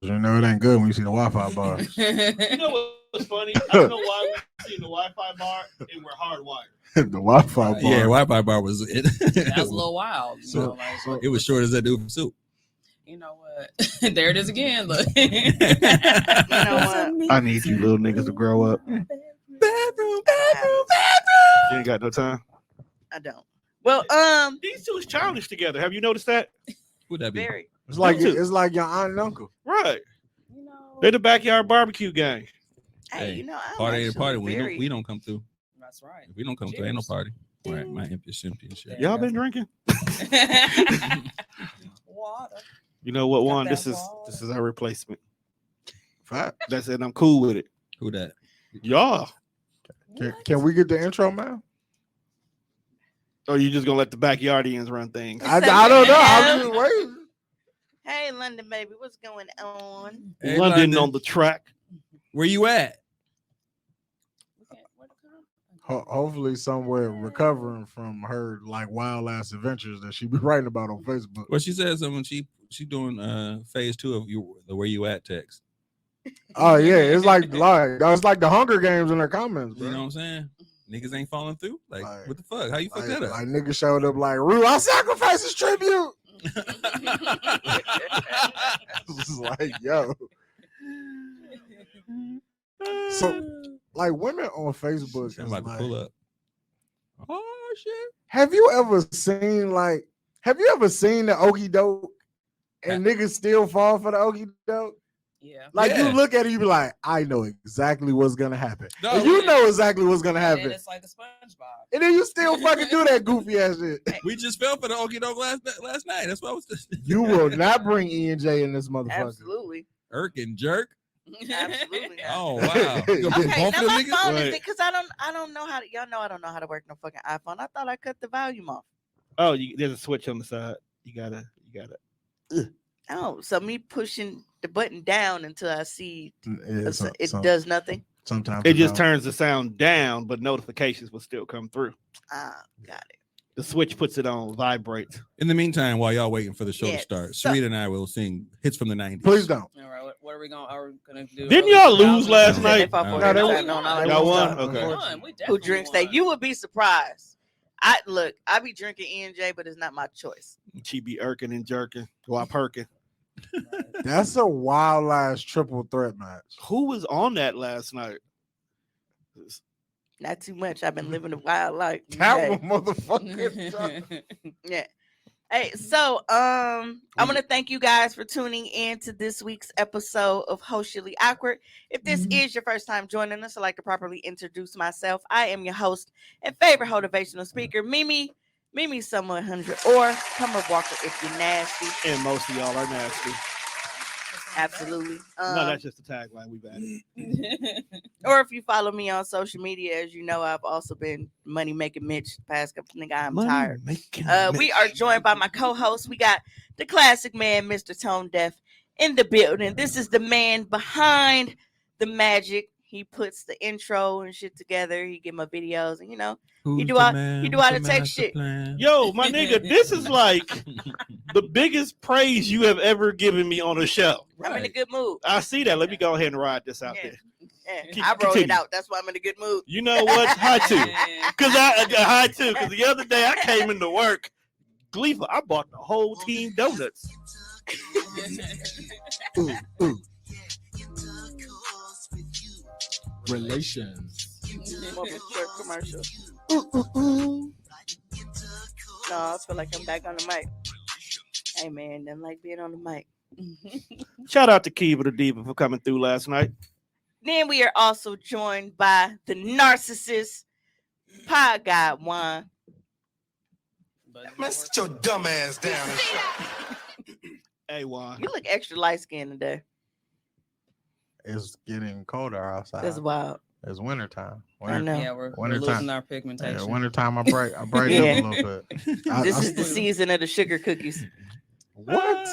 You know it ain't good when you see the Wi-Fi bar. You know what's funny? I don't know why we see the Wi-Fi bar and we're hardwired. The Wi-Fi bar. Yeah, Wi-Fi bar was it. That was a little wild. You know, like, it was short as that dude from Soup. you know what? There it is again. Look. You know what? I need you little niggas to grow up. You ain't got no time. I don't. Well, These two is childish together. Have you noticed that? Who'd that be? very. It's like You too. it's like your aunt and uncle. Right. You know, They're the backyard barbecue gang. Hey, Hey, you know, I'm Party ain't actually party. very. We don't come through. that's right. If we don't come through, ain't no party. Right, my empty empty and shit. Y'all been drinking? Water. You know what, Got Juan? that This ball. is our replacement. Fact. That's it. I'm cool with it. Who that? Y'all. Can we get the intro, man? Or you just gonna let the backyardians run things? I don't know. I'm just waiting. Hey, London, baby, what's going on? Hey, London on the track. Where you at? Hopefully somewhere recovering from her like wild ass adventures that she be writing about on Facebook. Well, she said something. She doing phase 2 of the where you at text. Oh yeah, it's like the Hunger Games in her comments, bro. You know what I'm saying? Niggas ain't falling through. Like what the fuck? How you fuck like, that up? like niggas showed up like, Rue, I sacrifice this tribute. It's like, yo. So like women on Facebook I'm is about like, to pull up. Oh shit! have you ever seen the okie doke and niggas still fall for the okie doke? Yeah. Like Yeah. you look at it, you be like, I know exactly what's gonna happen. No, And you know exactly what's gonna And happen. it's like a SpongeBob. And then you still fucking do that goofy ass shit. We just fell for the okie doke last night. That's what I was. You will not bring E and J in this motherfucker. Absolutely. Irk and jerk. Absolutely not. Oh wow! You gonna put Okay, both now of them my niggas? phone is Right. because I don't know how to, y'all know I don't know how to work no fucking iPhone. I thought I cut the volume off. Oh, there's a switch on the side. You gotta. Oh, so me pushing the button down until I see Yeah, it does nothing. Sometimes It just don't. turns the sound down, but notifications will still come through. Ah, got it. The switch puts it on vibrate. In the meantime, while y'all waiting for the show Yeah, to start, so- Sweet and I will sing hits from the 90s. Please don't. All right, what are we gonna do? Didn't y'all lose last No. night? They fought for No, it. they won. No, Y'all won? no. Okay. Who drinks that? You would be surprised. I be drinking E&J, but it's not my choice. She be irking and jerking while perking. That's a wild ass triple threat match. Who was on that last night? Not too much. I've been living a wild life. That Okay. one motherfucker. Yeah. Hey, so I want to thank you guys for tuning in to this week's episode of Socially Awkward. If this is your first time joining us, I'd like to properly introduce myself. I am your host and favorite motivational speaker, Mimi Summer 100, or Summer Walker if you're nasty. And most of y'all are nasty. Absolutely. No, that's just the tagline. We bad. Or if you follow me on social media, as you know, I've also been money making Mitch the past couple. Nigga, I'm tired. We are joined by my co-host. We got the classic man, Mr. Tone Deaf, in the building. This is the man behind the magic. He puts the intro and shit together. He get my videos, and he do all the tech shit. Yo, my nigga, this is like the biggest praise you have ever given me on a show. I'm in a good mood. I see that. Let me go ahead and ride this out Yeah. there. Yeah, I wrote it Continue. out. That's why I'm in a good mood. You know what? High two. Because high two. Because the other day I came into work, Gleeful, I bought the whole team donuts. Ooh, ooh. Relations. More of a short commercial. No, I feel like I'm back on the mic. Hey man, them like being on the mic. Shout out to Kiva the Diva for coming through last night. Then we are also joined by the narcissist pie guy Juan. Man, sit your dumb ass down. Hey, Juan. You look extra light skinned today. It's getting colder outside. That's wild. It's wintertime. I know. Yeah, we're Winter losing time. our pigmentation. Yeah, wintertime I brighten Yeah. up a little bit. This is the season of the sugar cookies. What?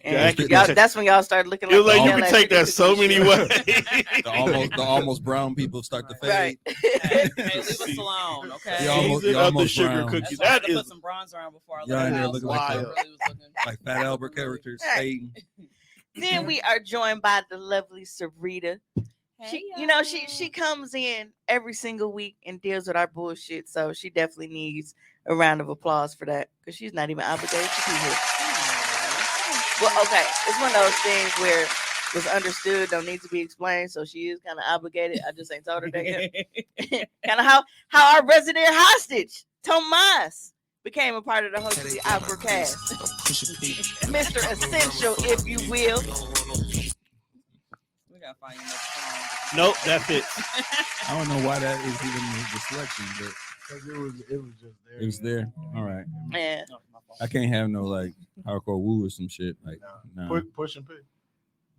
And Yeah, that's when y'all start looking You're like like, you y'all can like take sugar that so cookies. many ways. The almost brown people start to fade. Right. Hey, leave us alone, okay? You almost- Season you of the almost sugar brown. cookies. That's why I had That to put is some bronzer on before I Y'all left in the there house. looking like I that. really was looking Like Fat Albert characters Hey. fading. Then we are joined by the lovely Sarita. Hey, She comes in every single week and deals with our bullshit. So she definitely needs a round of applause for that because she's not even obligated to be here. Well, okay, it's one of those things where it's understood, don't need to be explained. So she is kind of obligated. I just ain't told her that yet. Kind of how our resident hostage, Tomas, became a part of the Host of the Opera cast. Mr. Essential, if you will. We gotta find you another song. Nope, that fits. I don't know why that is even the selection, but 'Cause it was just there. it was there. All right. Yeah. No, my fault. I can't have no like hardcore woo or some shit. Like, no. Push and pick.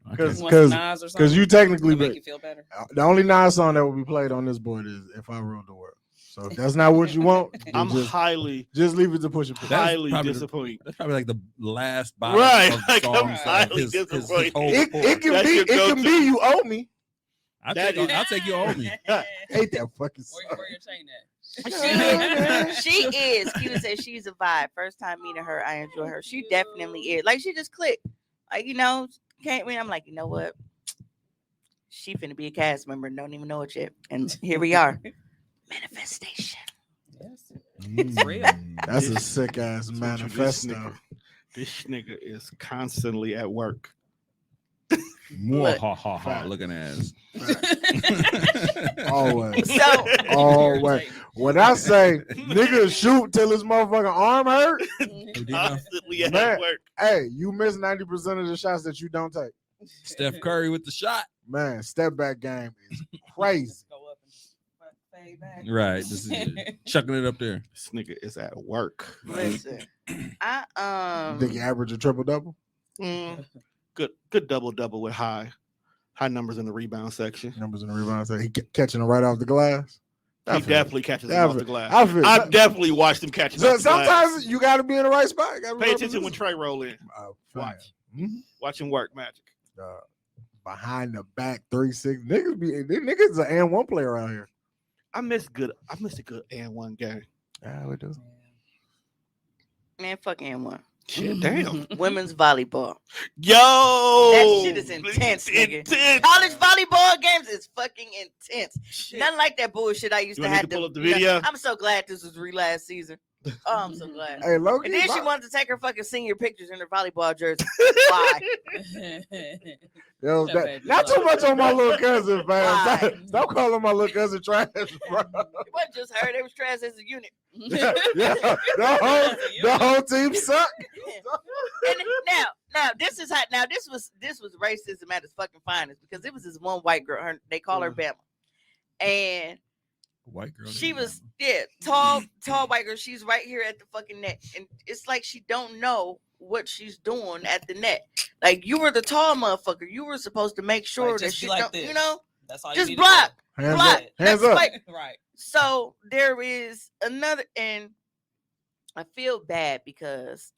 I Cause- can't. You want some Nas or Because something you technically, to make you feel better. the only Nas song that will be played on this board is "If I Ruled the World." So if that's not what you want, then I'm just highly, leave it to push and pick. That's highly probably the- disappointed. That's probably like the last bottom Right, of like, I'm songs of highly his disappointed. whole It report. can That's be your go-to. you owe me. I'll that take, is- I'll take you owe me. Hate that fucking song. Where your chain at? She is. Q says she's a vibe. First time meeting her, I enjoy her. She definitely is. Like she just clicked. Like can't win. I'm like, you know what? She finna be a cast member and don't even know it yet. And here we are. Manifestation. Yes. Mm, real. That's a This- sick ass This manifesto. nigga is constantly at work. More Look. ha ha ha looking ass. Always. So Always. When I say nigga shoot till his motherfucking arm hurt, Constantly at Man. work. hey, you miss 90% of the shots that you don't take. Steph Curry with the shot. Man, step back game is crazy. Go up and just fade back. Right. This is chucking it up there. This nigga is at work. listen, I Think you average a triple double? Mm, good double with high numbers in the rebound section. Numbers in the rebound. So he catching it right off the glass. He I feel definitely catches him I off feel- the glass. I feel- I've definitely watched him catch him So off the glass. sometimes you got to be in the right spot. You gotta be Pay right attention when position. Trey roll in. Fam. Watch. Mhm. Watch him work, Magic. Behind the back 3-6 niggas an and one player out here. I miss a good and one game. Yeah, we do. man, fucking one. Shit, damn. Women's volleyball. Yo, That shit is intense, nigga. Intense. College volleyball games is fucking intense. Shit. Nothing like that bullshit I used You to want me have to pull up the video? I'm so glad this was last season. Oh, I'm so glad. Hey, Loki. And then she wanted to take her fucking senior pictures in her volleyball jersey. Why? Yo, That that, baby not too much on my little cousin, man. Why? Stop calling my little cousin trash, bro. It wasn't just her; they was trash as a unit. Yeah, the whole team suck. And now this is how. Now this was racism at its fucking finest because it was this one white girl. They call her Bama, and White girl. she was tall white girl. She's right here at the fucking net, and it's like she don't know what she's doing at the net. Like you were the tall motherfucker. You were supposed to make sure that just she be like don't, this. That's all you just need block. Hands Block. up. Hands That's up. like- to do. Right. So there is another, and I feel bad because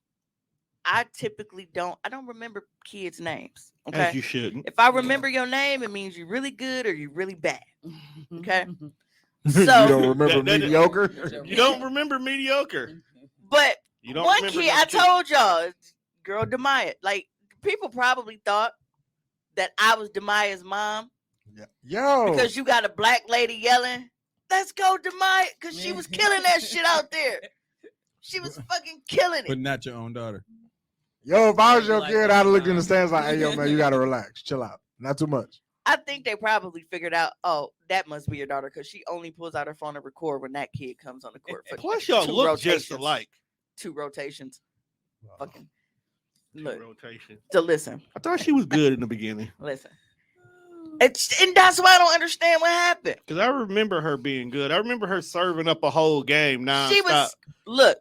I typically don't remember kids' names. As Okay. you shouldn't. If I remember your name, it means you're really good or you're really bad. Okay. You So, don't remember That- mediocre? You don't remember mediocre. but You don't one remember kid, I number two. told y'all, girl Demaya, like people probably thought that I was Demaya's mom Yo, because you got a black lady yelling, "Let's go, Demaya," because she was killing that shit out there. She was fucking killing But it. not your own daughter. yo, if I was your Like kid, that, I'd have looked in the stands like, hey, yo, man, you gotta relax, chill out, not too much. I think they probably figured out, oh, that must be your daughter because she only pulls out her phone to record when that kid comes on the court for Plus, y'all two look just rotations. alike. 2 rotations. Fucking Two look. rotation. So listen. I thought she was good in the beginning And that's why I don't understand what happened. because I remember her being good. I remember her serving up a whole game. Nah, She was look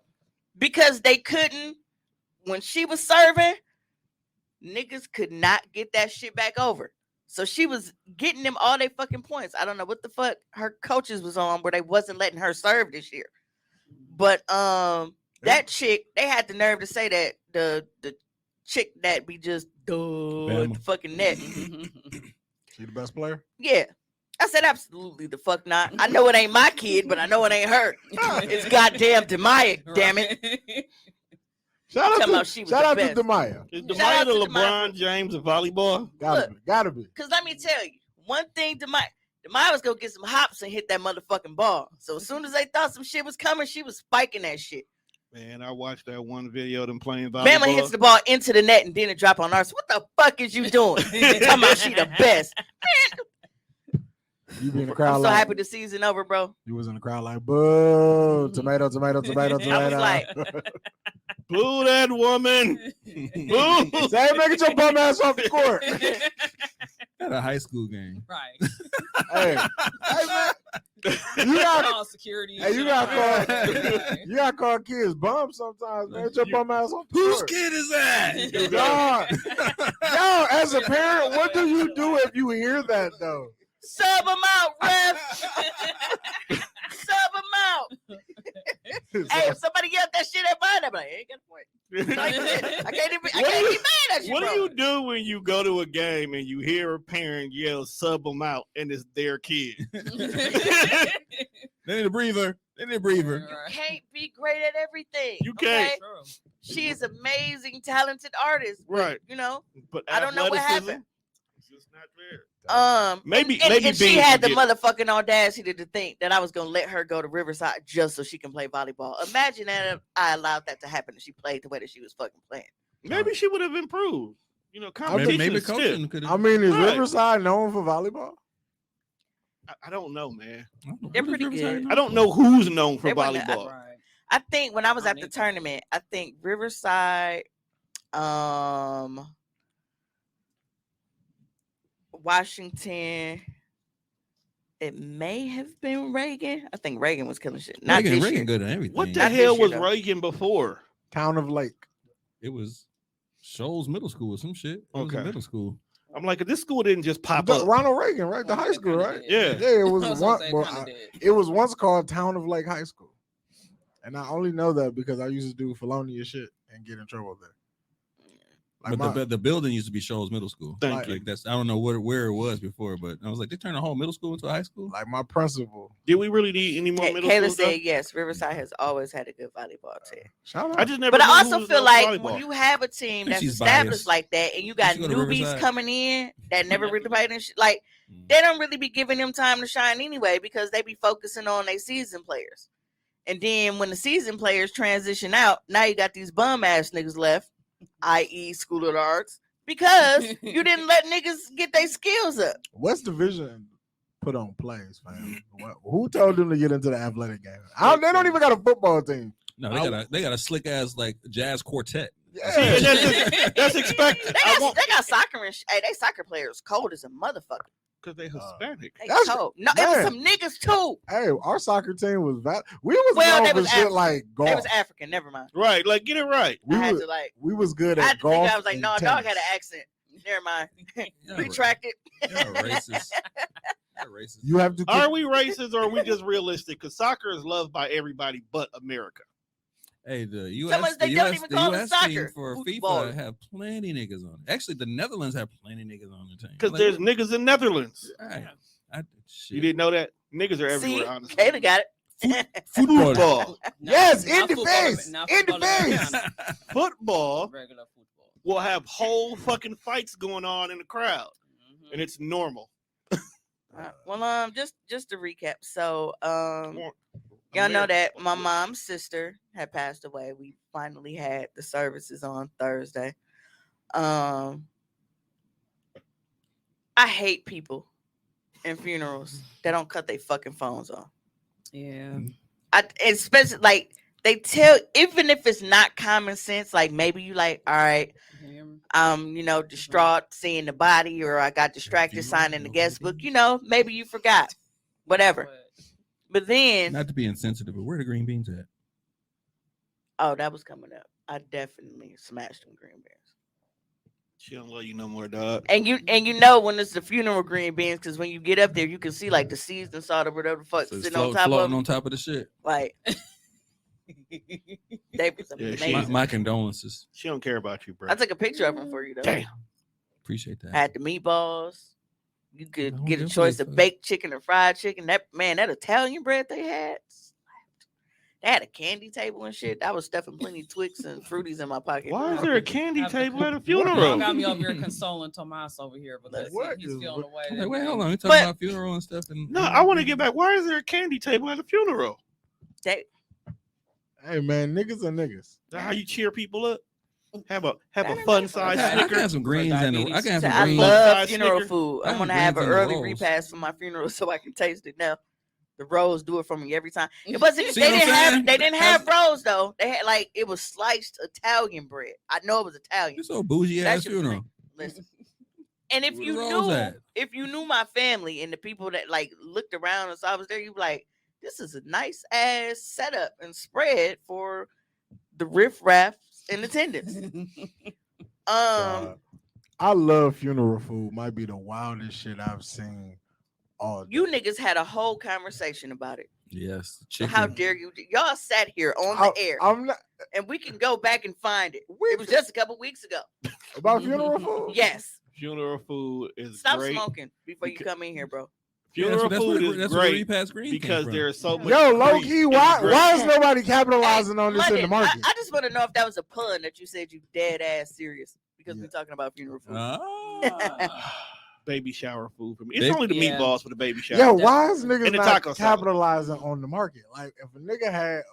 because they couldn't when she was serving. Niggas could not get that shit back over. So she was getting them all their fucking points. I don't know what the fuck her coaches was on where they wasn't letting her serve this year. But that chick, they had the nerve to say that the chick that be just at Bama. the fucking net. She the best player? Yeah. I said absolutely the fuck not. I know it ain't my kid, but I know it ain't her. It's goddamn Demaya, damn it. Shout Talking out about to she was shout the out best. to Demaya. Is Shout Demaya out the to Demaya. LeBron James of volleyball? Gotta be. Because let me tell you, one thing Demaya was going to get some hops and hit that motherfucking ball. So as soon as they thought some shit was coming, she was spiking that shit. Man, I watched that one video of them playing volleyball. Bama hits the ball into the net and then it drop on ours. What the fuck is you doing? Talking about she the best. You be in the crowd I'm so like happy the season over, bro. you was in the crowd like boo, tomato, tomato, tomato, tomato. I was like, Boo that woman. Boo. say, man, get your bum ass off the court. At a high school game. Right. Hey, man, you got Call security. Hey, you got you got to call kids bums sometimes, man. Get your bum ass off the Whose court. kid is that? Yo, as a parent, what do you do if you hear that though? sub him out, ref. Sub him out. Hey, if somebody yelled that shit at mine, I'm like, hey, get the point. I can't be mad at you, What bro. do you do when you go to a game and you hear a parent yell "sub them out" and it's their kid? They need a breather. They need a breather. Can't be great at everything. You can't. Okay? She is amazing, talented artist. But, Right. you know, But I don't know what athleticism, happened. it's just not there. Maybe maybe she Beans had the would get motherfucking audacity to think that I was gonna let her go to Riverside just so she can play volleyball. Imagine that if I allowed that to happen and she played the way that she was fucking playing. Maybe she would have improved. You know, competition. Maybe stiff. coaching could have. I mean, is Right. Riverside known for volleyball? I don't know, man. They're pretty good. I don't know who's known for They wasn't- volleyball. Right. I think when I was I at don't the either. tournament, I think Riverside, Washington. It may have been Reagan. I think Reagan was killing shit. Not this Reagan year. good at everything. What the Not this hell year, was though. Reagan before? Town of Lake. It was Shoals Middle School or some shit. It was Okay. a middle school. I'm like, this school didn't just pop The up. Ronald Reagan, right? The high school, right? Yeah. Yeah, it was I was one. gonna say, Well, kinda did. it was once called Town of Lake High School, and I only know that because I used to do felonious shit and get in trouble there. Like But the building used to be Shoals Middle School. Thank Like that's I don't know where it was before, but I was like, they turned the whole middle school into a high school. like my principal. Did we really need any more middle Kayla school? said yes. Riverside has always had a good volleyball team. Shout out. I just never. But knew I who also was feel on like volleyball. when you have a team that's She's established biased. like that, and you got You go to newbies Riverside. coming in that never really played and shit, like they don't really be giving them time to shine anyway because they be focusing on their season players. And then when the season players transition out, now you got these bum ass niggas left, i.e., School of the Arts, because you didn't let niggas get their skills up. West Division put on plays, man. Who told them to get into the athletic game? They don't even got a football team. No, they got a slick ass like jazz quartet. See, and that's expected. They got soccer and hey, they soccer players cold as a motherfucker. Because they Hispanic. They That's- cold. No, it was man. some niggas too. Hey, our soccer team was we was Well, known they for was shit African. like golf. They was African. Never mind. Right, like get it right. we, I had was, to like. we was good I at had to golf. think. I was like, and no, dog tennis. had an accent. Never mind. Y'all Retracted. racist. Y'all racist. You have to. Are we racist or are we just realistic? Because soccer is loved by everybody but America. Hey, the Some of US, us, they the don't US, even the call it US soccer. team for Football. FIFA have plenty niggas on it. Actually, the Netherlands have plenty niggas on the team. Because Like, there's niggas in Netherlands. Right. Shit. You didn't know that? Niggas are everywhere, See, honestly. Kayla got it. Football. Yes, Not in the football, face. not In the football face. Americana. Football Regular football. will have whole fucking fights going on in the crowd. Mhm. And it's normal. Well, just to recap. So, More y'all know America. that my mom's sister had passed away. We finally had the services on Thursday. I hate people in funerals that don't cut their fucking phones off. Yeah. Especially like they tell, even if it's not common sense, like maybe you like, all right, distraught seeing the body, or I got distracted signing the guest book, maybe you forgot. Whatever. But then Not to be insensitive, but where the green beans at? oh, that was coming up. I definitely smashed them green beans. She don't love you no more, dog. And you know when it's the funeral green beans, because when you get up there, you can see like the seasoned salt or whatever the fuck So it's sitting on top of floating them. on top of the shit. Like they was Yeah, amazing. My condolences. She don't care about you, bro. I took a picture of them for you though. Damn. Appreciate that. I had the meatballs. You could No, get a them choice shits of are- baked chicken or fried chicken. That Italian bread they had slapped. They had a candy table and shit. I was stuffing plenty Twix and Fruities in my pocket. Why is there a candy table at a Y'all funeral? got me over here consoling Tomas over here because What he's is- feeling away. I'm like, wait, hold on. You talking But- about funeral and stuff? And No, I want to get back. Why is there a candy table at a funeral? They, Hey man, niggas are niggas. Is that how you cheer people up? Have a That fun ain't size I can snicker. have some greens and I can have some I greens. love Size funeral Snicker. food. I'm I gonna have have an greens and early rolls. repast for my funeral so I can taste it now. The rolls do it for me every time. But see, See they what I'm didn't have saying? they didn't have rolls though. They had like it was sliced Italian bread. I know it was Italian. You so bougie That ass shit was funeral. Listen. And if Where you the rolls knew at? my family and the people that like looked around and saw I was there, you be like, this is a nice ass setup and spread for the riffraff in attendance. God. I love funeral food. Might be the wildest shit I've seen all day. You niggas had a whole conversation about it. Yes, So chicken. how dare you? Y'all sat here on I- the air, I'm not and we can go back and find it. we It was just a couple weeks ago. about funeral food. Yes. Funeral food is Stop great. smoking before you Because- come in here, bro. Funeral food is that's where great repass green because came there's so much. Yo, low grease key, in the why bread. is nobody capitalizing on this in the London, market? I just want to know if that was a pun that you said you dead ass serious because Yeah. we're talking about funeral food. Baby shower food for me. It's Baby- only the Yeah. meatballs for the baby shower. Yo, why is niggas And the not taco salad. capitalizing on the market? Like if a nigga had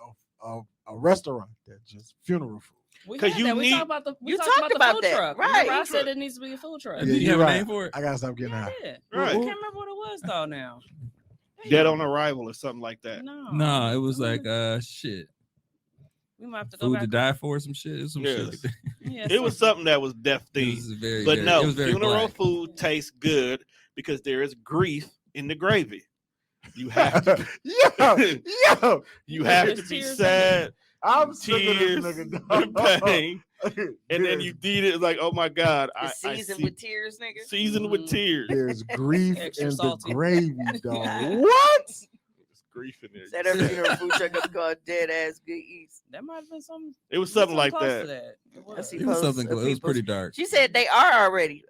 a restaurant that just funeral food. We 'Cause had you that. We need- talked about the we You talked talked about about the food that, truck. right. Remember I Food said truck. it needs to be a food truck. Did you you're have a right. name for it? I gotta stop getting Yeah, high. I did. Right. I can't remember what it was though now. Dead on arrival or something like that. No. No, it was like shit. We might have to go Food back. to die for or some shit. It was some shit. Yes. Like that. Yeah, It was something that was death It themed. was very, But very, no, it was very funeral black. food tastes good because there is grief in the gravy. You have to, yo, you have There's to be tears in sad, I'm sick of tears, this nigga. and dog. pain, and then you eat it like, oh my god, I Seasoned see with tears, nigga. seasoned with Mhm. tears. There's grief Extra in the salty. gravy, dog. What? There's grief in there. Set up funeral food truck up called Dead Ass Good Eats. That might have been some. It was something like close to that. It I was. see It was posts something. of It was people- pretty dark. She said they are already.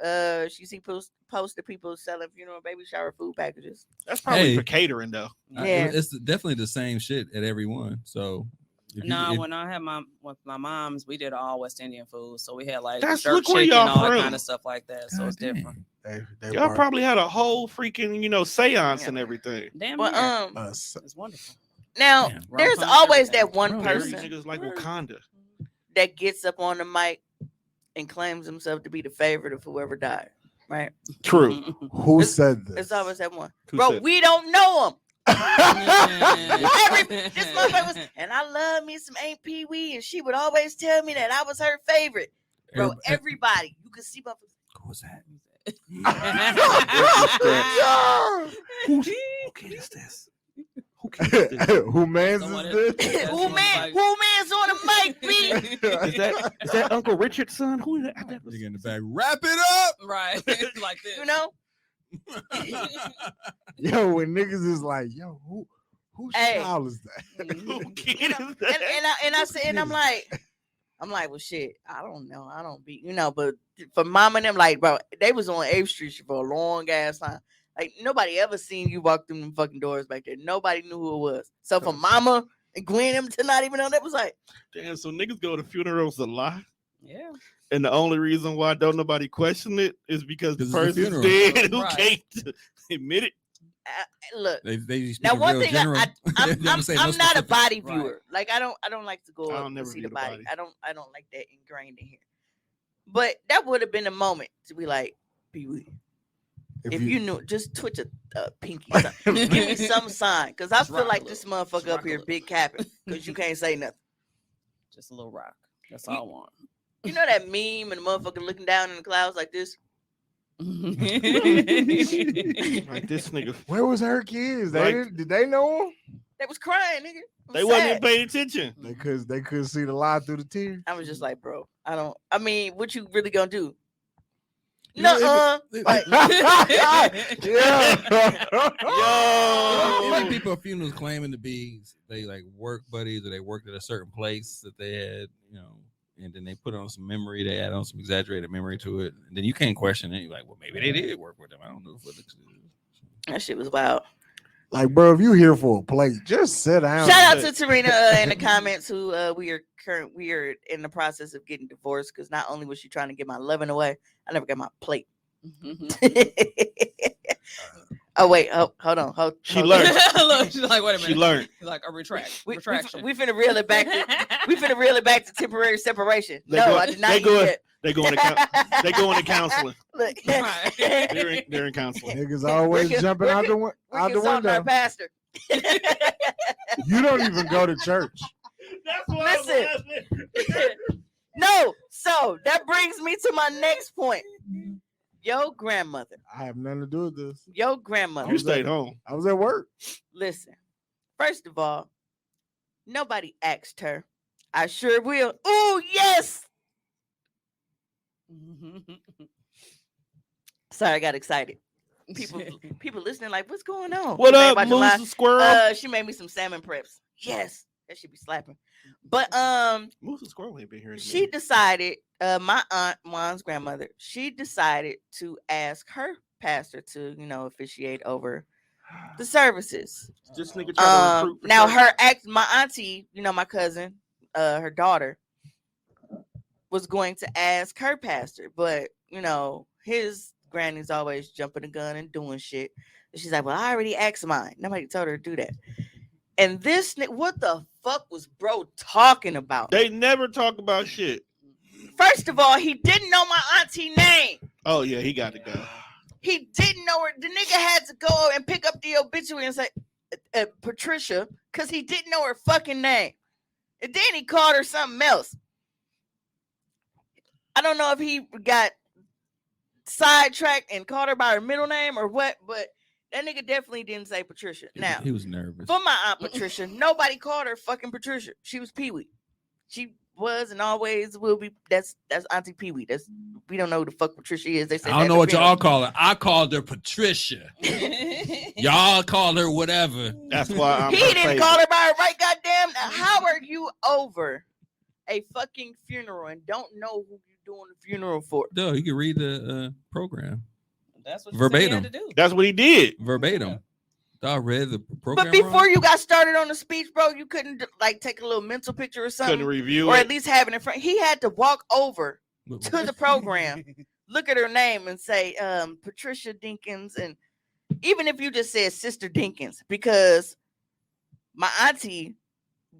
She see posts of people selling funeral baby shower food packages. That's probably Hey. for catering though. Yeah. It's definitely the same shit at every one. So if you- No, if- when I had with my mom's, we did all West Indian food, so we had like That's- jerk look where chicken, y'all all that from. kind of stuff like that. So it's God different. damn. They Y'all bark probably had a whole freaking, seance and Yeah. everything. Damn, But near. us. It's wonderful. now Damn. there's Rum punch, always everything. that one Rum Dirty person niggas like Wakanda. that gets up on the mic and claims himself to be the favorite of whoever died. Right? True. Who said this? It's always that one. Who Bro, said- we don't know him. Yeah. This motherfucker was, and I love me some Aunt Pee Wee, and she would always tell me that I was her favorite. Bro, everybody, you could see motherfuckers. Who was that? Who is this? Who is this? Who man's Someone is is- this? That's Who what man? like- Who man's on the mic, B? Is that Uncle Richard's son? Who is that? That was- Nigga in the back. Wrap it up. Right, like this. You know? Yo, when niggas is like, yo, whose Hey. child is that? Who kid You is know, that? and I said, and I'm like, well, shit, I don't know, I don't be, but for mom and them, like, bro, they was on 8th Street for a long ass time. Like, nobody ever seen you walk through them fucking doors back there. Nobody knew who it was. So for mama and Gwen them to not even know, that was like, Damn, so niggas go to funerals a lot. Yeah. And the only reason why don't nobody question it is because the 'Cause it's a person's funeral. dead who Right. can't admit it. look. They Now, speak one real thing general. I'm They never say no not a specifics. body Right. viewer. Like I don't like to go I up don't and never see view the the body. body. I don't like that ingrained in here. But that would have been a moment to be like, Pee Wee, if you knew, just twitch a pinky, something. Give me some sign, because I Just feel rock a like little. this motherfucker Just rock up a here little. big capping because you can't say nothing. Just a little rock. That's all I want. You know that meme and the motherfucker looking down in the clouds like this? Like this nigga. Where was her kids? They Like- did they know him? They was crying, nigga. I'm They wasn't even sad. paying attention. They couldn't see the lie through the tears. I was just like, bro, I mean, what you really gonna do? You know, No, You Yo. know, people at funerals claiming to be they like work buddies or they worked at a certain place that they had, and then they put on some memory, they add on some exaggerated memory to it, and then you can't question it. You're like, well, maybe they did work with them. I don't know. that shit was wild. Like, bro, if you here for a plate, just sit down. Shout out to Tarina in the comments who we are in the process of getting divorced because not only was she trying to get my loving away, I never got my plate. Oh wait, hold on. She learned. Look, she's like, wait a minute. She learned. She's like a retraction. We finna reel it back. We finna reel it back to temporary separation. They No, go- I did not they eat go- it. They go into counseling. Look, Right. They're in counseling. Niggas always Rick is- jumping out the Rick out the is on our window. pastor. You don't even go to church. That's why Listen. No, so that brings me to my next point. Your grandmother. I have nothing to do with this. Your grandmother. You stayed home. I was at work. Listen, first of all, nobody asked her. I sure will. Oh, yes. Sorry, I got excited. People listening like, what's going on? What They up, watching Moose live. and Squirrel? She made me some salmon preps. Yes, that should be slapping. But Moose and Squirrel ain't been here. in a she minute. decided, my aunt Juan's grandmother, she decided to ask her pastor to, officiate over the services. This nigga trying to recruit. for Now church. my auntie, my cousin, her daughter, was going to ask her pastor, but his granny's always jumping the gun and doing shit. And she's like, well, I already asked mine. Nobody told her to do that. And what the fuck was bro talking about? They never talk about shit. First of all, he didn't know my auntie name. Oh yeah, he got to go. He didn't know her. The nigga had to go and pick up the obituary and say Patricia, because he didn't know her fucking name. And then he called her something else. I don't know if he got sidetracked and called her by her middle name or what, but that nigga definitely didn't say Patricia. Now, He was nervous. for my aunt Patricia, nobody called her fucking Patricia. She was Pee Wee. She was and always will be. That's Auntie Pee Wee. We don't know who the fuck Patricia is. They said I don't know what y'all call her. I called her Patricia. Y'all called her whatever. That's why I'm. He her didn't favorite. call her by her right goddamn. How are you over a fucking funeral and don't know who you're doing the funeral for? No, you can read the program That's what Verbatim. you had to do. That's what he did. verbatim. I read the program. But before wrong? you got started on the speech, bro, you couldn't like take a little mental picture or Couldn't something, review or it. at least have it in front. He had to walk over to the program, look at her name, and say Patricia Dinkins, and even if you just said Sister Dinkins, because my auntie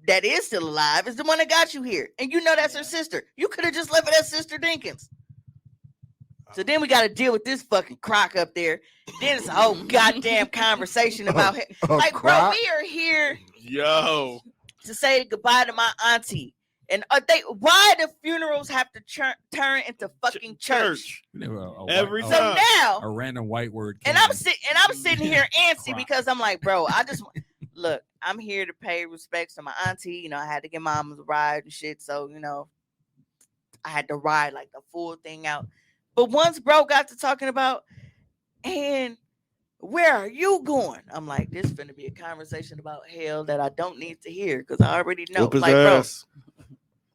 that is still alive is the one that got you here, and that's her sister. You could have just left it as Sister Dinkins. So then we got to deal with this fucking crock up there. Then it's a whole goddamn conversation about him. Like, bro, we are here Yo, to say goodbye to my auntie. And why do funerals have to turn into fucking church? Every So time. now, a random white word. and I'm sitting here antsy because I'm like, bro, look, I'm here to pay respects to my auntie. I had to get mama's ride and shit. So, I had to ride like the full thing out. But once bro got to talking about, and where are you going? I'm like, this finna be a conversation about hell that I don't need to hear because I already know. Whoop his Like, bro. ass.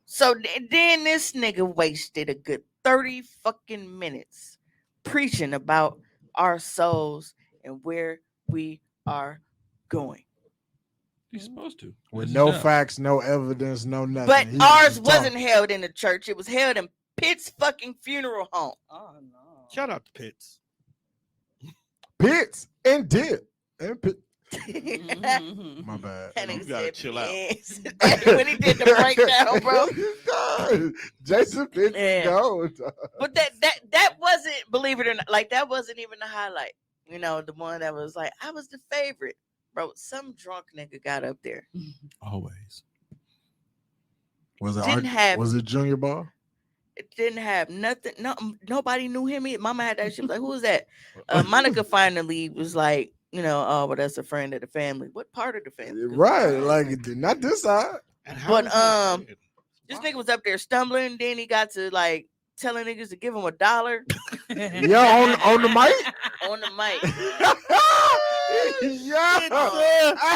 So then this nigga wasted a good 30 fucking minutes preaching about our souls and where we are going. You're supposed to. With That's no your job. facts, no evidence, no nothing. But He ours just wasn't talking. held in the church. It was held in Pitt's fucking funeral home. Oh no. Shout out to Pitts. Pitts and dip. And Pitt. Mhm. My bad. That You nigga gotta said chill out. Pitts. when he did the breakdown, bro. Jason Pitts Yeah. go. But that wasn't, believe it or not, like that wasn't even the highlight. The one that was like, I was the favorite. Bro, some drunk nigga got up there. Always. Was it Didn't have- was it Junior Ball? It didn't have nothing. No, nobody knew him. Mama had that. She was like, "Who is that?" Monica finally was like, "Oh, but that's a friend of the family." What part of the family? 'Cause Right, like not this side. And But, is that dead? this nigga was up there stumbling. Then he got to like telling niggas to give him $1 Yeah, on the mic. on the mic. Yeah,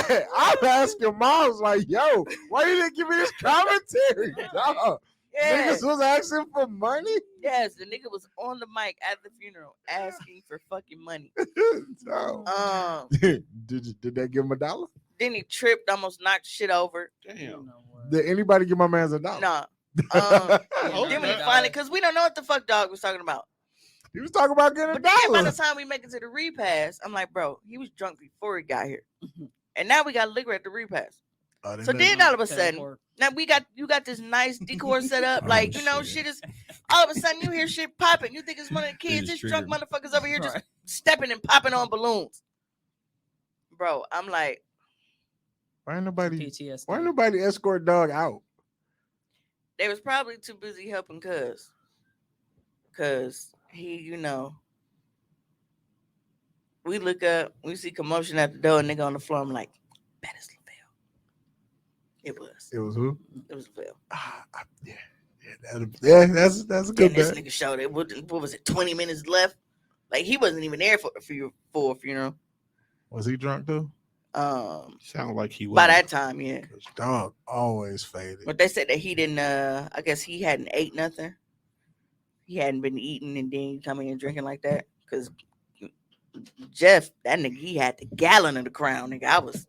hey, I'm asking moms like, "Yo, why you didn't give me this commentary?" Dog. Yeah. Niggas was asking for money. Yes, the nigga was on the mic at the funeral asking for fucking money. No. did they give him $1? Then he tripped, almost knocked shit over. Damn. Did anybody give my man $1? Nah. Oh, Then we okay. finally, because we don't know what the fuck dog was talking about. He was talking about getting But then by the $1. time we make it to the repass, I'm like, bro, he was drunk before he got here. And now we got liquor at the repass. So then all of a sudden, now you got this nice decor set up, Oh, like shit. shit is all of a sudden you hear shit popping. You think it's one of the kids, just this drunk triggered motherfuckers over here just Right. stepping and popping on balloons. Bro, I'm like, Why ain't nobody PTSD. escort dog out? they was probably too busy helping cuz he, we look up, we see commotion at the door, nigga on the floor. I'm like, that is LaVelle. It was. It was who? It was LaVelle. That's a Then good this bet. nigga showed it. What was it? 20 minutes left. Like he wasn't even there for a funeral. Was he drunk too? Sound like he was. By that time, yeah. Cause dog always faded. But they said that he didn't. I guess he hadn't ate nothing. He hadn't been eating and then coming and drinking like that. Cause Jeff, that nigga, he had the gallon of the Crown. Nigga, I was.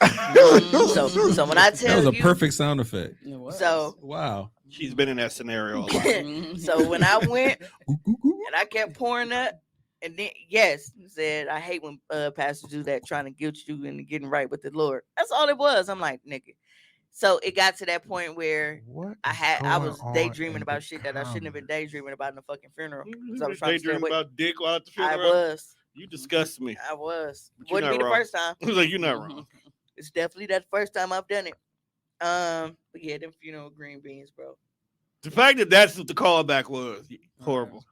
So when I That tell was a you, perfect sound effect. It was. so Wow. She's been in that scenario a lot. Mhm. so when I went and I kept pouring up, and then yes, he said I hate when pastors do that, trying to guilt you into getting right with the Lord. That's all it was. I'm like, nigga. So it got to that point where What? I was going on daydreaming in about the shit that I shouldn't have been comments? daydreaming about in the fucking funeral. You So I was trying to stay daydreaming away. about dick while at the I funeral. was. You disgust me. I was. But you're Wouldn't be not the wrong. first time. I was like, you're not wrong. It's definitely that first time I've done it. But yeah, them funeral green beans, bro. The fact that that's what the callback was horrible.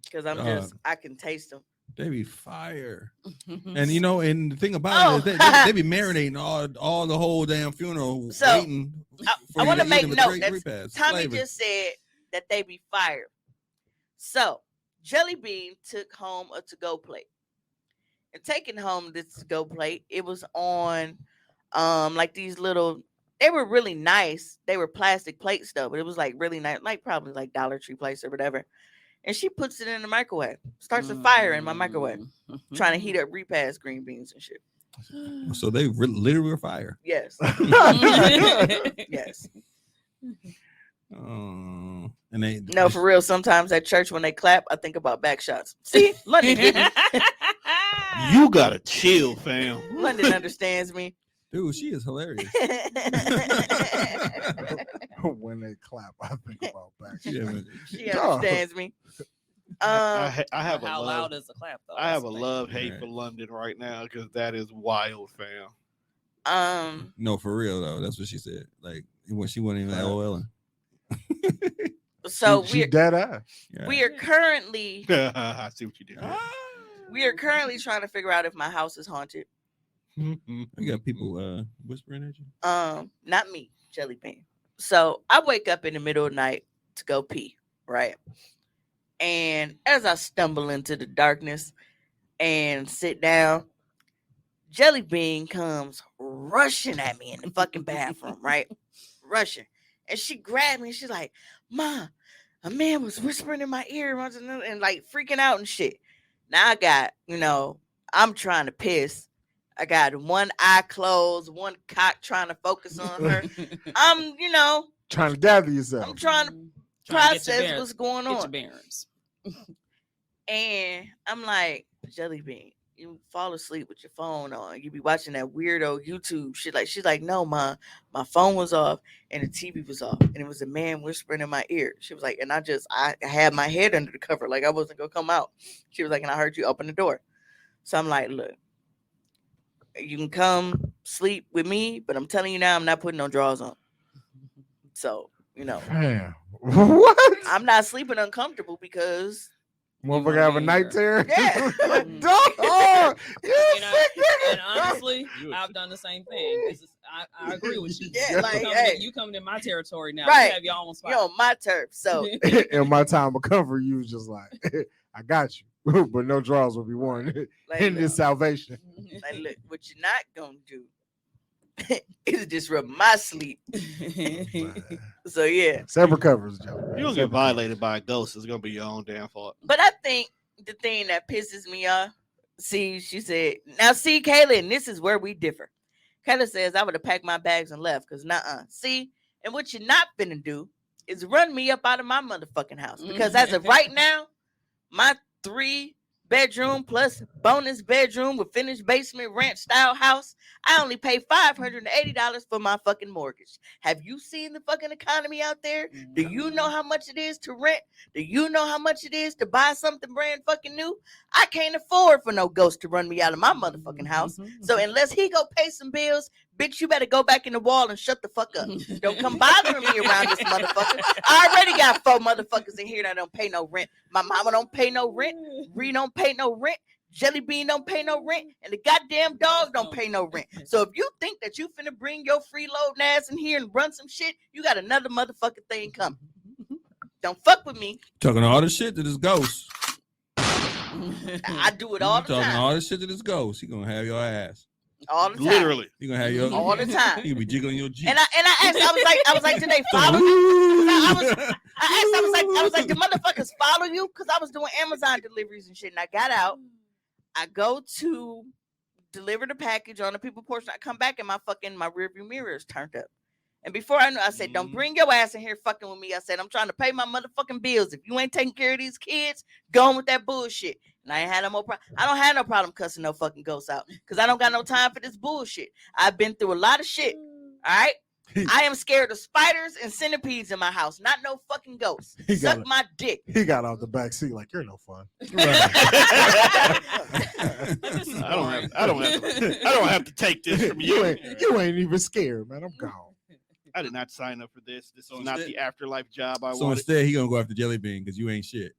Because I'm Dog. just, I can taste them. They be fire. And and the thing about it is they be marinating all the whole damn funeral So, waiting. I for you wanna eat make them with note great that repast Tommy flavor. just said that they be fired. So Jelly Bean took home a to-go plate. And taking home this to-go plate, it was on like these little, they were really nice. They were plastic plates though, but it was like really nice, like probably like Dollar Tree plates or whatever. And she puts it in the microwave, starts a fire in my microwave, trying to heat up repast green beans and shit. So they literally were fire. Yes. Yes. Oh, and they No, for real. Sometimes at church when they clap, I think about back shots. See, London didn't. You gotta chill, fam. London understands me. dude, she is hilarious. When they clap, I think about back. Yeah, She understands me. I have a How love. loud is the clap though? I have a That's the thing. love hate Right. for London right now because that is wild, fam. no, for real though. That's what she said. Like when she wasn't even LOLing. So she dead ass. Yeah. we are currently I see what you did. trying to figure out if my house is haunted. You got people whispering at you. Not me, Jelly Bean. So I wake up in the middle of the night to go pee, right? And as I stumble into the darkness and sit down, Jelly Bean comes rushing at me in the fucking bathroom, right? Rushing. And she grabbed me and she's like, "Ma, a man was whispering in my ear and like freaking out and shit." Now I got, I'm trying to piss. I got one eye closed, one cock trying to focus on her. I'm, Trying to gather yourself. I'm trying to Trying to get your process bearings. what's going Get your on. bearings. And I'm like, Jelly Bean, you fall asleep with your phone on. You be watching that weirdo YouTube shit. Like, she's like, "No, Ma, my phone was off and the TV was off. And it was a man whispering in my ear." She was like, and I had my head under the cover. Like I wasn't going to come out. She was like, and I heard you open the door. So I'm like, look, you can come sleep with me, but I'm telling you now, I'm not putting no drawers on. So, Damn. What? I'm not sleeping uncomfortable because Motherfucker have a night terror? Yeah. Dog, you You know, sick nigga. and honestly, You I've done the same thing. I agree with you. Yeah, You like, coming hey. you coming in my territory now. Right. You have your own spot. you're on my turf. So In my time of comfort, you was just like, I got you, but no drawers will be worn like, in this salvation. look, what you're not gonna do It'll disrupt my sleep. So yeah. Separate covers, Joe. You don't get violated by a ghost. It's gonna be your own damn fault. But I think the thing that pisses me off, see, she said, now see, Kayla, and this is where we differ. Kayla says, I would have packed my bags and left because nuh-uh. See, and what you're not finna do is run me up out of my motherfucking house. Because as of right now, my 3-bedroom plus bonus bedroom with finished basement ranch style house, I only pay $580 for my fucking mortgage. Have you seen the fucking economy out there? Do you know how much it is to rent? Do you know how much it is to buy something brand fucking new? I can't afford for no ghost to run me out of my motherfucking house. So unless he go pay some bills, bitch, you better go back in the wall and shut the fuck up. Don't come bothering me around this motherfucker. I already got 4 motherfuckers in here that don't pay no rent. My mama don't pay no rent. Ree don't pay no rent. Jelly Bean don't pay no rent. And the goddamn dog don't pay no rent. So if you think that you finna bring your freeloading ass in here and run some shit, you got another motherfucking thing coming. Don't fuck with me. Talking all the shit to this ghost. I do it all the Talking time. all the shit to this ghost. He gonna have your ass. All the time. Literally. He gonna have your All the time. He gonna be jiggling your Jeep. And I asked, I was like, did they follow you? I was like, the motherfuckers follow you? Because I was doing Amazon deliveries and shit. And I got out. I go to deliver the package on the people portion. I come back and my rearview mirror is turned up. And before I knew, I said, don't bring your ass in here fucking with me. I said, I'm trying to pay my motherfucking bills. If you ain't taking care of these kids, go on with that bullshit. And I ain't had no more problem. I don't have no problem cussing no fucking ghosts out because I don't got no time for this bullshit. I've been through a lot of shit. All right. I am scared of spiders and centipedes in my house, not no fucking ghosts. Suck my dick. He got off the back seat like, you're no fun. I don't have to take this from you. You ain't even scared, man. I'm gone. I did not sign up for this. This So is not instead- the afterlife job I So wanted. instead, he gonna go after Jelly Bean because you ain't shit.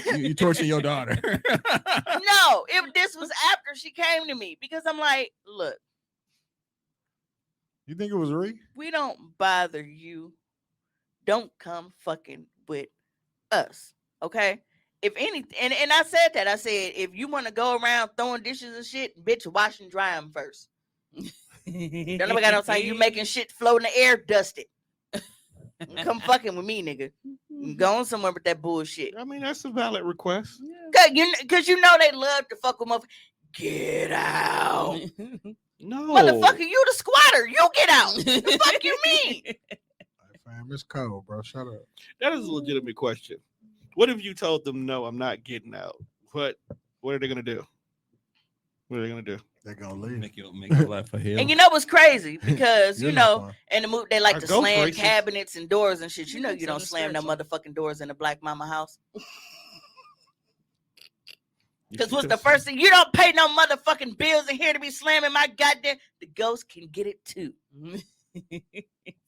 You torturing your daughter. No, this was after she came to me because I'm like, look, You think it was Ree? we don't bother you. Don't come fucking with us. Okay. If anything, and I said that. I said, if you want to go around throwing dishes and shit, bitch, wash and dry them first. Don't nobody got no time. You making shit float in the air, dust it. Come fucking with me, nigga. Go on somewhere with that bullshit. I mean, that's a valid request. Cause you know they love to fuck with motherfuckers. Get out. No. Motherfucker, you the squatter. You get out. The fuck you mean? Hey, fam, it's cold, bro. Shut up. That is a legitimate question. What if you told them, no, I'm not getting out? What are they going to do? What are they going to do? They're gonna leave. make your life a hell. And you know what's crazy? Because, You're you not know, fun. in the movie, they like Our to ghost slam racist. cabinets and doors and shit. You know, you So don't the slam no spiritual. motherfucking doors in a black mama house. Because what's the Because- first thing? You don't pay no motherfucking bills in here to be slamming my goddamn. The ghost can get it too.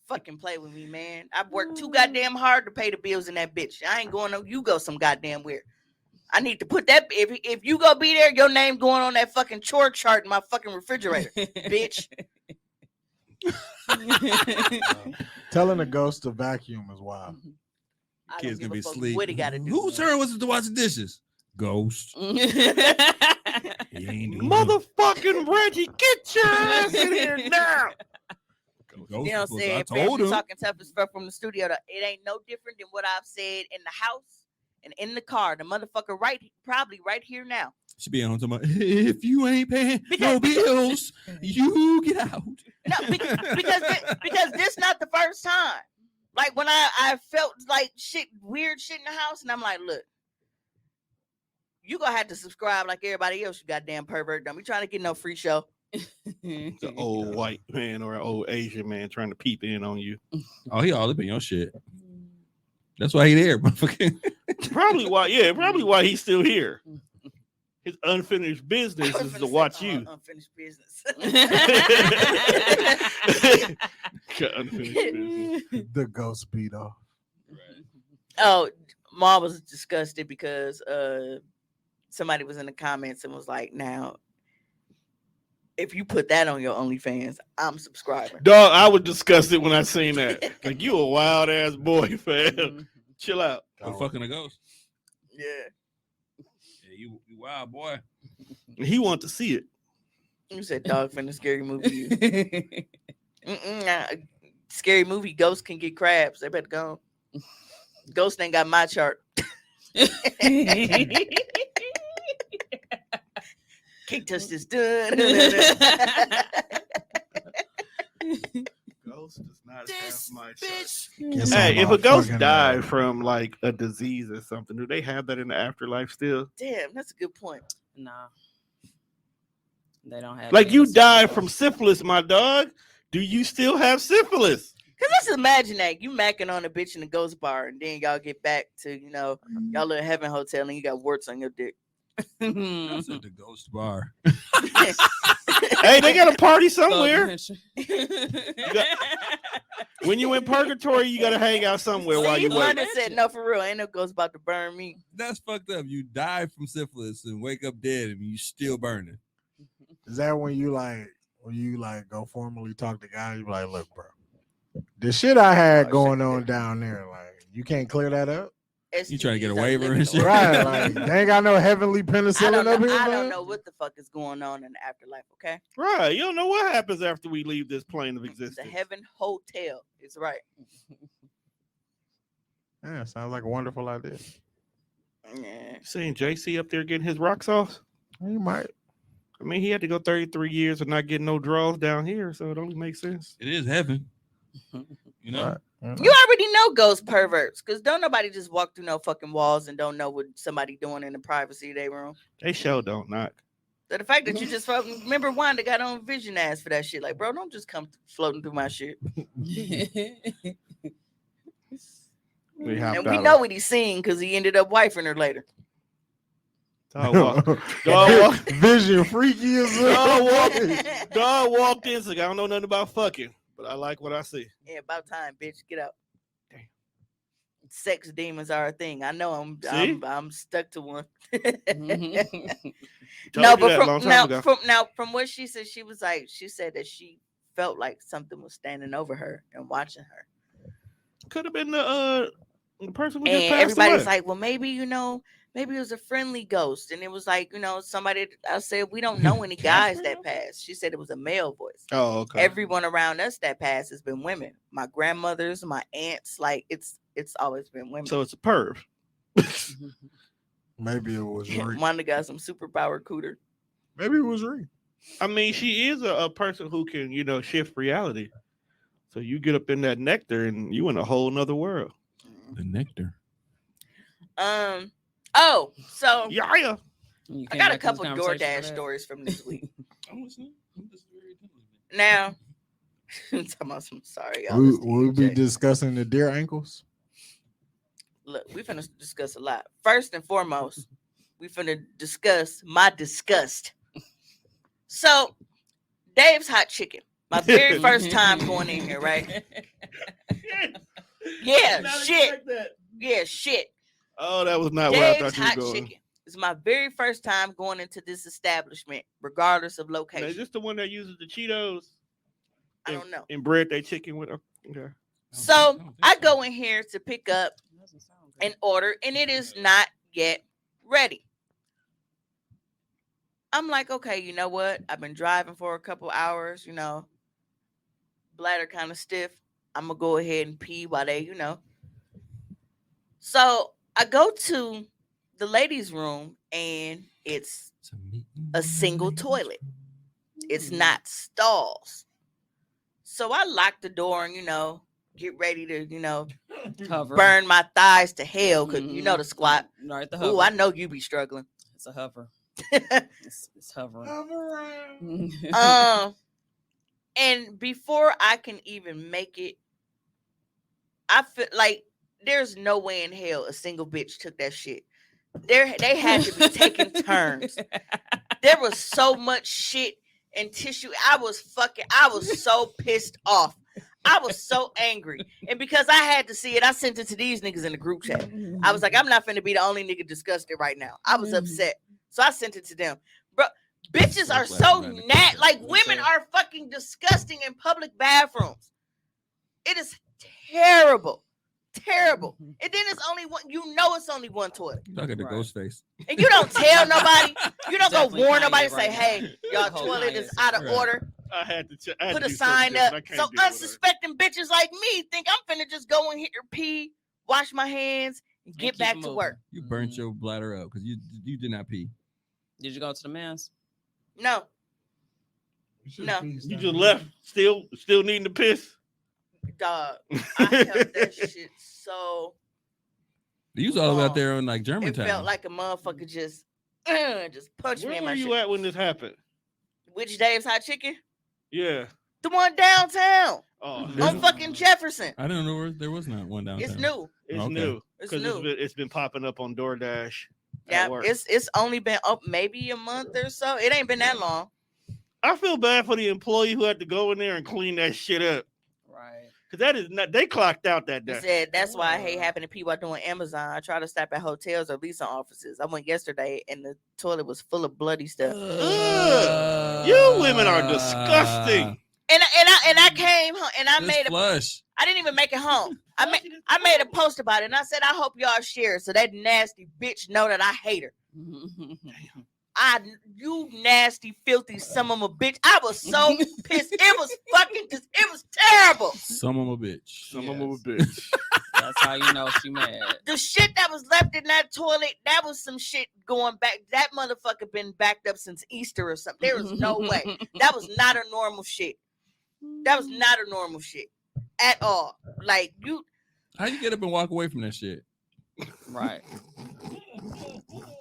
Fucking play with me, man. I've worked too goddamn hard to pay the bills in that bitch. I ain't going no. You go some goddamn where. I need to put that. If you go be there, your name going on that fucking chore chart in my fucking refrigerator, bitch. Telling a ghost to vacuum is wild. I don't Kids give gonna a be fuck asleep. what he got to do. Whose turn was it to wash the dishes? Ghost. He ain't doing it. Motherfucking Reggie, get your ass in here now. Ghost You know what I'm was supposed to- saying? I Fam, told you him. talking tough as fuck from the studio. It ain't no different than what I've said in the house and in the car. The motherfucker probably right here now. She be on talking about, if you ain't paying no Because- bills, you get out. No, because this not the first time. Like when I felt like weird shit in the house, and I'm like, look, you gonna have to subscribe like everybody else. You goddamn pervert. Don't be trying to get no free show. It's an old white man or an old Asian man trying to peep in on you. Oh, he all up in your shit. That's why he there, motherfucker. Probably why he's still here. His unfinished business is to watch you. Unfinished business. Unfinished business. The ghost beat off. Oh, Ma was disgusted because somebody was in the comments and was like, now, if you put that on your OnlyFans, I'm subscribing. Dog, I was disgusted when I seen that. Like, you a wild ass boy, fam. Chill out. I'm fucking a ghost. Yeah. Yeah, you wild boy. He want to see it. You said dog from the scary movie. Nah. Scary movie. Ghosts can get crabs. They better go. Ghost ain't got my chart. Can't touch this. Ghost does not This have my bitch. Guess Hey, I'm if a a ghost fucking, died from like a disease or something, do they have that in the afterlife still? Damn, that's a good point. Nah. They don't have Like any you of the died symptoms. from syphilis, my dog. Do you still have syphilis? Cause let's imagine that you macking on a bitch in a ghost bar, and then y'all get back to y'all little heaven hotel, and you got warts on your dick. That's at the ghost bar. Hey, they got a party somewhere. When you in purgatory, you gotta hang out somewhere while See, you wait. London said, "No, for real, ain't no ghost about to burn me." That's fucked up. You die from syphilis and wake up dead and you still burning. Is that when you go formally talk to God? You be like, look, bro, the shit I had going on down there, like, you can't clear that up, You trying to get a STDs are waiver and living shit? on. right? Like, they ain't got no heavenly penicillin up here, I man. don't know what the fuck is going on in the afterlife. Okay, Right, you don't know what happens after we leave this plane of the existence. heaven hotel is right. Yeah, sounds like a wonderful idea. Yeah. Seeing JC up there getting his rocks off. You might. I mean, he had to go 33 years of not getting no draws down here, so it only makes sense. It is heaven. You know? Right. You You already know ghost perverts, because don't nobody just walk through no fucking walls and don't know what somebody doing in the privacy of their room. They show don't knock. So the fact that you just fucking remember Wanda got on Vision ass for that shit. Like, bro, don't just come floating through my shit. We hopped And we out. know what he's seeing because he ended up wifing her later. Dog walked, Vision freaky as dog walked in, so I don't know nothing about fucking, but I like what I see. Yeah, about time, bitch. Get out. Damn. Sex demons are a thing. I know See? I'm stuck to one. Told No, you that but a long time ago. from what she said, she said that she felt like something was standing over her and watching her. Could have been the person who just And passed everybody's away. like, well, maybe maybe it was a friendly ghost. And it was like, somebody. I said, we don't know any guys that passed. She said it was a male voice. Oh, okay. Everyone around us that passed has been women. My grandmothers, my aunts, like it's always been women. So it's a perv. Maybe it was Ree. Wanda got some superpower cooter. Maybe it was Ree. I mean, she is a person who can, shift reality. So you get up in that nectar and you in a whole nother world. The nectar. Oh, so Yeah. You I came got a back to this couple conversation DoorDash for that? stories from this week. I'm listening. I'm just very attentive. Now, talking about some sorry, y'all. We'll be discussing the deer ankles. Look, we finna discuss a lot. First and foremost, we finna discuss my disgust. So, Dave's Hot Chicken. My very first time going in here, right? Yeah, shit. Yeah, shit. Oh, that was not where I Dave's thought Hot you were going. Chicken. It's my very first time going into this establishment, regardless of Now, location. is this the one that uses the Cheetos I don't know. and bread they chicken with? Okay. So I go in here to pick up an order, and it is not yet ready. I'm like, okay, you know what? I've been driving for a couple hours, bladder kind of stiff. I'm gonna go ahead and pee while they, So I go to the ladies' room, and it's a single toilet. It's not stalls. So I lock the door and, get ready to, Hover. burn my thighs to hell because you know the squat. Right, the hover. Ooh, I know you be struggling. It's a hover. It's hovering. And before I can even make it, I feel like there's no way in hell a single bitch took that shit. They had to be taking turns. There was so much shit and tissue. I was so pissed off. I was so angry. And because I had to see it, I sent it to these niggas in the group chat. I was like, I'm not finna be the only nigga disgusted right now. I was upset. So I sent it to them. Bro, bitches are so like women are fucking disgusting in public bathrooms. It is terrible. Terrible. And then it's only one. You know, it's only one toilet, You talking to Right. Ghostface? and you don't tell nobody. You don't go Definitely warn Kanye nobody. right Say, now. "Hey, y'all Whole toilet Kanye is out of Right. order." I had to I had Put to a do sign something up. different. I So can't deal with unsuspecting bitches like me think I'm finna just go in here, pee, wash my hands, and get keep back it to moving. work. You burnt Mhm. your bladder up because you did not pee. Did you go to the men's? No, You No. You just left, still needing to piss. dog. I held that shit so. You was all Long. out there on like It Germantown. felt like a motherfucker just punched me Where in were my you shit. at when this happened? Which Dave's Hot Chicken? Yeah. The one downtown Oh, There's- on fucking Jefferson. I didn't know there was not one downtown. It's new. it's Okay. new It's because new. it's been popping up on DoorDash. Yeah, at work. it's only been up maybe a month or so. It ain't been that long. I feel bad for the employee who had to go in there and clean that shit up Right. because that is not. They clocked out that He day. said that's why I hate having to pee while doing Amazon. I try to stop at hotels or leasing offices. I went yesterday and the toilet was full of bloody stuff. Ugh. You women are disgusting. And I came home and I Just made a flush. I didn't even make it home. I made a post about it and I said I hope y'all share it so that nasty bitch know that I hate her. You nasty, filthy son of a bitch. I was so pissed. It was fucking it was terrible. Some of a bitch. Some of them Yes. a bitch. That's how you know she mad. The shit that was left in that toilet, that was some shit going back. That motherfucker been backed up since Easter or something. There was no way. That was not a normal shit. That was not a normal shit at all. Like you How you get up and walk away from that shit? Right.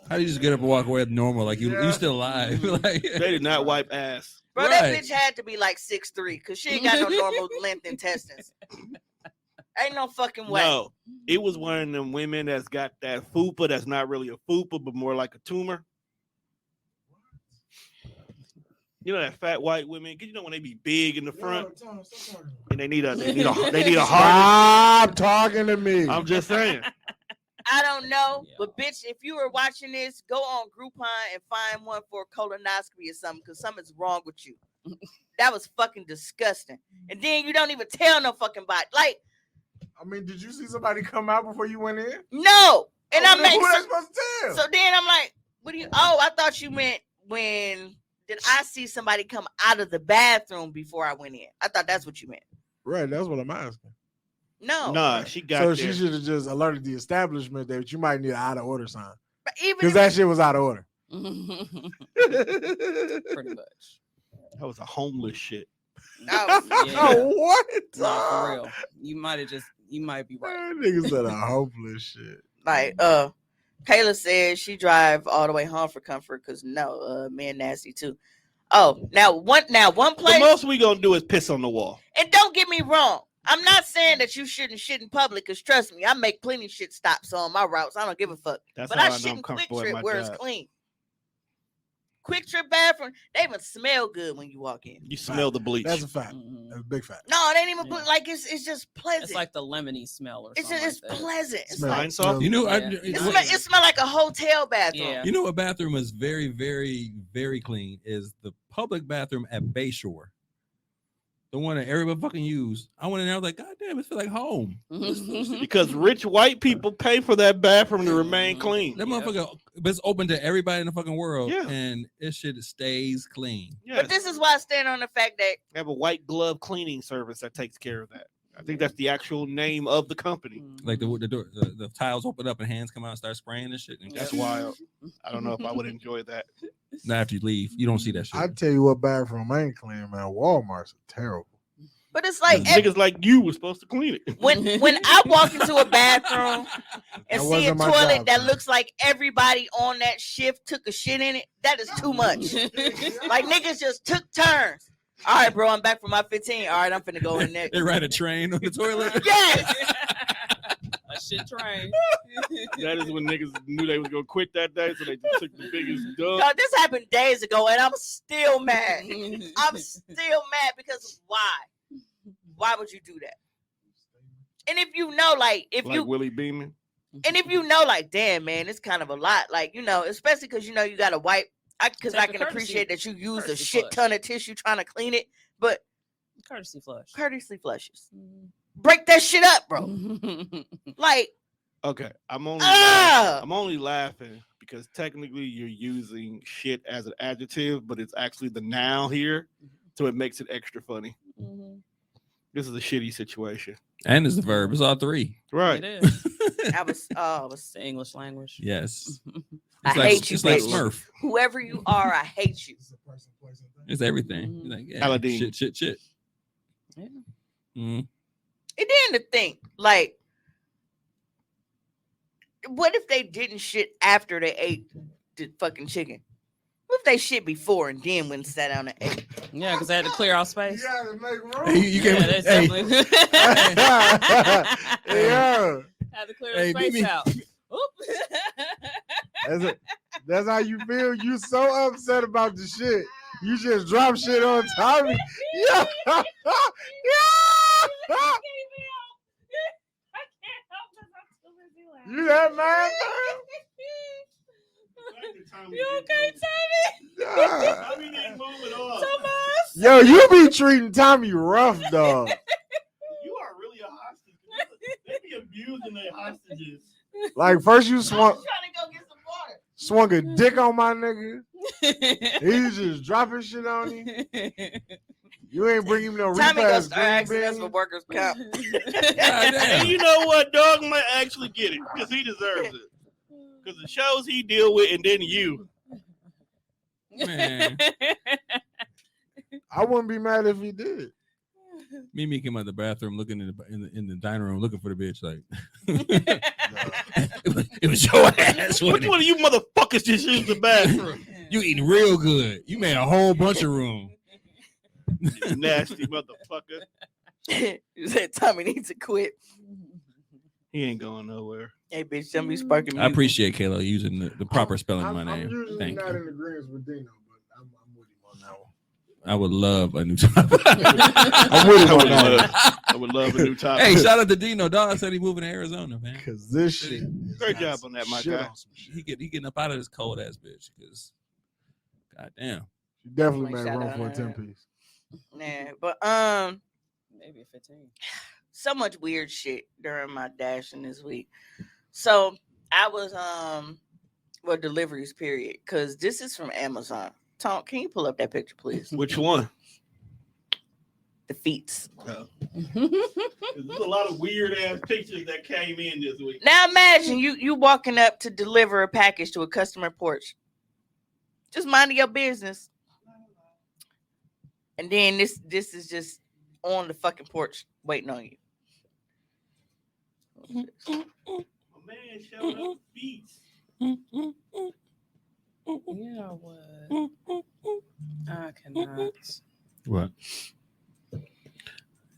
How do you just get up and walk away normal? Like you still alive? Like They did not wipe ass. Bro, that Right. bitch had to be like 6'3" because she ain't got no normal length intestines. Ain't no fucking way. No, it was one of them women that's got that fupa that's not really a fupa, but more like a tumor. You know that fat white women, 'cause you know when they be big in the front and they need a heart. Stop talking to me. I'm just saying. I don't know, Yeah. but bitch, if you were watching this, go on Groupon and find one for a colonoscopy or something, because something's wrong with you. That was fucking disgusting. And then you don't even tell no fucking body. Like, I mean, did you see somebody come out before you went in? no. And Oh, I'm then who they like, supposed to tell? so then I'm like, what do you? Oh, I thought you meant when did I see somebody come out of the bathroom before I went in? I thought that's what you meant. Right, that's what I'm asking. No. Nah, she got So there. she should have just alerted the establishment that you might need an out of order sign But even because if, that shit was out of order. Pretty much. That was a homeless shit. oh, Yeah. What? No, for real. You might be right. That nigga said a hopeless shit. like Kayla said she drive all the way home for comfort because men nasty too. Oh, now one The place, most we gonna do is piss on the wall. and don't get me wrong, I'm not saying that you shouldn't shit in public, because trust me, I make plenty shit stops on my routes. I don't give a fuck. That's But how I I know shit I'm in Quick comfortable at Trip my where it's job. clean. Quick Trip bathroom, they even smell good when you walk in. You smell the bleach. That's a fact. Mhm. That's a big fact. No, it ain't even Yeah. like it's just pleasant. It's like the lemony smell or it's something. just like that. pleasant. It's Smell- like Smell- You know, Yeah. it smell like a hotel bathroom. Yeah. you know, a bathroom is very, very, very clean. Is the public bathroom at Bayshore, the one that everybody fucking use. I went in there, I was like, God damn, it feels like home. because rich white people pay for that bathroom to remain clean. That Yeah. motherfucker, but it's open to everybody in the fucking world, Yeah. and it shit stays clean. Yes. But this is why I stand on the fact that They have a white glove cleaning service that takes care of that. I think that's the actual name of the company. Like the tiles open up and hands come out and start spraying and shit. And That's wild. I don't know if I would enjoy that. Not after you leave, you don't see that shit. I tell you what, bathroom ain't clean, man. Walmart's terrible. but it's like Niggas like you were supposed to clean it. when I walk into a bathroom and That see a wasn't my toilet job, that son. looks like everybody on that shift took a shit in it, that is too much. Like niggas just took turns. All right, bro, I'm back for my 15. All right, I'm finna go in next. They ride a train on the toilet. Yes. A shit train. That is when niggas knew they was gonna quit that day, so they just took the biggest dump. No, this happened days ago, and I'm still mad. I'm still mad because why? Why would you do that? And if you know, like, if Like you Willie Beeman. and if you know, like, damn, man, it's kind of a lot. Like, you know, especially because you know you got to wipe. Because I Take a can courtesy- appreciate that you use a courtesy shit flush. ton of tissue trying to clean it, but Courtesy flush. courtesy flushes. break that shit up, bro. Like, Okay, I'm Ah! only laughing because technically you're using shit as an adjective, but it's actually the noun here, so it makes it extra funny. This is a shitty situation, And it's the verb. It's all three. right? It is. I was It's the English language. Yes. I It's like, hate you, it's like bitch. Smurf. whoever you are, I hate you. It's everything. It's like, yeah, Aladdin. shit. Yeah. Mhm. And then to think, like, what if they didn't shit after they ate the fucking chicken? What if they shit before and then went and sat down and ate? Yeah, because they had to clear out space. You gotta make room. Hey, you Yeah, can't. that's Hey, definitely Yeah. had to clear Hey, the space Mimi. out. Oop. That's how you feel. You so upset about the shit. You just drop shit on Tommy. Yeah. Yeah. You that mad? You okay, Yeah. Tommy ain't moving on. Thomas? Yo, you be treating Tommy rough, dog. You are really a hostage. They be abusing their hostages. Like first you I'm trying to go get some water. swung a dick on my nigga. He just dropping shit on you. You ain't bring him no Tommy gonna repass start green asking us for bean. workers' comp. And you know what? Dog might actually get it because he deserves it. Because the shows he deal with, and then you. Man. I wouldn't be mad if he did. Mimi came out the bathroom looking in the dining room looking for the bitch. Like it was your ass. Which one of you motherfuckers just used the bathroom? You eating real good. You made a whole bunch of room. You nasty motherfucker. You said Tommy needs to quit. He ain't going nowhere. Hey, bitch, somebody sparking I music. appreciate Kayla using the proper spelling of my I'm name. usually Thank not you. in agreement with Dino, but I'm with him on that one. I would love a new topic. I'm with him on that one. I would love a new topic. Hey, shout out to Dino. Dog said he moving to Arizona, man. Because this shit. Great job on that, my Shit guy. on some shit. He getting up out of this cold ass bitch. Because, goddamn. You definitely Like, made shout room out for a on 10 that. piece. Yeah, but Maybe a 15. so much weird shit during my dashing this week. So I was well, deliveries period, because this is from Amazon. Tom, can you pull up that picture, please? Which one? The feets. There's a lot of weird ass pictures that came in this week. Now imagine you walking up to deliver a package to a customer porch. Just minding your business. And then this is just on the fucking porch waiting on you. My man showed up feet. Yeah, what? I cannot. What?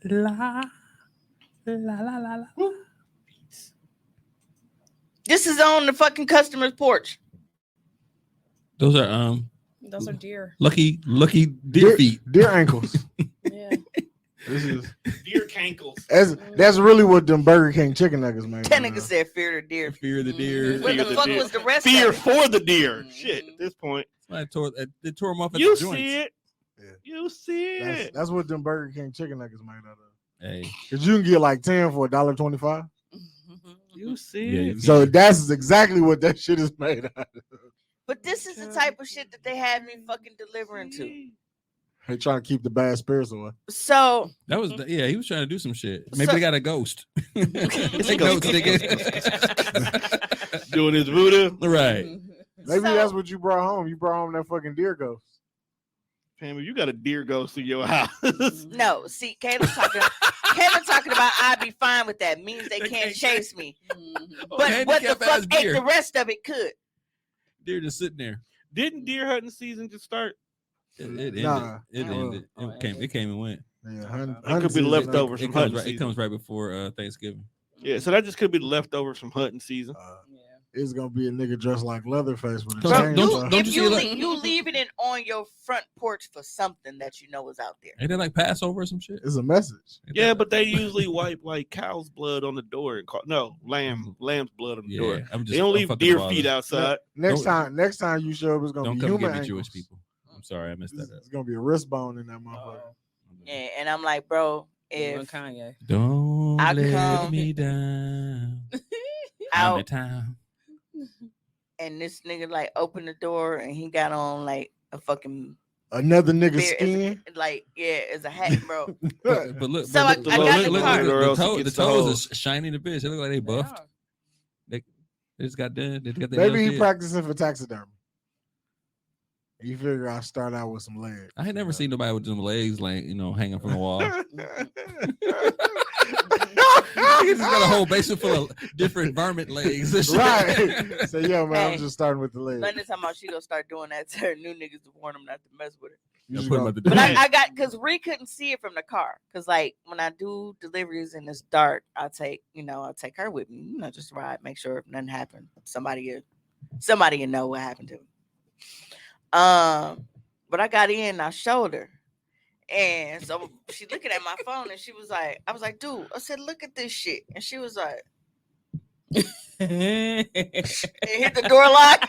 La la la la la. This is on the fucking customer's porch. Those are Those are deer. lucky deer feet. Deer ankles. Yeah. This is Deer cankles. that's really what them Burger King chicken nuggets made. That nigga said fear the deer. Fear the deer. What the Fear the fuck deer. was the rest Fear of it? for the deer. Shit, at this point. They tore them off at You the joints. see it. Yeah. You see it. That's what them Burger King chicken nuggets made out of. Hey, Cause you can get like 10 for $1.25. You see Yeah, it. So that's exactly what that shit is made out of. But this is the type of shit that they had me fucking delivering to. They trying to keep the bad spirits away. So that was yeah. He was trying to do some shit. Maybe So- they got a ghost. They ghost nigga. Doing his voodoo. Right. Maybe So- that's what you brought home. You brought home that fucking deer ghost. Fam, if you got a deer ghost in your house. no, see, Caleb talking about I'd be fine with that. Means they can't chase me. But what the Handicap ass fuck ain't deer. the rest of it could? Deer just sitting there. Didn't deer hunting season just start? It ended. Nah. It Oh. ended. It came and went. Yeah, It could be leftovers It from comes hunting right. It season. comes right before Thanksgiving. Yeah, so that just could be leftovers from hunting season. It's gonna be a nigga dressed like Leatherface with a Don't- chainsaw. don't If you you, see like- you leaving it on your front porch for something that you know is out there. Ain't that like Passover or some shit? It's a message. Ain't Yeah, that- but they usually wipe like cow's blood on the door and lamb's blood on the door. yeah. I'm just. They don't I'm leave fucking deer bothered. feet outside. Next Don't- time you show up, it's gonna Don't be come human get me, ankles. Jewish people. I'm sorry, I messed that up. It's gonna be a wrist bone in that motherfucker. Yeah, and I'm like, bro, You if and Kanye. Don't Don't I let come me down. I'm in out town. and this nigga like opened the door and he got on like a fucking Another nigga beard as skin. as a hat, bro. But look, So but look, I got look, the look, car. look, Or else it the gets the toes hose. are shiny the bitch. They look like they They buffed. are. They just got done. They got their Maybe nails he did. practicing for taxidermy. You figure I'll start out with some legs. I had never seen nobody with them legs like hanging from the wall. He just got a whole basement full of different varmint legs. And shit. Right. So yo, man, Hey, I'm just starting with the legs. London talking about she gonna start doing that to her new niggas to warn them not to mess with her. You Yeah, just put 'em go- at the But door. I got because Ree couldn't see it from the car. Cause like when I do deliveries and it's dark, I'll take her with me. Just ride, make sure if nothing happened. Somebody will know what happened to me. But I got in, I showed her. And so she looking at my phone and she was like, I was like, dude, I said, look at this shit. And she was like, and hit the door lock.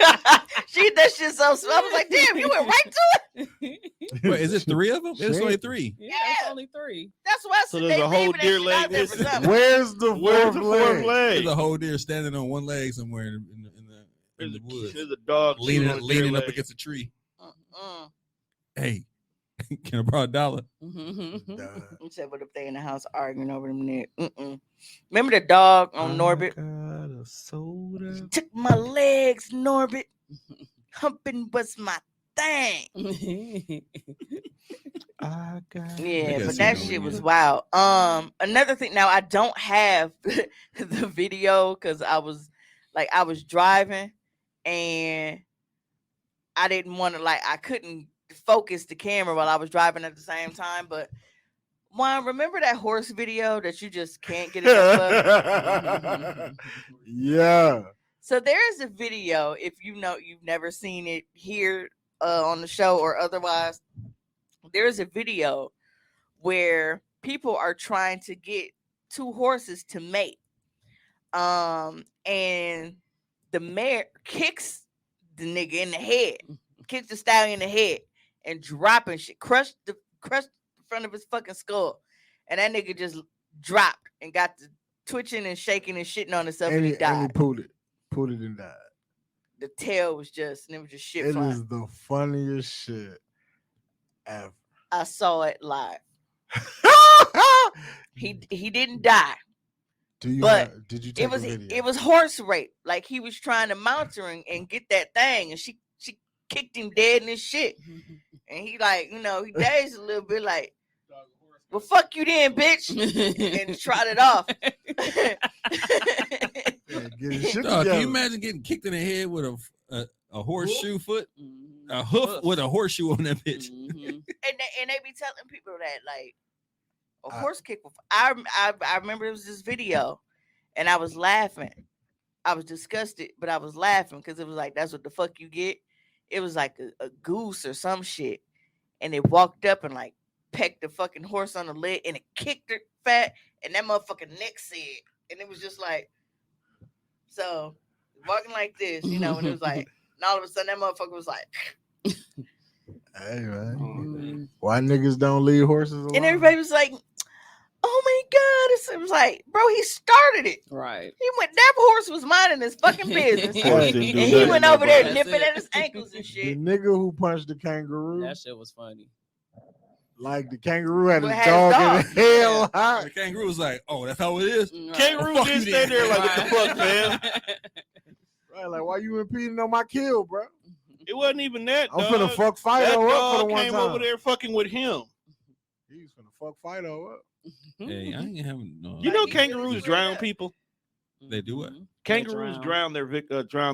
She hit that shit so slow. I was like, damn, you went right to it. Wait, is it 3 of them? It's Shit. only 3. Yeah, it's only 3. That's why I So said there's they a whole leaving that deer shit leg out there for missing. something. Where's the Where's fourth the fourth leg? leg? There's a whole deer standing on one leg somewhere in the woods, There's a dog leaning on a deer leaning up leg. against a tree. Mm-mm. Hey, can I borrow $1? Duh. He said, what if they in the house arguing over them there? Mm-mm. Remember the dog on Norbit? Got a soda. Took my legs, Norbit. Humping was my thing. I got Yeah, gotta but see that it shit over was again. wild. Another thing. Now I don't have the video because I was driving and I didn't want to I couldn't focus the camera while I was driving at the same time. But Juan, remember that horse video that you just can't get enough of? Yeah. So there is a video, if you've never seen it here on the show or otherwise, there is a video where people are trying to get 2 horses to mate. And the mare kicks the nigga in the head, kicks the stallion in the head and dropping shit, crushed the front of his fucking skull. And that nigga just dropped and got the twitching and shaking and shitting on himself and he And died. he pulled it and died. The tail was just, and it was just shit It flying. is the funniest shit ever. I saw it live. He didn't die. Did you take a video? it was horse rape. Like he was trying to mount her and get that thing, and she kicked him dead in his shit. And he he dazed a little bit, like, well, fuck you then, bitch, and trotted off. Yeah, get his shit Dog, can you together. imagine getting kicked in the head with a horseshoe foot, Mhm. a hoof with a horseshoe on that bitch? Mhm. And they be telling people that like a I- horse kick. I remember it was this video, and I was laughing. I was disgusted, but I was laughing because it was like that's what the fuck you get. It was like a goose or some shit, and it walked up and like pecked the fucking horse on the leg, and it kicked her fat, and that motherfucking neck said, and it was just like so walking like this, and it was like, and all of a sudden that motherfucker was like. Hey man, Mhm. why niggas don't leave horses alone? And everybody was like, "Oh my god!" It was like, bro, he started it. Right. He went. That horse was minding his fucking business, Horse and didn't do he nothing, went no over there bro. That's nipping it. at his ankles and The shit. nigga who punched the kangaroo, That shit was funny. like the kangaroo had Well, his had his dog dog. in the hell The hot. kangaroo was like, "Oh, that's how it is." Kangaroo Fuck did you stand then. there like, what the fuck, man? Right, like why you impeding on my kill, bro? It wasn't even that. I'm finna dog. fuck That Fido up for dog the one came time. over there fucking with him. He's finna fuck Fido up. Hey, I ain't having no. You know, Like, he really kangaroos straight drown up. people. They do what? Mhm. Kangaroos drown. drown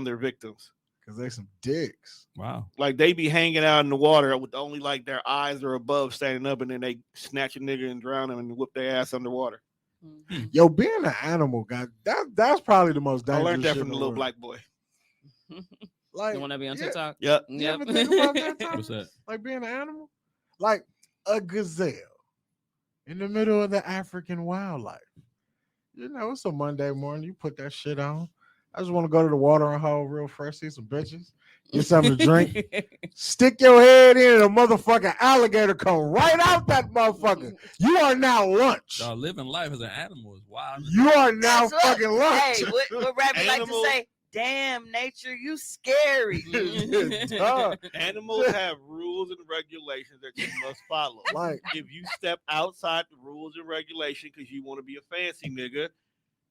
their victims. Cause they some dicks. Wow. Like they be hanging out in the water with only like their eyes are above, standing up, and then they snatch a nigga and drown him and whip their ass underwater. Mhm. Yo, being an animal, guy, that's probably the most I dangerous learned that shit from in the little world. black boy. Like, You want to be on yeah, TikTok? Yep. You Yep. ever think about that, Tom? What's that? Like being an animal, like a gazelle in the middle of the African wildlife. It's a Monday morning. You put that shit on. I just want to go to the water and hole real fresh, see some bitches. get something to drink, stick your head in, and a motherfucking alligator come right out that motherfucker. You are now lunch. Dog, living life as an animal is wild. You are now That's what- fucking lunch. Hey, what Rabbit like to Animals- say? Damn, nature, you scary. Duh. Animals have rules and regulations that you must follow. Like, If you step outside the rules and regulations because you want to be a fancy nigga,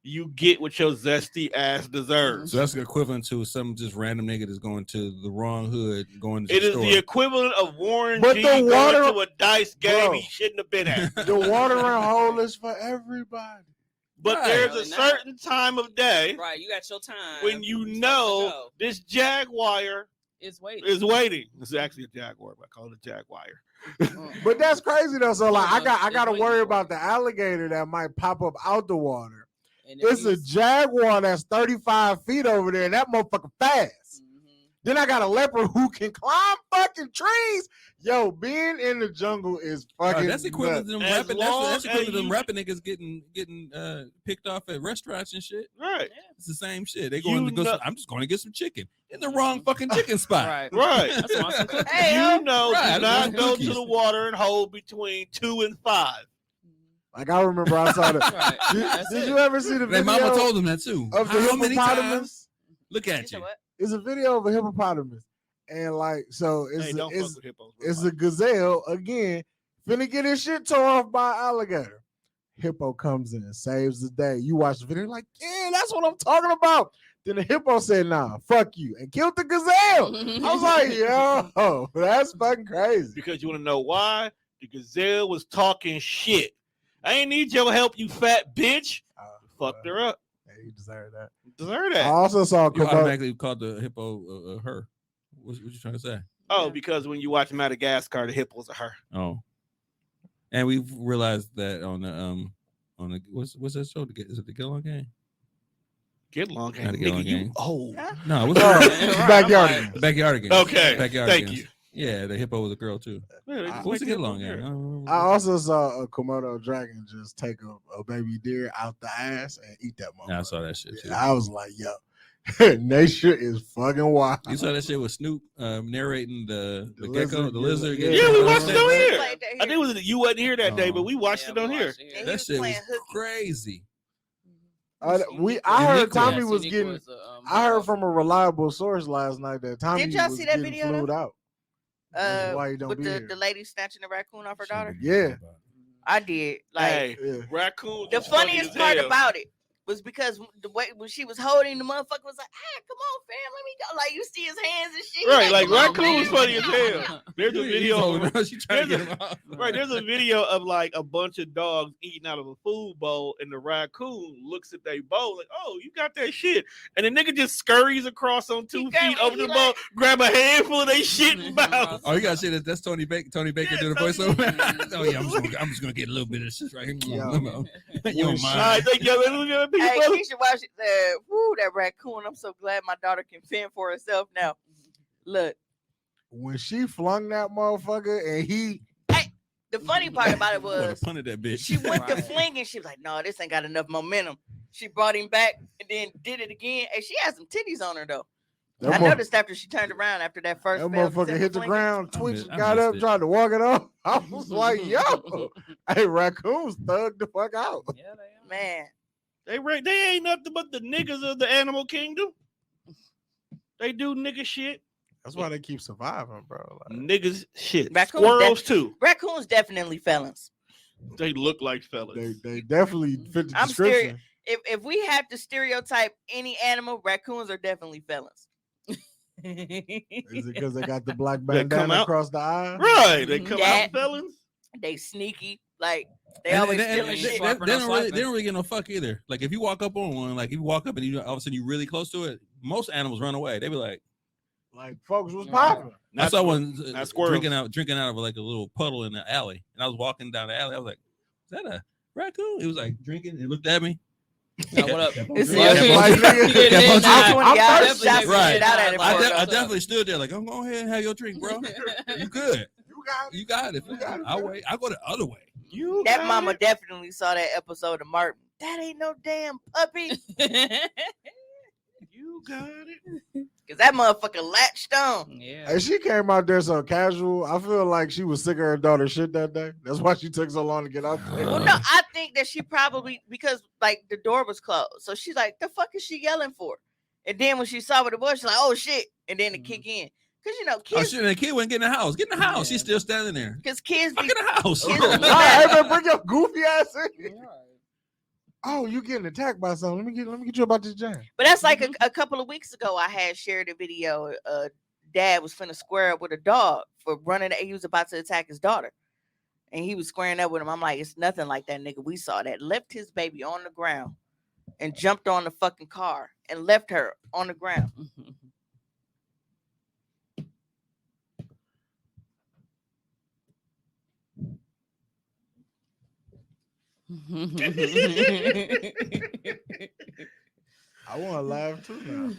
you get what your zesty ass deserves. So that's equivalent to some just random nigga that's going to the wrong hood, going to It the is store. the equivalent of Warren But G the going water- to a dice game Bro. he shouldn't have been at. the watering hole is for everybody. But Right. there's a Really not. certain time of day Right, you got your time. when you You're supposed to know go. this jaguar It's waiting. is waiting. It's actually a jaguar, but I call it a jaguar. But that's crazy though. So like, I It's got to waiting worry for about it. the alligator that might pop up out the water. And It's a jaguar that's 35 feet over there, and that motherfucker fast. Then I got a leopard who can climb fucking trees. Yo, being in the jungle is fucking. That's equivalent to them As rapping. long That's equivalent to as them you- rapping niggas getting picked off at restaurants and shit. Right. It's the same shit. They You going to go. know- I'm just going to get some chicken in the wrong fucking chicken spot. Right. Right. That's why some cookies. Hey, You know, Right, do not those go to cookies. the water and hold between 2 and 5. Like I remember I saw the. Right. Did, That's did it. you ever see the Their video mama told them that too. of the How many times? hippopotamus? Look You at said you. what? It's a video of a hippopotamus, and like so Hey, it's don't it's, fuck with hippos. it's a gazelle again, finna get his shit tore off by an alligator. Hippo comes in and saves the day. You watch the video, like, yeah, that's what I'm talking about. Then the hippo said, nah, fuck you, and killed the gazelle. I was like, yo, that's fucking crazy. Because you want to know why? The gazelle was talking shit. I ain't need your help, you fat bitch. Fucked her up. Hey, you deserve that. Deserve I that. also saw You Komodo. automatically called the hippo her. What you trying to say? Oh, because when you watch Madagascar, the hippos are her. Oh, and we've realized that on the what's that show? Is it the Get Along Game? Get long, Not a get long nigga. You game. old. Huh? No, what's Oh, the backyard. I'm like- the Backyard Game? Okay, Backyard thank Games. you. Yeah, the hippo was a girl too. Yeah, they just I- What's the make Get Along hippos Game? I her. don't remember. I also saw a Komodo dragon just take a baby deer out the ass and eat that motherfucker. Yeah, I saw that shit too. I was like, yo, nature is fucking wild. You saw that shit with Snoop narrating the The gecko, lizard, the lizard. yeah. Yeah, we watched it on He here. played that I think it here. was you wasn't here that day, Oh. but we watched Yeah, it on we here. watched it, And he That was shit was playing hooky. crazy. I heard Unique Tommy was- was getting. I heard from a reliable source last night that Tommy Did y'all was see that getting video, though? flued out. That's why he don't with be the here. lady snatching the raccoon off her daughter. Yeah. I did. Like Hey, Yeah. raccoons. the is funny funniest as part hell. about it was because the way when she was holding the motherfucker was like, come on, fam, let me go. Like you see his hands and shit. Right, like come on, raccoon was man. funny as hell. There's a video. Of, She trying to there's get him off. right, there's a video of like a bunch of dogs eating out of a food bowl, and the raccoon looks at their bowl like, "Oh, you got that shit," and the nigga just scurries across on 2 grabbed feet it, over he the bowl, grab a handful of they shit and bounce. Oh, you gotta say that. That's Tony Baker. Tony Baker Yeah, did a Tony voiceover. Baker. Oh yeah, I'm just gonna get a little bit of shit right here. Yeah. You All don't right, mind. thank you. Look at that Hey, picture, brother. you should watch it. Woo, that raccoon. I'm so glad my daughter can fend for herself now. Look, When she flung that motherfucker and he, the funny part about it Would have was punted that bitch. she went to Right. flinging. She was like, no, this ain't got enough momentum. She brought him back and then did it again. And she had some titties on her though. I that, mo- noticed after she turned around after that first that failed motherfucker attempt hit the at ground, I twitched, missed- I got missed up, it. tried to walk it off. I was like, yo, hey, raccoons thugged the fuck out. Yeah, they are. Man, They ain't nothing but the niggas of the animal kingdom. They do nigga shit. That's why they keep surviving, bro. Like, Niggas shit. Raccoons Squirrels too. raccoons definitely felons. They look like fellas. they definitely fit the I'm description. If we have to stereotype any animal, raccoons are definitely felons. Is it because they got the black They come bandana out- across the eye? Right. They come That- out felons. They sneaky, like they And always they, stealing and shit. they, Swiping they or don't really, swiping. they don't really get no fuck either. Like if you walk up on one, like if you walk up and you all of a sudden you're really close to it, most animals run away. They be like, Like folks was Yeah. popping. I Not saw squir- one not squirrels. drinking out of like a little puddle in the alley, and I was walking down the alley. I was like, "Is that a raccoon?" It was like drinking. It looked at me. Yo, what up? It's Yeah, like- like, nigga, You getting I'm in now. 20 yards, thirsty. shots the Right. shit out at it. I, for de- us. I definitely stood there like, "I'm going ahead and have your drink, bro. You good? You got it. You got it. You got it, I'll bro. wait. I'll go the other way." You That got mama it. definitely saw that episode of Martin. That ain't no damn puppy. You got it. Cause that motherfucker latched on. Yeah. And she came out there so casual. I feel like she was sick of her daughter's shit that day. That's why she took so long to get out there. Well, no, I think that she probably because like the door was closed, so she's like, "The fuck is she yelling for?" And then when she saw what it was, she's like, "Oh shit!" And then it kick in, cause you know Oh kids, shit! The kid wouldn't get in the house. Get in the house. She's still standing there. cause kids Fuck be in the house. Kids All be right, mad. man, bring your goofy ass in. Oh, you getting attacked by something? Let me get you about this jam. But that's like a couple of weeks ago. I had shared a video. Dad was finna square up with a dog for running. He was about to attack his daughter, and he was squaring up with him. I'm like, it's nothing like that, nigga. We saw that. Left his baby on the ground and jumped on the fucking car and left her on the ground. I want to laugh too now.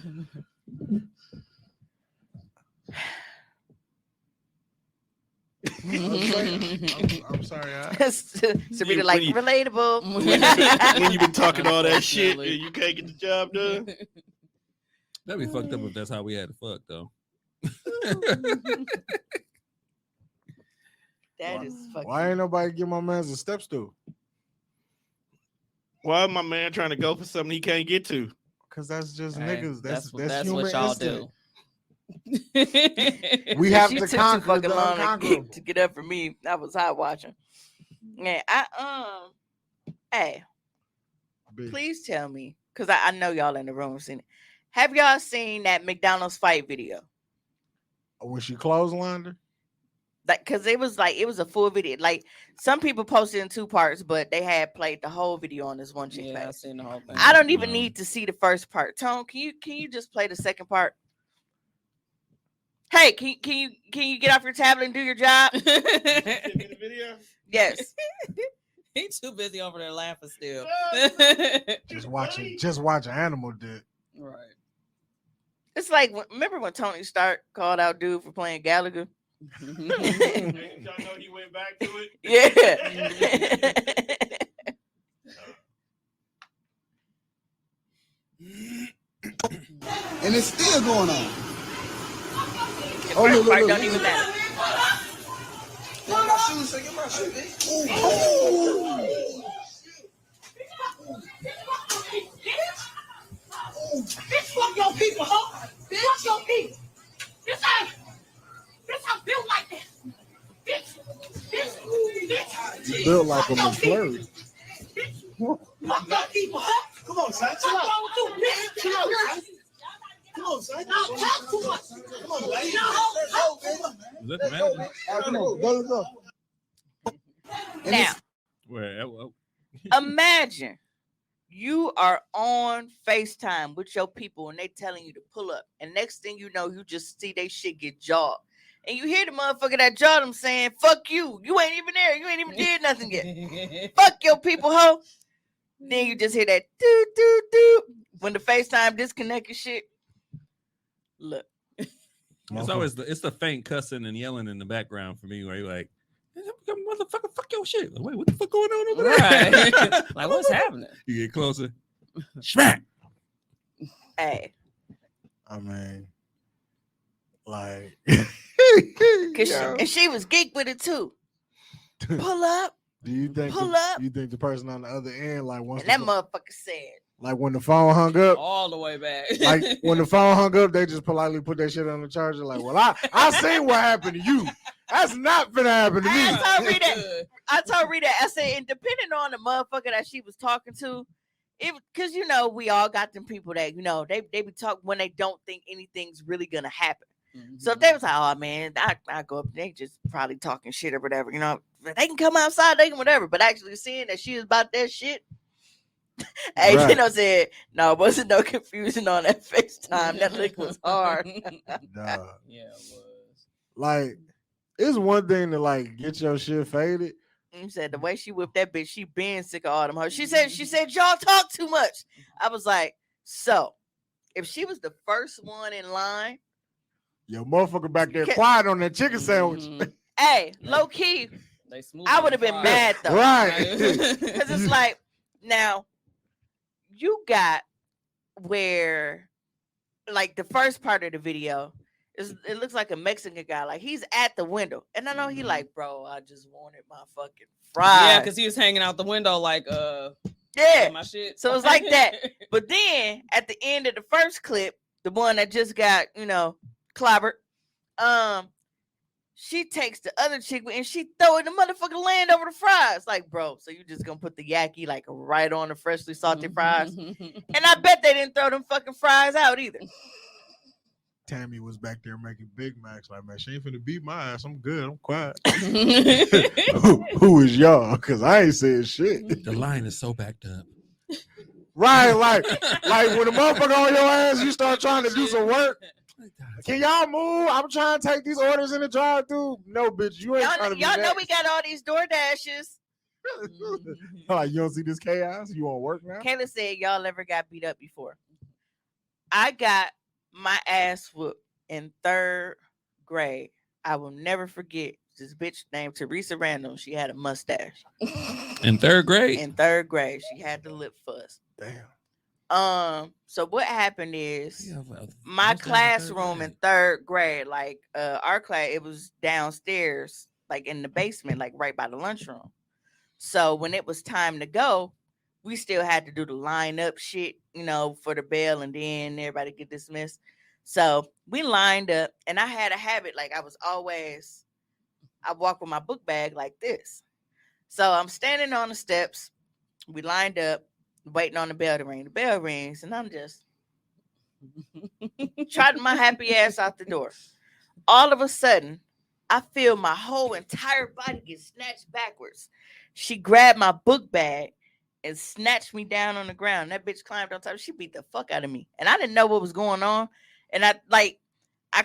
I'm sorry. Sabrina, You- like when you- relatable. When you been talking all that shit and Definitely. you can't get the job done. That'd be fucked up if that's how we had to fuck though. That is fucking. Why ain't nobody give my man a step stool? Why is my man trying to go for something he can't get to? Because that's just Hey, niggas. That's that's human what y'all instinct. do. We have She to took too conquer fucking the long to unconquerable. get up for me. I was hot watching. Yeah, hey, Big. please tell me, because I know y'all in the room have seen it. Have y'all seen that McDonald's fight video? When she clotheslined her? Like, cause it was a full video. Like some people posted in 2 parts, but they had played the whole video on this one chick Yeah, I face. seen the whole thing. I don't even No. need to see the first part. Tone, can you just play the second part? Hey, can you get off your tablet and do your job? The video? Yes. He's too busy over there laughing still. Just watch an animal dick. Right. It's like remember when Tony Stark called out dude for playing Gallagher? Y'all know he went back to it? Yeah. And it's still going on. The Oh, first look, part look, don't look. even matter. Get my shoes, get my shoes. Ooh. Bitch, fuck your people, huh? Fuck your people. This ain't built like that. Bitch. You built like a McFlurry. Fuck your people, huh? Come on, son. Chill out. Chill out. Come on, son. Now talk too much. Come on, lady. Is that the manager? Come on, go. And Now, it's- Where? Well, imagine you are on FaceTime with your people and they telling you to pull up. And next thing you know, you just see they shit get jawed. And you hear the motherfucker that jawed them saying, fuck you. You ain't even there. You ain't even did nothing yet. Fuck your people, ho. Then you just hear that doo doo doo when the FaceTime disconnect and shit. Look. it's always it's the faint cussing and yelling in the background for me, where you're like, motherfucker, fuck your shit. Like, wait, what the fuck going on over there? Right. Like, what's happening? You get closer. Smack. Hey. I mean, like, And she was geek with it too. Pull up. do you think Pull up. you think the person on the other end, like, once And that motherfucker said, like when the phone hung up, All the way back. like when the phone hung up, they just politely put that shit on the charger. Like, well, I seen what happened to you. That's not gonna happen to me. I told Rita, I said, and depending on the motherfucker that she was talking to, because you know we all got them people that they be talking when they don't think anything's really gonna happen. So if they was like, oh man, I go up, they just probably talking shit or whatever, they can come outside, they can whatever. But actually seeing that she was about that shit, hey, Right. said, no, wasn't no confusion on that FaceTime. That lick was hard. Dog. Yeah, it was. Like, it's one thing to like get your shit faded. You said the way she whipped that bitch, she been sick of all them hoes. She said y'all talk too much. I was like, so if she was the first one in line, Your motherfucker back there Can't- quiet on that chicken sandwich. Mhm. hey, low key, They smooth I on would have the been fry. mad though. Right. Because it's like, now you got where like the first part of the video, it looks like a Mexican guy. Like he's at the window. And I know he like, bro, I just wanted my fucking fries. Yeah, because he was hanging out the window like yeah. my shit. So it's like that. But then at the end of the first clip, the one that just got, clobbered, she takes the other chick and she throw it in the motherfucking land over the fries. Like, bro, so you just gonna put the yaki like right on the freshly salted fries? And I bet they didn't throw them fucking fries out either. Tammy was back there making Big Macs. Like, man, she ain't finna beat my ass. I'm good. I'm quiet. who is y'all? Because I ain't saying shit. The line is so backed up. Right, like when the motherfucker on your ass, you start trying to do some work. Can y'all move? I'm trying to take these orders in the drive-thru. No, bitch, you ain't trying to be Y'all know next. we got all these door dashes. Like, you don't see this chaos? You want work now? Kayla said y'all ever got beat up before. I got my ass whooped in 3rd grade. I will never forget this bitch named Teresa Randall. She had a mustache. In 3rd grade? In 3rd grade. She had the lip fuzz. Damn. So what happened is my classroom in 3rd grade, like our class, it was downstairs, like in the basement, like right by the lunchroom. So when it was time to go, we still had to do the line up shit, for the bell, and then everybody get dismissed. So we lined up, and I had a habit, like I walk with my book bag like this. So I'm standing on the steps. We lined up, waiting on the bell to ring. The bell rings, and I'm just trotting my happy ass out the door. All of a sudden, I feel my whole entire body get snatched backwards. She grabbed my book bag and snatched me down on the ground. That bitch climbed on top. She beat the fuck out of me. And I didn't know what was going on. And I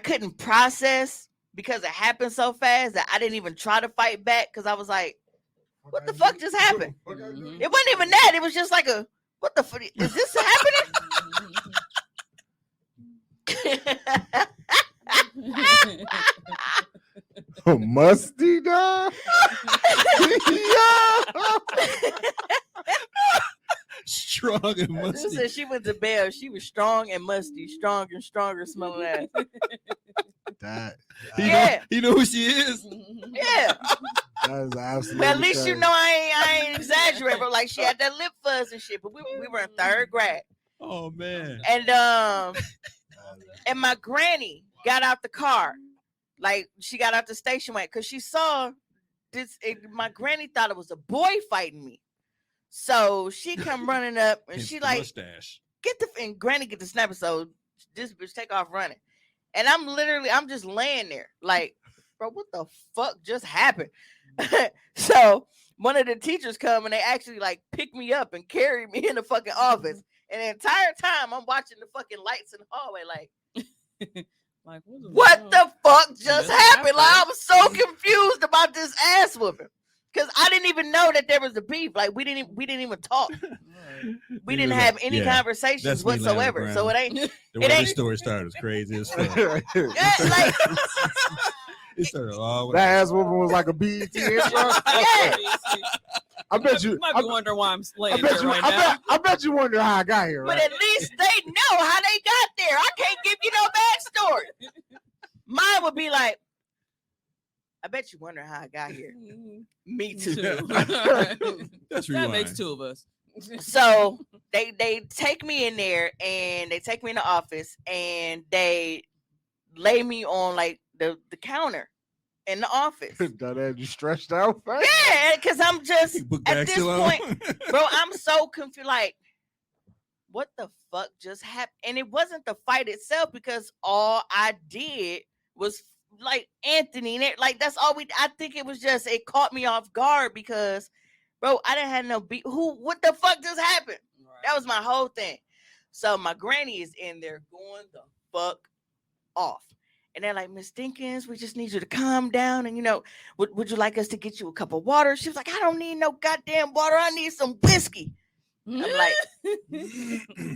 couldn't process because it happened so fast that I didn't even try to fight back because I was like, what the fuck just happened? It wasn't even that. It was just like what the fuck? Is this happening? Musty dog. Strong and musty. Listen, she went to bell. She was strong and musty, strong and stronger smelling ass. You know who she is? Yeah. That is absolutely. But at least you know I ain't exaggerating. But like she had that lip fuzz and shit. But we were in 3rd grade. Oh man. And my granny got out the car. Like she got out the station wagon because she saw this. My granny thought it was a boy fighting me. So she come running up and she like mustache. And granny get the snapper. So this bitch take off running. And I'm just laying there like, bro, what the fuck just happened? So one of the teachers come and they actually like pick me up and carry me in the fucking office. And the entire time I'm watching the fucking lights in the hallway like, like what the fuck just happened? Like I was so confused about this ass whooping. Because I didn't even know that there was a beef. Like we didn't even talk. We didn't have any conversations whatsoever. So it ain't the way this story started was crazy as fuck. It started all that ass whooping was like a BET intro. I bet you might be wondering why I'm laying here right now. I bet you wonder how I got here. But right? at least they know how they got there. I can't give you no backstory. Mine would be like, I bet you wonder how I got here. Me too. That makes 2 of us. So they take me in there and they take me in the office and they lay me on like the counter in the office. That had you stretched out? Yeah, because I'm just at this point, bro, I'm so confused. Like, what the fuck just happened? And it wasn't the fight itself because all I did was like Anthony, like that's all I think it was just it caught me off guard because, bro, I didn't have no beat. What the fuck just happened? Right. That was my whole thing. So my granny is in there going the fuck off. And they're like, Miss Dinkins, we just need you to calm down. And, would you like us to get you a cup of water? She was like, I don't need no goddamn water. I need some whiskey. I'm like,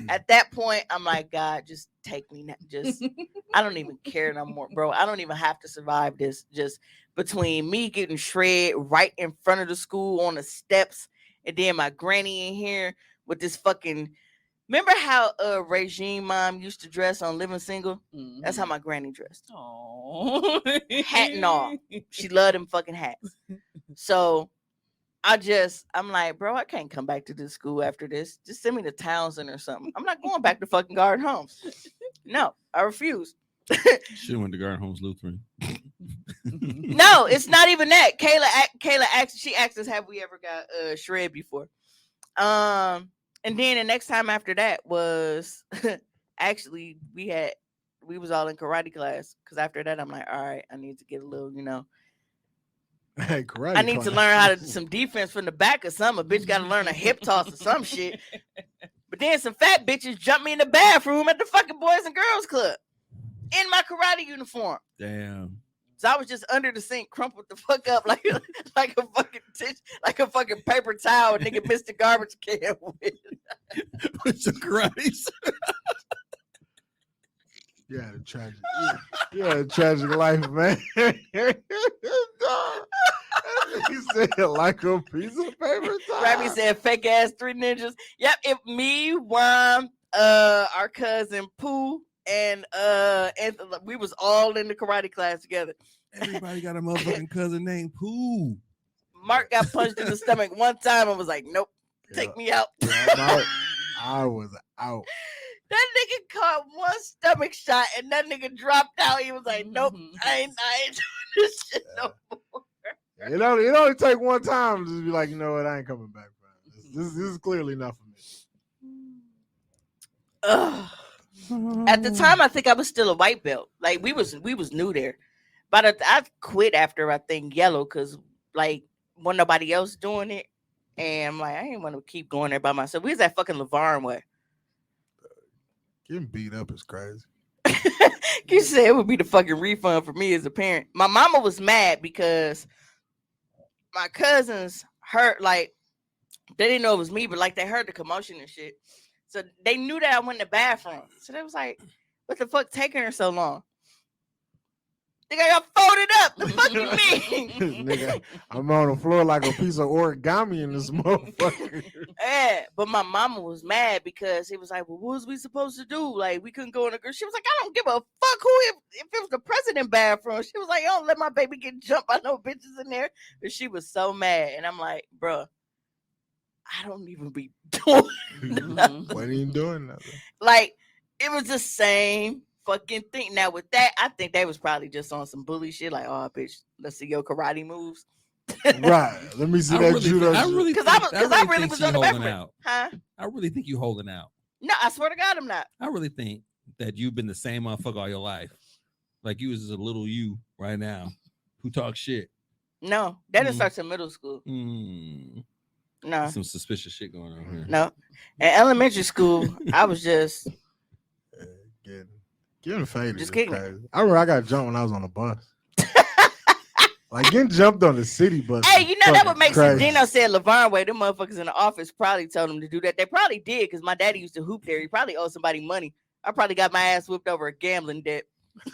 at that point, I'm like, God, just take me now. Just, I don't even care no more, bro. I don't even have to survive this. Just between me getting shred right in front of the school on the steps, and then my granny in here with this fucking Remember how Regine mom used to dress on Living Single? That's how my granny dressed. Oh, Hat and all. She loved them fucking hats. So I'm like, bro, I can't come back to this school after this. Just send me to Townsend or something. I'm not going back to fucking Garden Homes. No, I refuse. She went to Garden Homes Lutheran. No, it's not even that. Kayla asked us, have we ever got shred before? And then the next time after that was actually we was all in karate class, because after that I'm like, all right, I need to get a little, Hey, karate I need to class. learn how to do some defense from the back or something. A bitch got to learn a hip toss or some shit. But then some fat bitches jumped me in the bathroom at the fucking Boys and Girls Club in my karate uniform. Damn. So I was just under the sink, crumpled the fuck up like a fucking paper towel. A nigga missed the garbage can with. With your karate. Yeah, the tragic. Yeah, the tragic life, man. He said like a piece of paper. Rabbi said fake ass 3 ninjas. Yep, it me, Worm, our cousin Pooh, and we was all in the karate class together. Everybody got a motherfucking cousin named Pooh. Mark got punched in the stomach one time and was like, nope, take me out. I was out. That nigga caught one stomach shot and that nigga dropped out. He was like, nope, I ain't doing this shit no more. It only take one time to just be like, you know what, I ain't coming back, bro. This is clearly not for me. At the time, I think I was still a white belt. Like we was new there, but I quit after I think yellow, because like wasn't nobody else doing it, and I'm like, I didn't want to keep going there by myself. We was at fucking Laverne way. Getting beat up is crazy. You said it would be the fucking refund for me as a parent. My mama was mad because my cousins heard, like, they didn't know it was me, but like they heard the commotion and shit. So they knew that I went in the bathroom. So they was like, what the fuck taking her so long? Nigga, I got folded up. The fuck you mean? Nigga, I'm on the floor like a piece of origami in this motherfucker. Yeah, but my mama was mad because it was like, well, what was we supposed to do? Like, we couldn't go in the girl. She was like, I don't give a fuck who if it was the president bathroom. She was like, don't let my baby get jumped by no bitches in there. But she was so mad. And I'm like, bruh, I don't even be doing nothing. What are you doing nothing? Like, it was the same fucking thing. Now with that, I think they was probably just on some bully shit. Like, oh bitch, let's see your karate moves. Right. Let me see that judo. I really was on the back out. Huh? I really think you holding out. No, I swear to God, I'm not. I really think that you've been the same motherfucker all your life. Like you was a little you right now who talks shit. No, that didn't start in middle school. No. Some suspicious shit going on here. No. In elementary school, I was just getting faded. Just kicking it. Crazy. I remember I got jumped when I was on the bus. Like getting jumped on the city bus. Hey, you know that what makes crazy. Dino said Laverne way. Them motherfuckers in the office probably told him to do that. They probably did, because my daddy used to hoop there. He probably owed somebody money. I probably got my ass whipped over a gambling debt.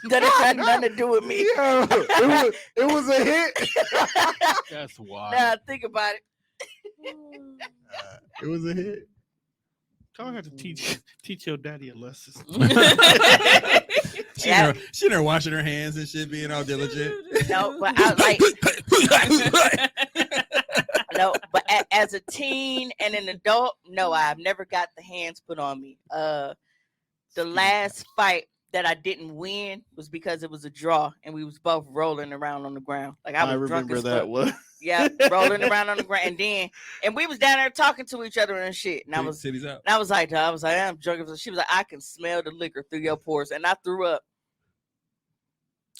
That had nothing to do with me. Yeah, it was a hit. That's wild. Now think about it. It was a hit. Y'all have to teach your daddy a lesson. She never washing her hands and shit, being all diligent. No, but I like no, but as a teen and an adult, no, I've never got the hands put on me. The last fight that I didn't win was because it was a draw and we was both rolling around on the ground. Like I was drunk as remember that fuck. one. Yeah, rolling around on the ground, and we was down there talking to each other and shit. And I was like, I'm drunk. She was like, I can smell the liquor through your pores, and I threw up.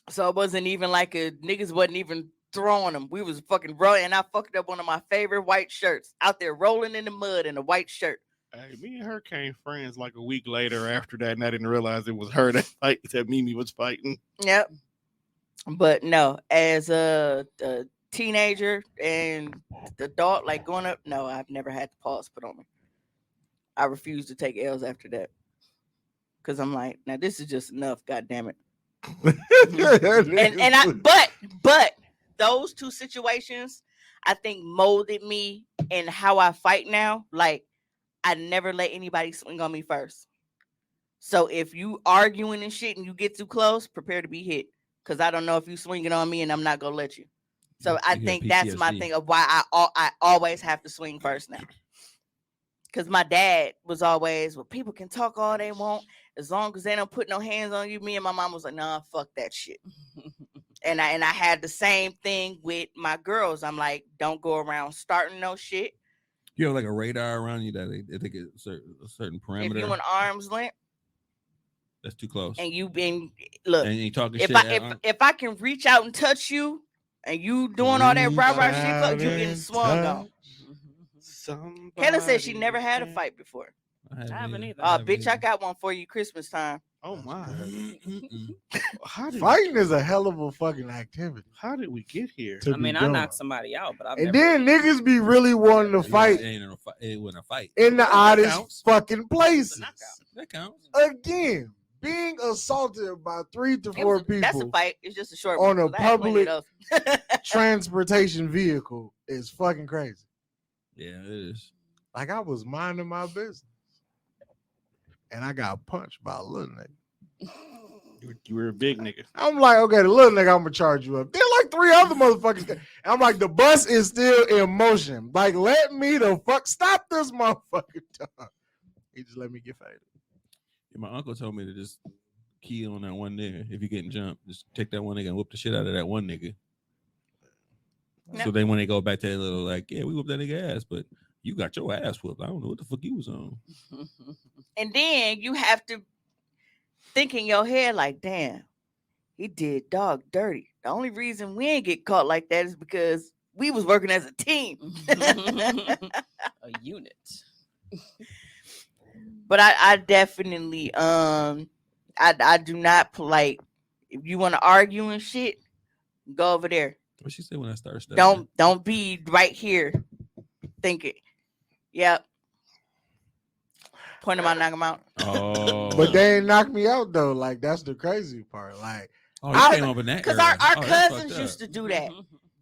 So it wasn't even like niggas wasn't even throwing them. We was fucking rolling, and I fucked up one of my favorite white shirts out there rolling in the mud in a white shirt. Hey, me and her came friends like a week later after that, and I didn't realize it was her that Mimi was fighting. Yep. But no, as a teenager and the adult, like going up, no, I've never had the paws put on me. I refuse to take L's after that. Because I'm like, now this is just enough, god damn it. But those two situations, I think molded me in how I fight now. Like, I never let anybody swing on me first. So if you arguing and shit and you get too close, prepare to be hit. Because I don't know if you swinging on me and I'm not gonna let you. So I think that's my thing of why I always have to swing first now. Because my dad was always, well, people can talk all they want as long as they don't put no hands on you. Me and my mom was like, nah, fuck that shit. and I had the same thing with my girls. I'm like, don't go around starting no shit. You have like a radar around you that they think it's a certain parameter. If you an arm's length, that's too close. and you been look, and you talking if shit. if I can reach out and touch you, and you doing all that rah-rah shit, you getting swung on. Kayla said she never had a fight before. I haven't either. Oh, bitch, I got one for you Christmas time. Oh my! Fighting is a hell of a fucking activity. How did we get here? I mean, I knocked somebody out, but and then niggas be really wanting to fight. It wasn't a fight In the oddest fucking places. That counts. Again, being assaulted by 3 to 4 people. That's a fight. It's just a short on one. a public transportation vehicle is fucking crazy. Yeah, it is. Like I was minding my business, and I got punched by a little nigga. You were a big nigga. I'm like, okay, the little nigga, I'm gonna charge you up. Then like 3 other motherfuckers. And I'm like, the bus is still in motion. Like, let me the fuck stop this motherfucker. He just let me get faded. Yeah, my uncle told me to just key on that one nigga. If you're getting jumped, just take that one nigga and whoop the shit out of that one nigga. No. So then when they go back to that little like, yeah, we whooped that nigga ass, but you got your ass whooped. I don't know what the fuck you was on. And then you have to think in your head like, damn, he did dog dirty. The only reason we ain't get caught like that is because we was working as a team. A unit. But I definitely I do not like, if you want to argue and shit, go over there. What she said when I started studying? Don't be right here thinking, yep. Point him out, knock him out. Oh, but they ain't knocked me out though. Like that's the crazy part. Like, came up in that because our cousins used to do that,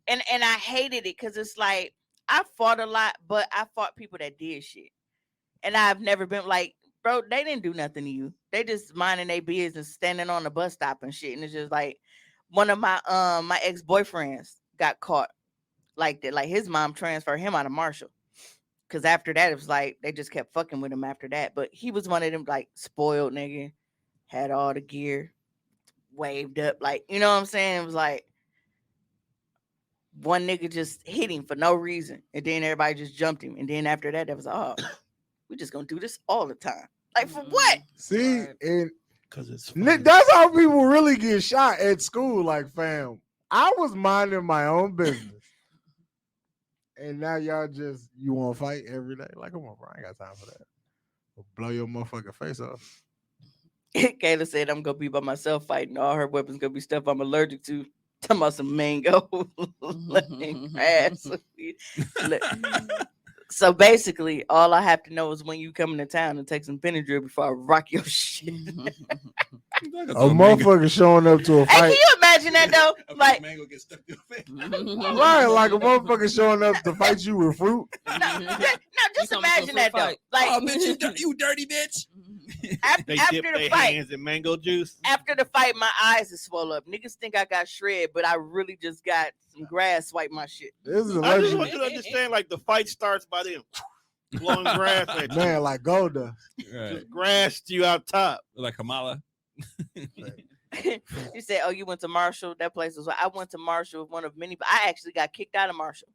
and I hated it because it's like I fought a lot, but I fought people that did shit, and I've never been like, bro, they didn't do nothing to you. They just minding their business, standing on the bus stop and shit, and it's just like one of my my ex-boyfriends got caught like that. Like his mom transferred him out of Marshall. Cause after that, it was like they just kept fucking with him after that. But he was one of them like spoiled nigga, had all the gear, waved up, like, you know what I'm saying? It was like one nigga just hit him for no reason, and then everybody just jumped him. And then after that, was oh, we just gonna do this all the time. Like for what? See, and because it's that's how people really get shot at school. Like, fam, I was minding my own business. And now y'all you want to fight every day? Like, come on, bro. I ain't got time for that. I'll blow your motherfucking face off. Kayla said, I'm going to be by myself fighting. All her weapons going to be stuff I'm allergic to. Talking about some mango. Grass. So basically, all I have to know is when you come into town and take some Benadryl before I rock your shit. A motherfucker showing up to a fight. Hey, can you imagine that though? Like, mango gets stuck to your face. Right, like a motherfucker showing up to fight you with fruit. No, just imagine that though. Like, oh, bitch, you dirty bitch. After the fight, hands in mango juice. After the fight, my eyes are swollen up. Niggas think I got shred, but I really just got some grass swipe my shit. This is I just want you to understand, like the fight starts by them blowing grass at you. Man, like Golda. Right. Just grass you out top. Like Kamala. You said, "Oh, you went to Marshall? That place was." I went to Marshall, one of many. But I actually got kicked out of Marshall.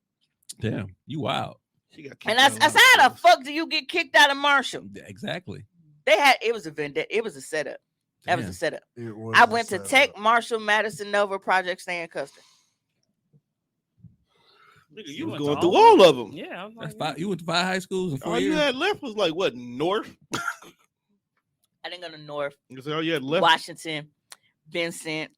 Damn, you wild. She got and I said, "How the fuck do you get kicked out of Marshall?" Exactly. It was a vendetta. It was a setup. That was a setup. I went to Tech, Marshall, Madison, Nova, Project Stay in Custer. Nigga, you was going through all of them. Yeah, I was like, that's 5. You went to 5 high schools in 4 all years. you had left was like what, North? I didn't go to North. All you had left. Washington, Vincent,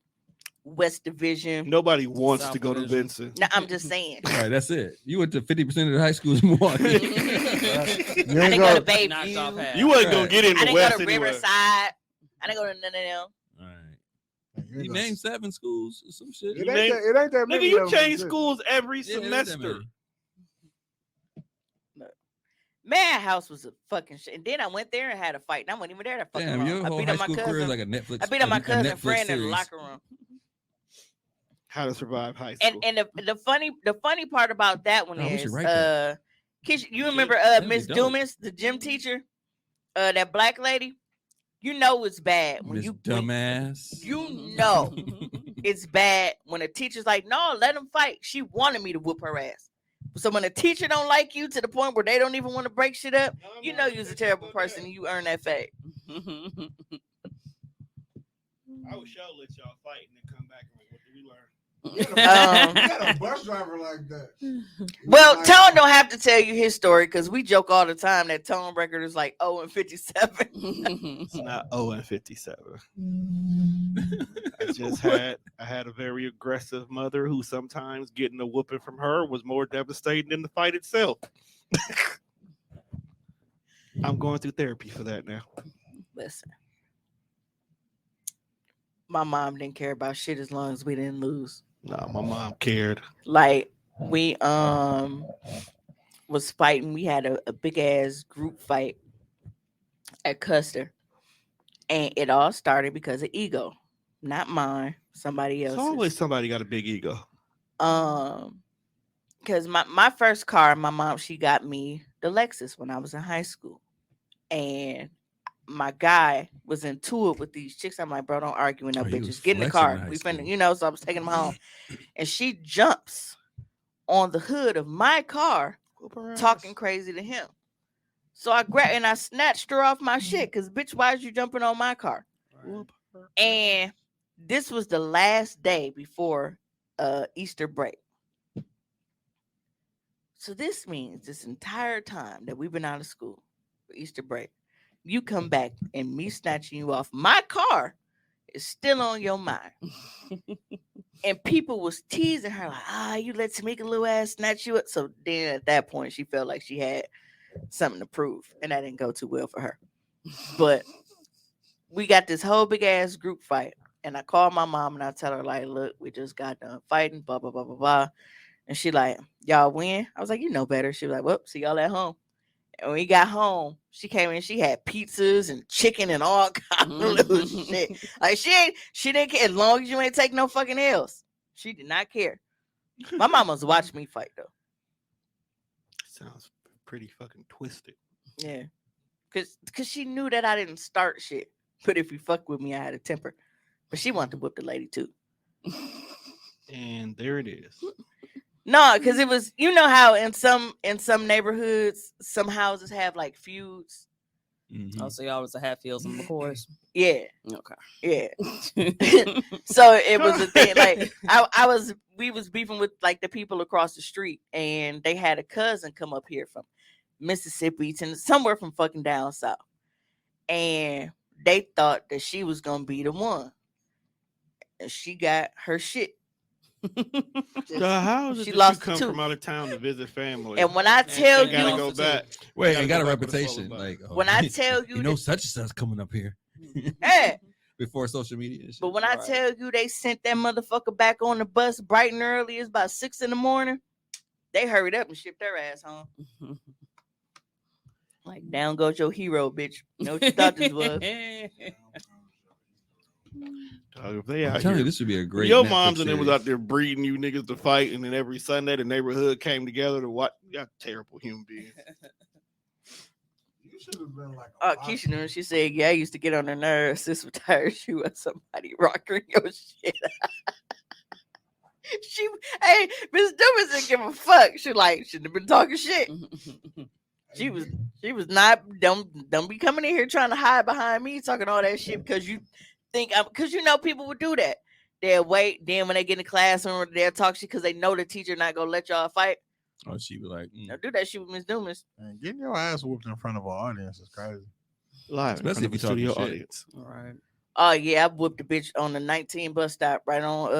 West Division. Nobody wants South to go to Division. Vincent. No, I'm just saying. All right, that's it. You went to 50% of the high schools in Milwaukee. I didn't go to Bayview. You wasn't gonna get in I the didn't West go to anyway. Riverside. I didn't go to none of them. All right. You named 7 schools or some shit. It ain't that many. Nigga, you of them, change shit. schools every Yeah, it ain't that semester. many. Man, house was a fucking shit. And then I went there and had a fight. And I wasn't even there that fucking Damn, long. your I whole beat high up my school career is cousin. like a Netflix. I beat up my a cousin Netflix friend in the series. locker room. How to survive high school. And the funny part about that one Oh, we should is write that. Kish, you remember That'd be Miss dope. Dumas, the gym teacher, that black lady? You know it's bad when Miss you dumbass. you know it's bad when a teacher's like, no, let them fight. She wanted me to whoop her ass. So when a teacher don't like you to the point where they don't even want to break shit up, you know you're a terrible person and you earn that fate. I would sure let y'all fight and then come back and like, what did we learn? You got a bus driver like that. Well, Like, Tone don't have to tell you his story because we joke all the time that Tone record is like 0-57. It's not 0-57. I had a very aggressive mother who sometimes getting a whooping from her was more devastating than the fight itself. I'm going through therapy for that now. Listen, my mom didn't care about shit as long as we didn't lose. No, my mom cared. Like we was fighting. We had a big ass group fight at Custer, and it all started because of ego, not mine, somebody It's else's. always somebody got a big ego. Because my first car, my mom, she got me the Lexus when I was in high school, and my guy was into it with these chicks. I'm like, bro, don't argue with no Oh, you was bitches. Get in the flexing car. in high We school. finna, so I was taking him home. And she jumps on the hood of my car, talking crazy to him. So I grabbed and I snatched her off my shit. Cause bitch, why is you jumping on my car? And this was the last day before Easter break. So this means this entire time that we've been out of school for Easter break, you come back and me snatching you off my car is still on your mind. And people was teasing her like, you let Tamika little ass snatch you up. So then at that point, she felt like she had something to prove. And that didn't go too well for her. But we got this whole big ass group fight. And I called my mom and I tell her, like, look, we just got done fighting, blah, blah, blah, blah, blah. And she like, y'all win? I was like, you know better. She was like, well, see y'all at home. And when we got home, she came in, she had pizzas and chicken and all kinds of little shit. Like she didn't care as long as you ain't take no fucking L's. She did not care. My mama's watched me fight though. Sounds pretty fucking twisted. Yeah. Cause she knew that I didn't start shit. But if you fuck with me, I had a temper. But she wanted to whip the lady too. And there it is. No, because it was, you know how in some neighborhoods, some houses have like feuds. Mhm. Oh, so y'all was the Hatfields and McCoys. Yeah. Okay. Yeah. So it was a thing. Like we was beefing with like the people across the street, and they had a cousin come up here from Mississippi to somewhere from fucking down south. And they thought that she was gonna be the one. And she got her shit. So how is it She that lost you come two. from out of town to visit family? And when I tell and gotta you, go back. Wait, Gotta I got a go back with a reputation. full Like, oh, when I tell you, you know, such and such coming up here hey, before social media. And shit. but when I tell you they sent that motherfucker back on the bus bright and early, it's about 6 a.m. They hurried up and shipped their ass home. Like, down goes your hero, bitch. You know what you thought this was? Dog, if they I'm out telling here, you, this would be a great. your Netflix moms and them was series. out there breeding you niggas to fight, and then every Sunday the neighborhood came together to watch. Y'all terrible human beings. You should have been like. Keisha knew. She said, "Yeah, I used to get on her nerves. Sis was tired. She was somebody rocking your shit." Hey, Miss Dumas didn't give a fuck. She shouldn't have been talking shit. She was not. Don't be coming in here trying to hide behind me talking all that shit because you think because you know people would do that. They'll wait. Then when they get in the classroom, they'll talk shit because they know the teacher not gonna let y'all fight. Oh, she was like, They'll do that shit with Miss Dumas. Man, getting your ass whooped in front of an audience is crazy. Live, Especially if in you front of a talking studio shit. audience. All right. Oh yeah, I whooped a bitch on the 19 bus stop, right on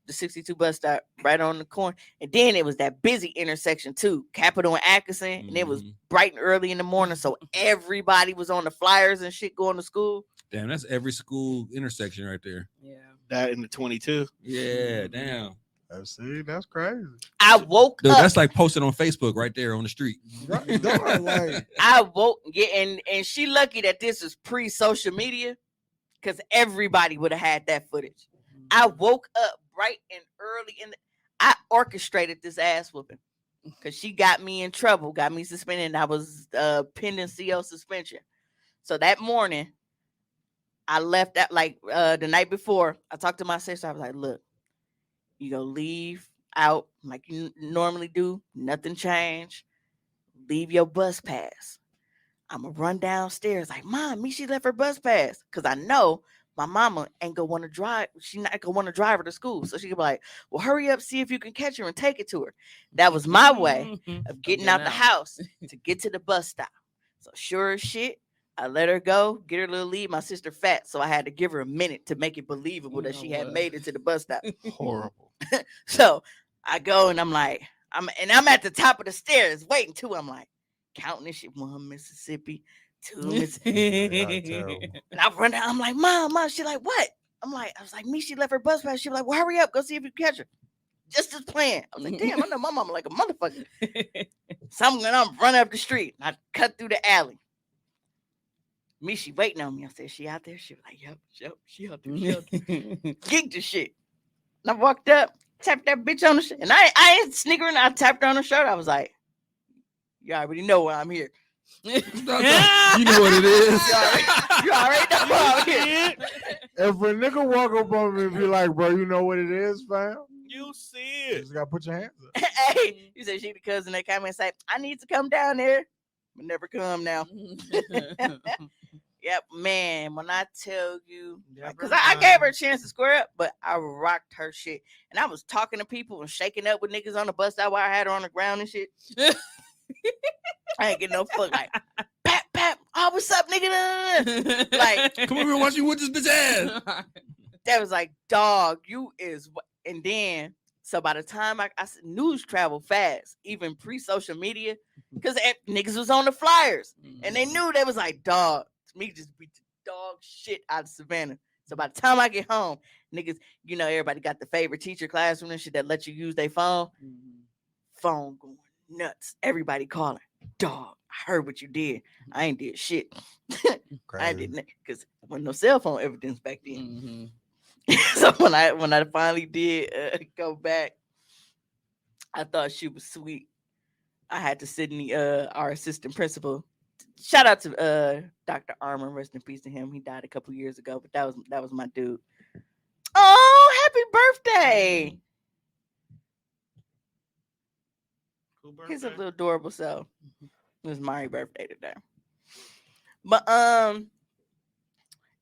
the 62 bus stop, right on the corner. And then it was that busy intersection too, Capitol and Atkinson, and it was bright and early in the morning, so everybody was on the flyers and shit going to school. damn, that's every school intersection right there. Yeah. That in the 22. Yeah, damn. See, that's crazy. I woke Dude, up. that's like posted on Facebook right there on the street. Right, dog, like, I woke, and she lucky that this is pre-social media, because everybody would have had that footage. I woke up bright and early, I orchestrated this ass whooping because she got me in trouble, got me suspended. And I was pending CO suspension. So that morning, I left at like the night before. I talked to my sister. I was like, "Look, you go leave out like you normally do. Nothing changed. Leave your bus pass. I'm gonna run downstairs like, Mom, she left her bus pass, because I know my mama ain't gonna want to drive. She not gonna want to drive her to school, so she could be like, well, hurry up, see if you can catch her and take it to her. That was my way of getting out the house to get to the bus stop. So sure as shit, I let her go, get her little lead. My sister fat, so I had to give her a minute to make it believable that she had made it to the bus stop. Horrible. So I go and I'm like, I'm at the top of the stairs waiting too. I'm like counting this shit. 1 Mississippi, 2 Mississippi. And I run down. I'm like, Mom. She like, what? I was like, she left her bus pass. She was like, well, hurry up, go see if you can catch her. Just as planned. I was like, damn, I know my mama like a motherfucker. So I'm running up the street. And I cut through the alley. She waiting on me. I said, she out there? She was like, yep, she out there. She out there. Geeked the shit. And I walked up, tapped that bitch on the shit. And I ain't snickering. I tapped her on the shirt. I was like, you already know why I'm here. You know what it is. You already know why I'm here. if a nigga walk up on me and be like, bro, you know what it is, fam? You see You it. just gotta put your hands up. Hey, you said she the cousin that came and say, I need to come down there. But never come now. Yep, man. When I tell you, because I gave her a chance to square up, but I rocked her shit. And I was talking to people and shaking up with niggas on the bus stop while I had her on the ground and shit. I ain't getting no fuck. Like, pap. Oh, what's up, nigga? Like, Come over and watch you with this bitch ass. that was like, dog, you is. And then, so by the time I said news travel fast, even pre-social media, because niggas was on the flyers. And they knew they was like, dog, me just beat the dog shit out of Savannah. So by the time I get home, niggas, everybody got the favorite teacher classroom and shit that let you use their phone. Phone going nuts. Everybody calling. Dog, I heard what you did. I ain't did shit. I didn't, because there wasn't no cell phone evidence back then. So when I finally did go back, I thought she was sweet. I had to sit in our assistant principal. Shout out to Dr. Armour, rest in peace to him. He died a couple years ago, but that was my dude. Oh, happy birthday! He's a little adorable self. It was my birthday today. But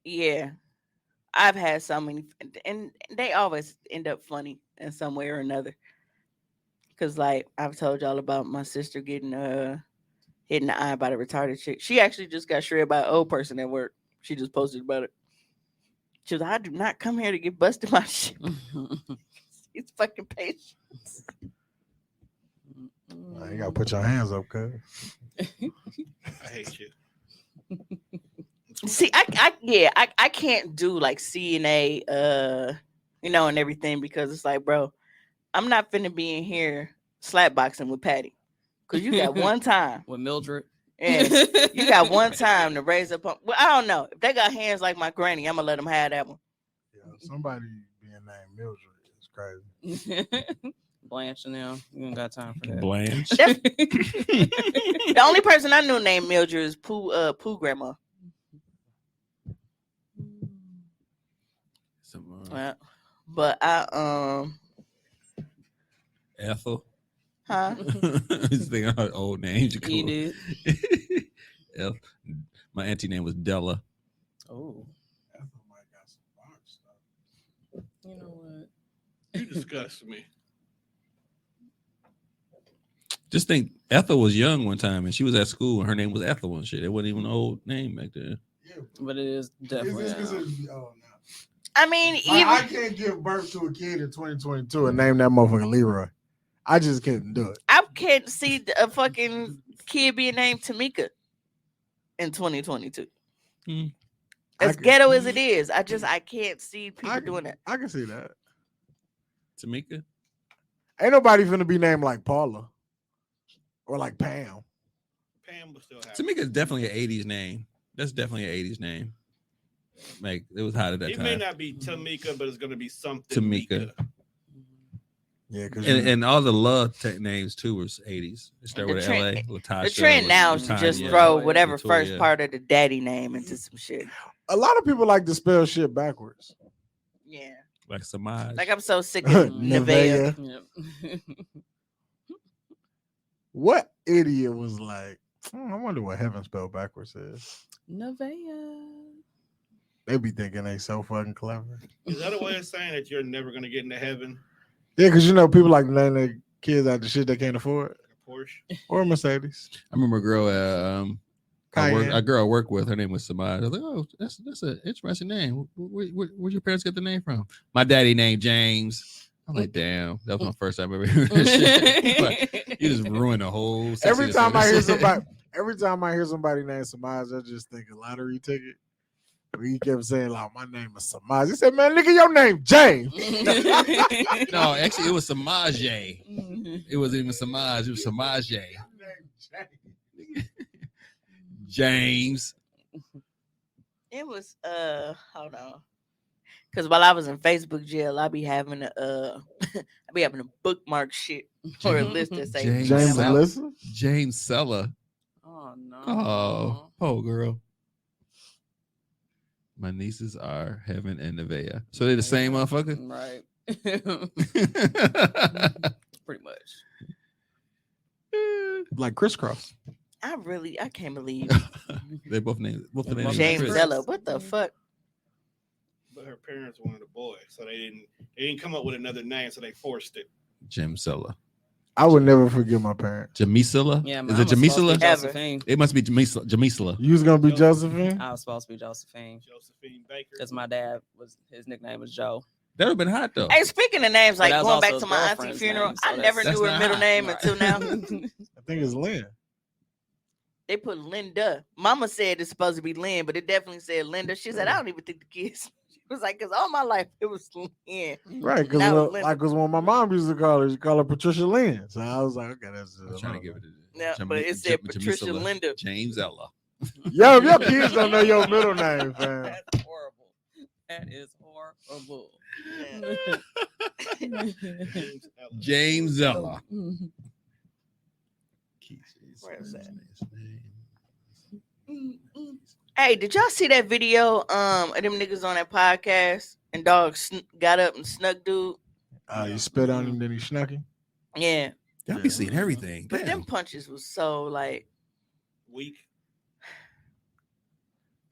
yeah, I've had so many, and they always end up funny in some way or another. Cause like I've told y'all about my sister getting hit in the eye by the retarded chick. She actually just got shredded by an old person at work. She just posted about it. She was like, I do not come here to get busted my shit. It's fucking patience. You gotta put your hands up, cuz. I hate you. See, I can't do like CNA, and everything, because it's like, bro, I'm not finna be in here slapboxing with Patty, because you got one time with Mildred, and you got one time to raise up. Well, I don't know if they got hands like my granny. I'm gonna let them have that one. Yeah, somebody being named Mildred is crazy. Blanche now, you ain't got time for that. Blanche. The only person I knew named Mildred is Pooh grandma. But I Ethel. Huh? He's thinking of old names. He did. My auntie name was Della. Oh. Ethel might got some box stuff. You know what? You disgust me. Just think, Ethel was young one time, and she was at school, and her name was Ethel and shit. It wasn't even an old name back then. Yeah, But it is definitely. no. I mean, I can't give birth to a kid in 2022 and name that motherfucker Leroy. I just couldn't do it. I can't see a fucking kid being named Tamika in 2022. As ghetto as it is, I can't see people doing that. I can see that. Tamika? Ain't nobody finna be named like Paula or like Pam. Pam will still have. Tamika's definitely an 80s name. That's definitely an 80s name. Like it was hot at that It time. may not be Tamika, but it's gonna be something. Tamika. Yeah, because And all the love tech names too was 80s. They start The with trend- LA. Latasha, The trend now is to just Latanya, throw whatever Latoya. first part of the daddy name into some shit. a lot of people like to spell shit backwards. Yeah. like Samaj. Like I'm so sick of Nevaeh. Nevaeh. What idiot was like, I wonder what heaven spelled backwards is. Nevaeh. They be thinking they so fucking clever. Is that a way of saying that you're never gonna get into heaven? Yeah, because people like to name their kids out the shit they can't afford. A Porsche. Or a Mercedes. I remember a girl Cayenne. a girl I worked with. Her name was Samaj. I was like, oh, that's an interesting name. Where'd your parents get the name from? My daddy named James. I'm like, damn, that was my first time ever hearing that shit. Like, you just ruined the whole. Every sexiness time of I hear this shit. somebody named Samaj, I just think a lottery ticket. He kept saying, like, my name is Samaj. He said, man, nigga, your name James. No, actually, it was Samaje. It wasn't even Samaj. It was Samaje. James. It was hold on. Cause while I was in Facebook jail, I be having a bookmark shit or a list that say James James Sella. Alyssa? James Sella. Oh no. Oh, poor girl. My nieces are Heaven and Nevaeh. So they're the same motherfucker? Right. Pretty much. Like crisscross. I can't believe They both named both the names. James Chris. Ella. What the fuck? But her parents wanted a boy, so they didn't come up with another name, so they forced it. Jim Sella. I would never forget my parents. Jamisilla? Yeah, Is it Jamisilla? Ever. Josephine. It must be Jamisilla. You was gonna be Josephine? I was supposed to be Josephine Josephine Baker. because my dad his nickname was Joe. That would have been hot though. Hey, speaking of names, But like that was going back also to my auntie girlfriend's funeral, name, so I never that's knew her not middle hot. name Right. until now. I think it's Lynn. They put Linda. Mama said it's supposed to be Lynn, but it definitely said Linda. She said, I don't even think the kids. She was like, because all my life it was Lynn. Right, Now because Linda. when my mom used to call her, she called her Patricia Lynn. So I was like, okay, that's I was trying to give it a Yeah, but it said Patricia Jamisilla. Linda. James Ella. Yo, if your kids don't know your middle name, fam. That's horrible. That is horrible. James Ella. James Ella. Where is that? Hey, did y'all see that video of them niggas on that podcast and dog got up and snuck dude? You spit on him, then he snuck him. Yeah, Y'all be seeing everything. but Damn. them punches was so like Weak.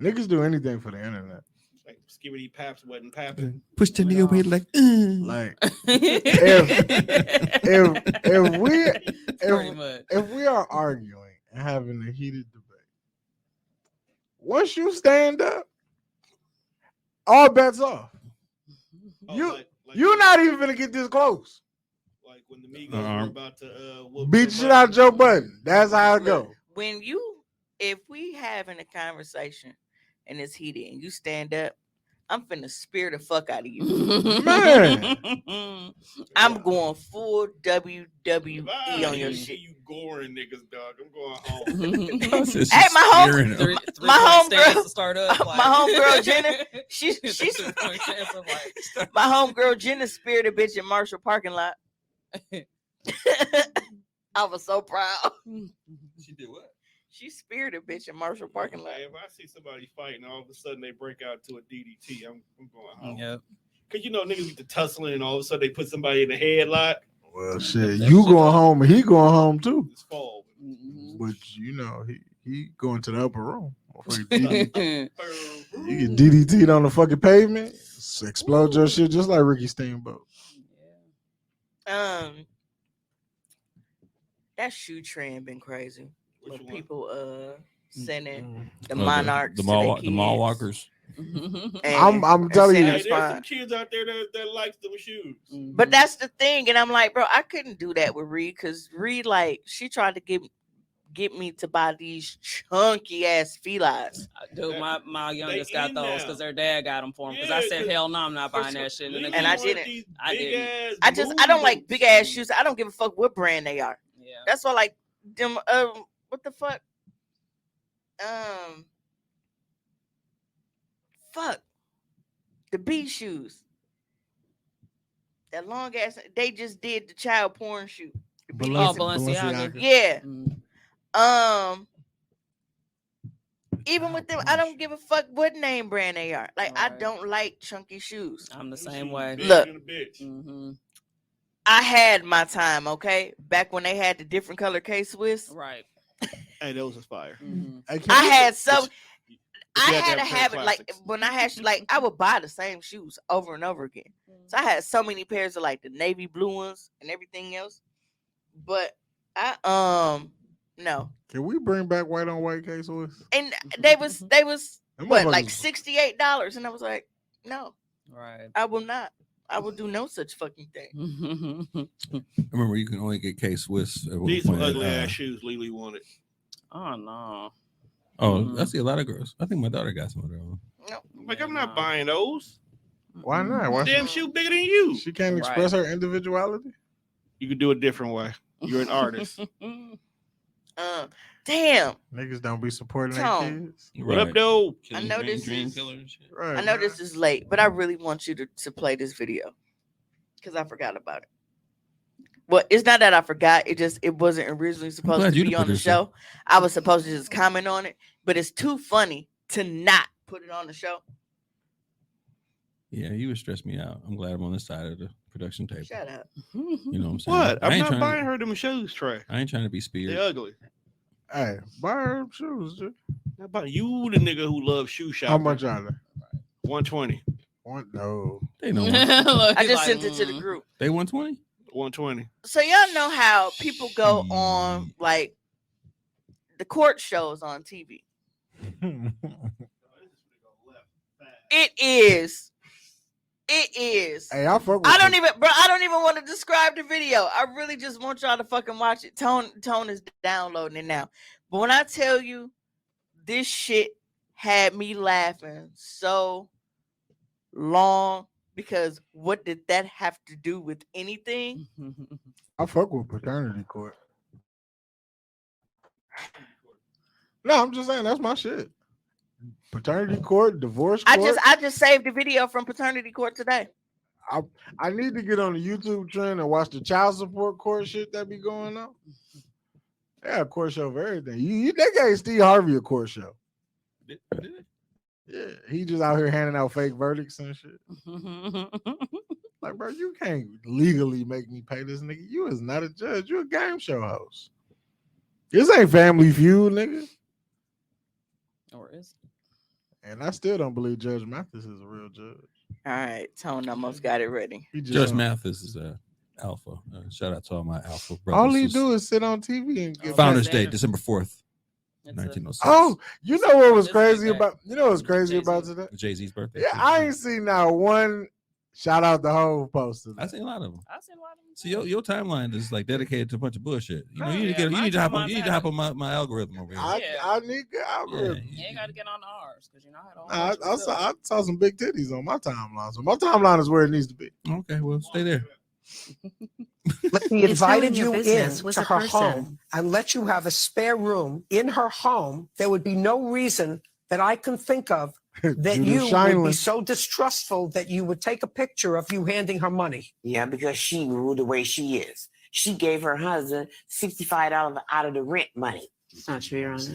Niggas do anything for the internet. Like Skibbity Paps wasn't papping. Push the nigga away like. Like Pretty much. if we are arguing and having a heated debate, once you stand up, all bets off. Oh, You- like You're not even gonna get this close. like when the Migos were about to whoop Beat the Joe shit out of Budden. Joe Budden. That's how it go. if we having a conversation and it's heated and you stand up, I'm finna spear the fuck out of you. Man. I'm going full WWE If I on your see shit. you goring niggas, dog. I'm going home. Hey, my home- Three My point homegirl- stance to start up. my homegirl Jenna, she's Three-point stance of like, my homegirl Jenna speared a bitch in Marshall parking lot. I was so proud. She did what? She speared a bitch in Marshall parking lot. Hey, if I see somebody fighting, all of a sudden they break out to a DDT, I'm going home. yeah. Cause you know niggas get to tussling, and all of a sudden they put somebody in the headlock. Well, shit, you going home and he going home too. It's fall. But you know, he going to the upper room. You Yeah. get DDT'd on the fucking pavement, explode your shit just like Ricky Steamboat. That shoe trend been crazy. Which But one? people sending the Oh, monarchs the to mall, their the kids. mall walkers. I'm telling you. Hey, It's there's fine. some kids out there that like them shoes. But that's the thing, and I'm like, bro, I couldn't do that with Reed because Reed, like, she tried to get me to buy these chunky ass felines. Dude, my youngest they got in those now. because their dad got them for him. Because I Yeah, said, 'cause hell no, I'm not For buying some- that shit. And I didn't. I didn't. I don't like big ass shoes. I don't give a fuck what brand they are. Yeah. That's why, like them. What the fuck? Fuck. The B shoes. That long ass. They just did the child porn shoe. The BDSM. Balenciaga. Yeah. Mm. Even with them, I don't give a fuck what name brand they are. Like, I Right. don't like chunky shoes. I'm the same way. Look. Mm-hmm. I had my time, okay? Back when they had the different color K-Swiss. Right. Hey, those was fire. Mm-hmm. I had some. You I had to had a have pair of habit, like classics. when I had like I would buy the same shoes over and over again. So I had so many pairs of like the navy blue ones and everything else. But I no. Can we bring back white on white K-Swiss? And they was Them what, like motherfuckers- $68, and I was like, no, Right. I will not. I will do no such fucking thing. I remember you can only get K-Swiss. At one These some point, ugly ass shoes Lily wanted. Oh no. Oh, I see a lot of girls. I think my daughter got some of those. No. Like, I'm not buying those. Why not? Why Damn shoe bigger than you. she can't Right. express her individuality? You can do it a different way. You're an artist. Damn. Niggas don't be supporting their Tone. kids. What up, though? I know this is- killer and shit. Right. I know man. this is late, but I really want you to play this video because I forgot about it. Well, it's not that I forgot. It wasn't originally supposed glad to you be the on the producer. show. I was supposed to just comment on it, but it's too funny to not put it on the show. Yeah, you would stress me out. I'm glad I'm on this side of the production table. Shut up. You know what I'm saying? What? I I'm ain't not trying buying to, her them shoes, Trey. I ain't trying to be They speared. ugly. Hey, buy her shoes, dude. How about you, the nigga who loves shoe shopping? How much are they? 120. No. They know. I just sent it to the group. They 120. 120. So y'all know how people go on like the court shows on TV. It is. Hey, I fuck with I don't you. even want to describe the video. I really just want y'all to fucking watch it. Tone is downloading it now. But when I tell you this shit had me laughing so long, because what did that have to do with anything? I fuck with paternity court. No, I'm just saying that's my shit. Paternity court, divorce court. I just saved the video from paternity court today. I need to get on the YouTube trend and watch the child support court shit that be going on. Yeah, a court show for everything. They gave Steve Harvey a court show. Yeah, he just out here handing out fake verdicts and shit. Like, bro, you can't legally make me pay this nigga. You is not a judge. You a game show host. This ain't Family Feud, nigga. Or is And I still don't believe Judge Mathis is a real judge. All right, Tone almost got it ready. He just Judge Mathis is alpha. Shout out to all my alpha brothers. all he do is sit on TV and get Founders paid. Day, December 4th, it's 1906. Oh, you know what was This like crazy that. about? You know what's crazy Jay-Z. about today? Jay-Z's birthday. Yeah, I ain't seen now one shout out the whole poster. I seen a lot of them. I seen a lot of them. See, your timeline is like dedicated to a bunch of bullshit. You know, you need to Yeah, get, you my need to hop on, timeline's you need to hop on my algorithm over here. I need good algorithm. You ain't got to get on ours because you know how to. I saw some big titties on my timeline, so my timeline is where it needs to be. Okay, well, stay there. He invited your you in business was to a her person. home and let you have a spare room in her home. There would be no reason that I can think of that Judith you would be Shineland. so distrustful that you would take a picture of you handing her money. Yeah, because she grew the way she is. She gave her husband $65 out of the rent money. It's not true, Your Honor.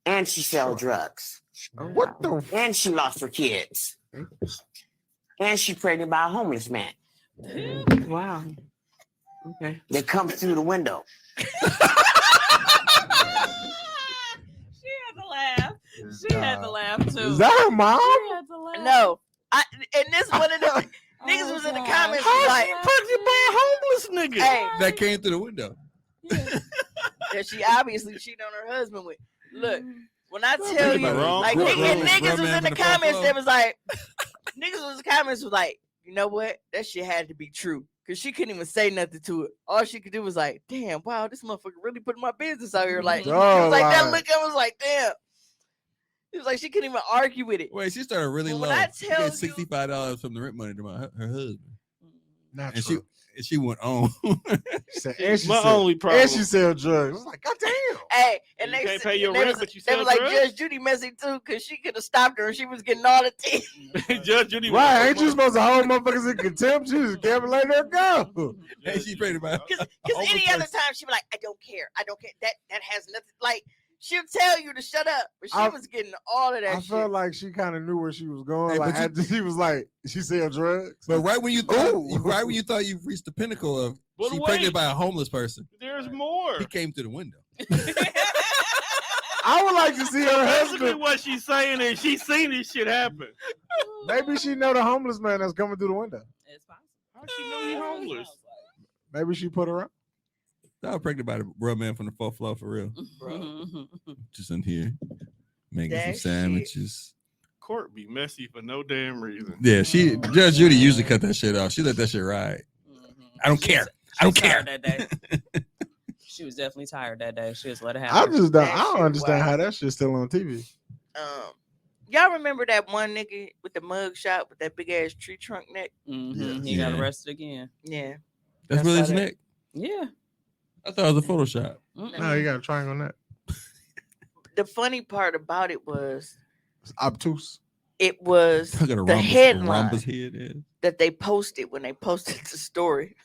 And she sell drugs. What the? And she lost her kids. And she pregnant by a homeless man. Wow. Okay. That comes through the window. She had to laugh. She had to laugh too. Is that her mom? She had to laugh. No, and this one of the niggas was in the comments was like, Pregnant by a homeless nigga. "Hey, That came through the window. that she obviously cheated on her husband with." Look, when I tell Am I you, wrong? like Grown- niggas grown was man in the from the comments Buffalo. that was like, niggas was in the comments was like, you know what? That shit had to be true Cause she couldn't even say nothing to it. All she could do was like, damn, wow, this motherfucker really putting my business out here. Like, it was like that look. I was like, damn. It was like she couldn't even argue with it. Wait, she started really low. When I She tell get $65 from the rent money to her husband. Not And true. she went on. Only problem. And she sell drugs. I was like, God damn. Hey, and You they can't said- pay your they rent, was- but you they sell was like drugs? Judge Judy messy too, because she could have stopped her and she was getting all the tea. Judge Judy. Right, ain't you supposed to hold motherfuckers in contempt? You just can't let her go. And she prayed about Because any other time she'd be like, I don't care. I don't care. That has nothing. Like, she'll tell you to shut up. But she was getting all of that I shit. felt like she kind of knew where she was going. Hey, like but you- after she was like, she sell drugs. But right when you thought, Ooh. right when you thought you've reached the pinnacle of But she wait. pregnant by a homeless person, There's more. he came through the window. I would like to see her Basically, husband. what she's saying is she's seen this shit happen. Maybe she know the homeless man that's coming through the window. It's possible. How she know he homeless? Maybe she put her up. I was pregnant by the real man from the fourth floor for real. Just in here making That some shit. sandwiches. Court be messy for no damn reason. Yeah, Judge Judy usually cut that shit off. She let that shit ride. I don't care. I don't care. That day. She was definitely tired that day. She just let it I happen. just don't. That I don't shit understand wild. how that shit's still on TV. Y'all remember that one nigga with the mug shot with that big ass tree trunk neck? He got Yeah. arrested again. Yeah. That's really his neck. Yeah. I thought it was a Photoshop. No, you got a triangle on that. The funny part about it was It's obtuse. it was I got a the rhombus headline head. Yeah. that they posted when they posted the story.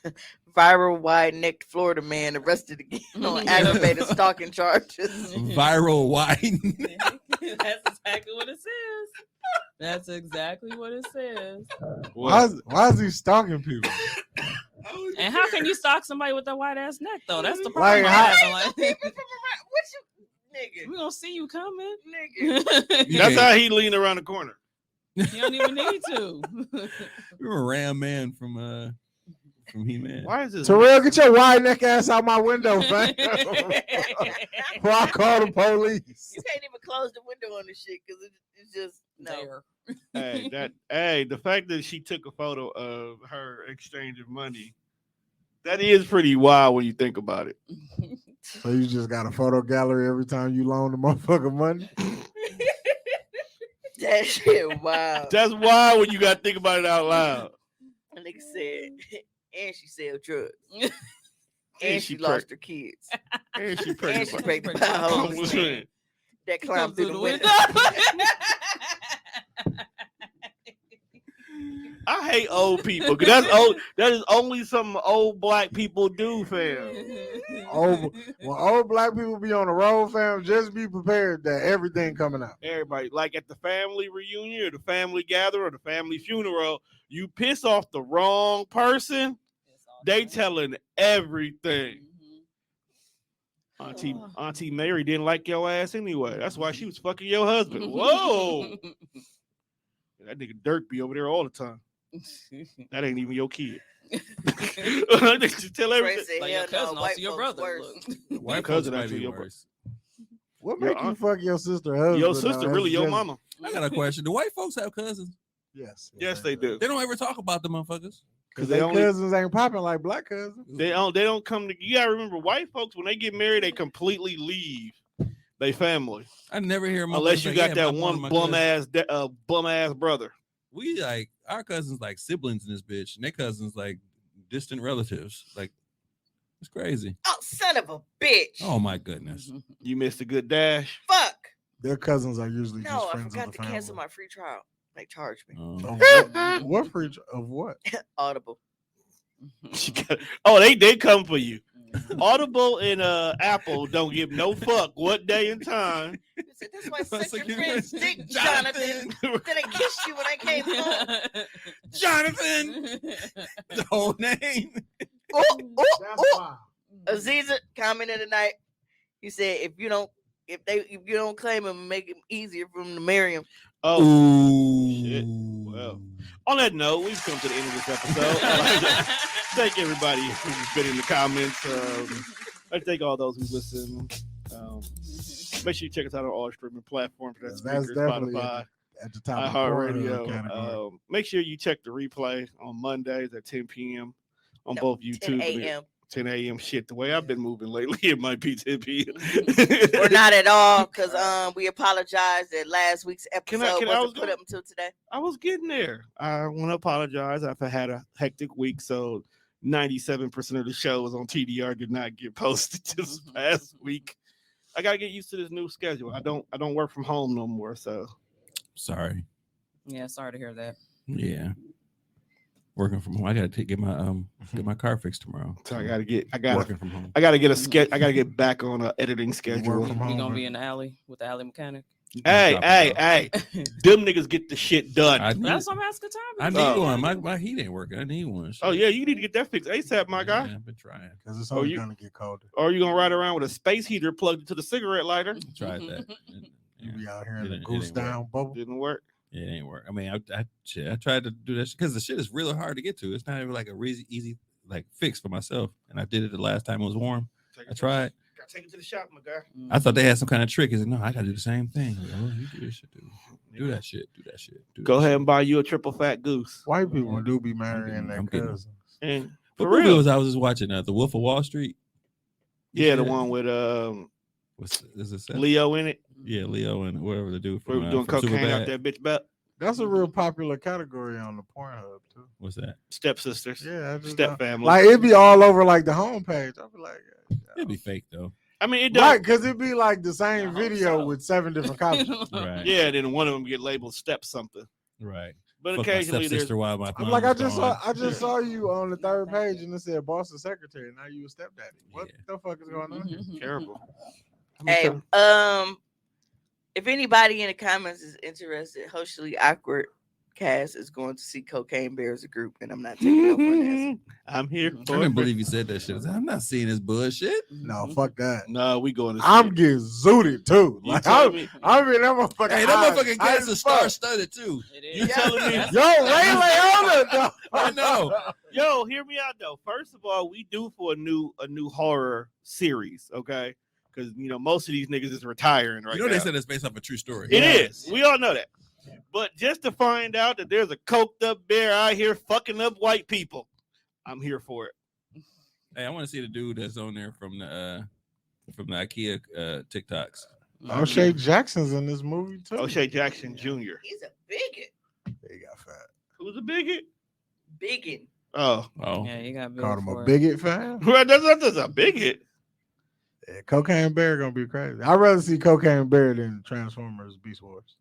Viral wide-necked Florida man arrested again on aggravated stalking charges. Viral wide. That's exactly what it says. That's exactly what it says. Why is he stalking people? And how can you stalk somebody with a white ass neck though? That's the problem. Like, I'm how- having, like, What you, nigga? we gonna see you coming. Nigga. That's how he leaned around the corner. You don't even need to. You're a Ram Man from He-Man. Why is this? Terrell, get your wide neck ass out my window, fam. Before I call the police. You can't even close the window on this shit because it's just no. The fact that she took a photo of her exchanging money, that is pretty wild when you think about it. So you just got a photo gallery every time you loan the motherfucker money? That shit wow. That's wild when you got to think about it out loud. A nigga said, and she sell drugs. And And she she lost her kids. And she And pregnant. she by- pregnant by a homeless man man. that climbed through the window. I hate old people because that's old. That is only something old black people do, fam. When old black people be on the road, fam, just be prepared that everything coming out. Everybody, like at the family reunion or the family gathering or the family funeral, you piss off the wrong person, they telling everything. Auntie Mary didn't like your ass anyway. That's why she was fucking your husband. Whoa. That nigga Dirk be over there all the time. That ain't even your kid. Just tell everything. Said, Like hell your cousin, no, also white your folks brother. worse. Look. White cousin folks might actually be your worse. What Your make you aunt- fuck your sister husband? Your sister though? really It's your just- mama. I got a question. Do white folks have cousins? Yes. Yes, they do. They don't ever talk about the motherfuckers. Because they their only- cousins ain't popping like black cousins. They don't come to. You gotta remember, white folks when they get married, they completely leave their family I never hear my unless you got that one bum ass. ass brother. We like our cousins like siblings in this bitch, and their cousins like distant relatives. Like it's crazy. Oh, son of a bitch. Oh my goodness. You missed a good dash. Fuck. Their cousins are usually No, just I friends forgot of to the cancel family. my free trial. They charged me. What free of what? Audible. They come for you. Audible and Apple don't give no fuck what day and time. He said, that's why That's such like your friend's dick, Jonathan. Then I kissed you when I came home. Jonathan. The whole name. Aziza commented tonight. He said, if you don't claim him, make it easier for him to marry him. Oh shit. Well, on that note, we've come to the end of this episode. Thank everybody who's been in the comments. I thank all those who listen. Make sure you check us out on all streaming platforms. That's Spreaker, definitely Spotify, at the top of the Pornhub iHeartRadio. category. Make sure you check the replay on Mondays at 10 p.m. on No, both 10 YouTube. a.m. 10 a.m. Shit, the way I've been moving lately, it might be 10 p.m. Or not at all, because we apologize that last week's episode I wasn't put up until today. I was getting there. I want to apologize. I've had a hectic week, so 97% of the shows on TDR did not get posted this past week. I gotta get used to this new schedule. I don't work from home no more, so Sorry. Yeah, sorry to hear that. Yeah. Working from home. I gotta get my car fixed tomorrow. so I gotta get Working from home. I gotta get a sketch. I gotta get back on an editing schedule. Work from You home, gonna man. be in the alley with the alley mechanic? Hey, them niggas get the shit done. That's what I'm asking I Tommy. need one. My heat ain't working. I need one. Oh yeah, you need to get that fixed ASAP, my guy. Yeah, I've been trying. Because it's Oh, only you- gonna get colder. Or you gonna ride around with a space heater plugged into the cigarette lighter? Tried that. You be out here in It the ain't- it goose ain't work. down bubble. Didn't work. It ain't work. I mean, I tried to do that because the shit is really hard to get to. It's not even like a really easy like fix for myself. And I did it the last time it was warm. I tried. Gotta take it to the shop, my guy. I thought they had some kind of trick. Is no, I gotta do the same thing. Like, oh, you do this shit, dude. Do that shit. Do that shit. Do Go that ahead and buy you a triple fat goose. White people do be marrying getting- their I'm getting- cousins. And What for movie real, was I was just watching? The Wolf of Wall Street. You yeah, see the that? one with Is it Seth? Leo in it. Yeah, Leo and whatever the dude We were from, doing from cocaine out Superbad. that bitch butt. That's a real popular category on the Pornhub too. What's that? Stepsisters. Yeah, I just Step don't- family. like it'd be all over like the homepage. I'd be like, It'd be fake though. I mean, it right, does. because it'd be like the same I hope video so. with 7 different copies. Right. Yeah, then one of them get labeled step something. Right. But Fuck my occasionally there's stepsister while my I'm thumb like, I was just gone. saw you on the 3rd page and it said boss and secretary. Now you a stepdaddy. What Yeah. the fuck is going on here? terrible. Hey, if anybody in the comments is interested, Socially Awkward Cast is going to see Cocaine Bear as a group, and I'm not taking up on this. I'm here. I For didn't it. believe you said that shit. I said, I'm not seeing this bullshit. No, fuck that. No, we going to. See I'm it. getting zooted too. You Like, telling me? I mean, that motherfucker. Hey, that motherfucking gas is star studded too. It You is. telling me? Yo, Ray Leona, though. I know. Yo, hear me out though. First of all, we do for a new horror series, okay? Because most of these niggas is retiring right You know now. they said it's based off a true story. It is. We all know that. But just to find out that there's a coked up bear out here fucking up white people, I'm here for it. Hey, I want to see the dude that's on there from the IKEA TikToks. O'Shea Jackson's in this movie too. O'Shea Jackson Jr. He's a bigot. He got fat. Who's a bigot? Biggin. Oh, Oh, Yeah, you got Called him for a it. bigot fan. well, that's a bigot. Yeah, Cocaine Bear gonna be crazy. I'd rather see Cocaine Bear than Transformers Beast Wars.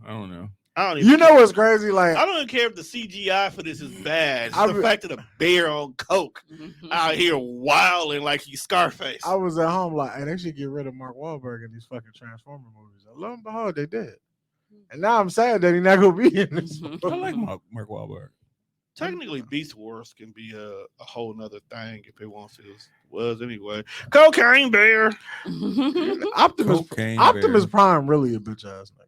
I don't know. I don't even. You know what's crazy? Like I don't even care if the CGI for this is bad. It's I the re- fact that a bear on coke out here wilding like he's Scarface. I was at home like, hey, they should get rid of Mark Wahlberg in these fucking Transformer movies. And lo and behold, they did. And now I'm sad that he's not gonna be in this. I like Mark Wahlberg. Technically, Beast Wars can be a whole nother thing if it wants to. Was anyway. Cocaine Bear. Optimus Cocaine Optimus Bear. Prime really a bitch ass nigga.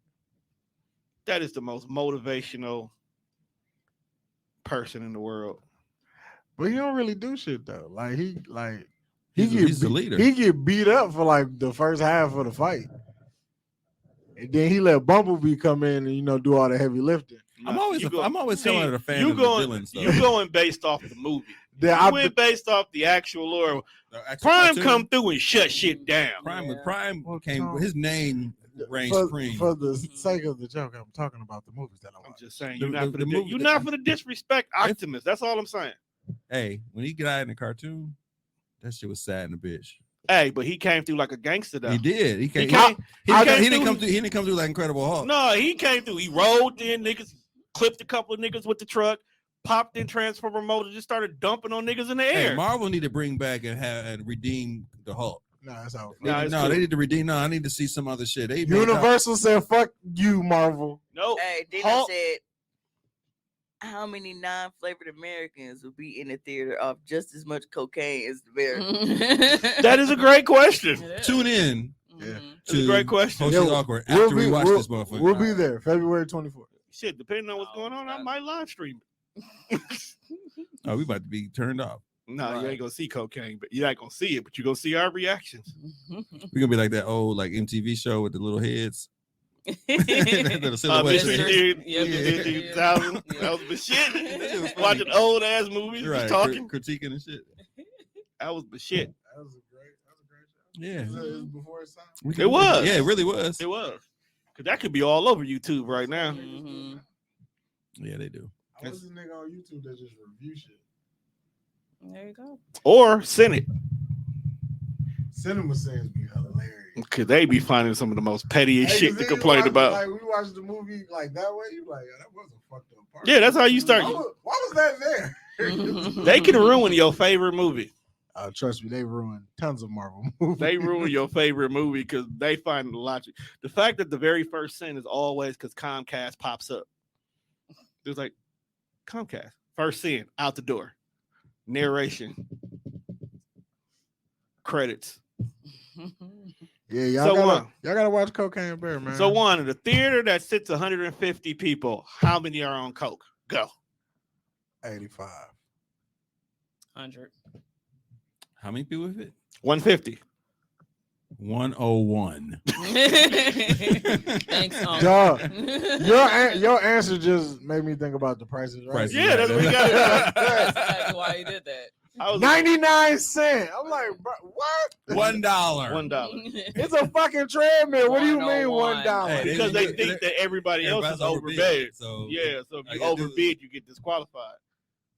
That is the most motivational person in the world. But he don't really do shit though. Like he He's the leader. He get beat up for like the first half of the fight. And then he let Bumblebee come in and do all the heavy lifting. I'm always See, telling the fan you of the going, villains. Though. you going based off the movie. Then You I- went based off the actual lore. The actual Prime cartoon, come through and shut shit down. Prime Well, came. Tom, His name reigns for, supreme. for the sake of the joke, I'm talking about the movies that I I'm watch. just saying The- you're not the- for the the, movie you're that- not for the disrespect Optimus. That's all I'm saying. Hey, when he got out in the cartoon, that shit was sad in a bitch. Hey, but he came through like a gangster though. He did. He came. came- He came didn't through- come through. He didn't come through like Incredible Hulk. No, he came through. He rolled in niggas, clipped a couple of niggas with the truck, popped in Transformer mode, and just started dumping on niggas in the Hey, air. Marvel need to bring back and redeem the Hulk. No, that's how. Nah, it's no, cool. they need to redeem. No, I need to see some other shit. They made Universal said, "Fuck you, Marvel." No, Hey, then Hulk- I said, how many non-flavored Americans will be in the theater off just as much cocaine as the bear? that is a great question. Tune in. Yeah. That's a great question. Hostess Yeah, Awkward after we watch this motherfucker. We'll be there February 24th. Shit, depending on what's going on, I might live stream it. Oh, we about to be turned off. No, you ain't gonna see cocaine, but you're not gonna see it, but you're gonna see our reactions. We're gonna be like that old like MTV show with the little heads. The silhouette. That was the shit. Watching old ass movies, Right, talking, critiquing and shit. that was the shit. That was a great show. Yeah, It was before its time. It was. Yeah, it really was. It was. Cause that could be all over YouTube right now. Mhm. Yeah, they do. I was this nigga on YouTube that just review shit. There you go. Or Senate. Cinema scenes be hilarious. Cause they be finding some of the most pettiest shit to complain about. Like we watched the movie like that way. You like, that was a fucked up part. Yeah, that's how you start. Why was that there? They can ruin your favorite movie. Trust me, they ruined tons of Marvel movies. They ruin your favorite movie because they find the logic. The fact that the very first sin is always because Comcast pops up. There's like Comcast, first sin, out the door. Narration. Credits. Yeah, y'all So gotta watch Cocaine Bear, man. So one, in the theater that sits 150 people, how many are on coke? Go. 85. 100. How many people with it? 150. 101. Thanks, Uncle. Duh. Your answer just made me think about the prices, right? Prices Yeah, that's what we got. That's exactly why he did that. 99 cents. I'm like, bro, what? $1. $1. It's a fucking treadmill. What do you mean $101? $1? Hey, Because they think that everybody else is overbid. So Yeah, so if you I gotta do overbid, you get disqualified.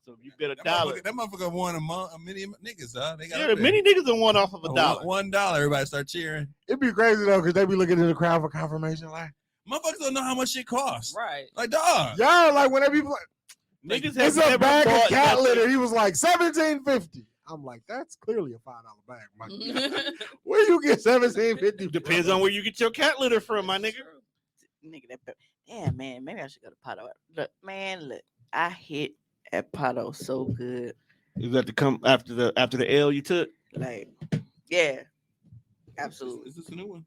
So if you bid $1. That motherfucker won a many niggas, huh? They got Yeah, many niggas done won off of $1. $1. Everybody start cheering. It'd be crazy though, because they be looking in the crowd for confirmation. Like, Motherfuckers don't know how much shit costs. Right. Like, dog. y'all, like when they be like, Niggas it's have a never bag bought of cat nothing. litter. He was like $17.50. I'm like, that's clearly a $5 bag. My nigga. Where you get $17.50? Depends on where you get your cat litter from, my nigga. Nigga, yeah, man, maybe I should go to Pato. Look, I hit at Pato so good. You got to come after the L you took. Like, yeah, absolutely. Is this a new one?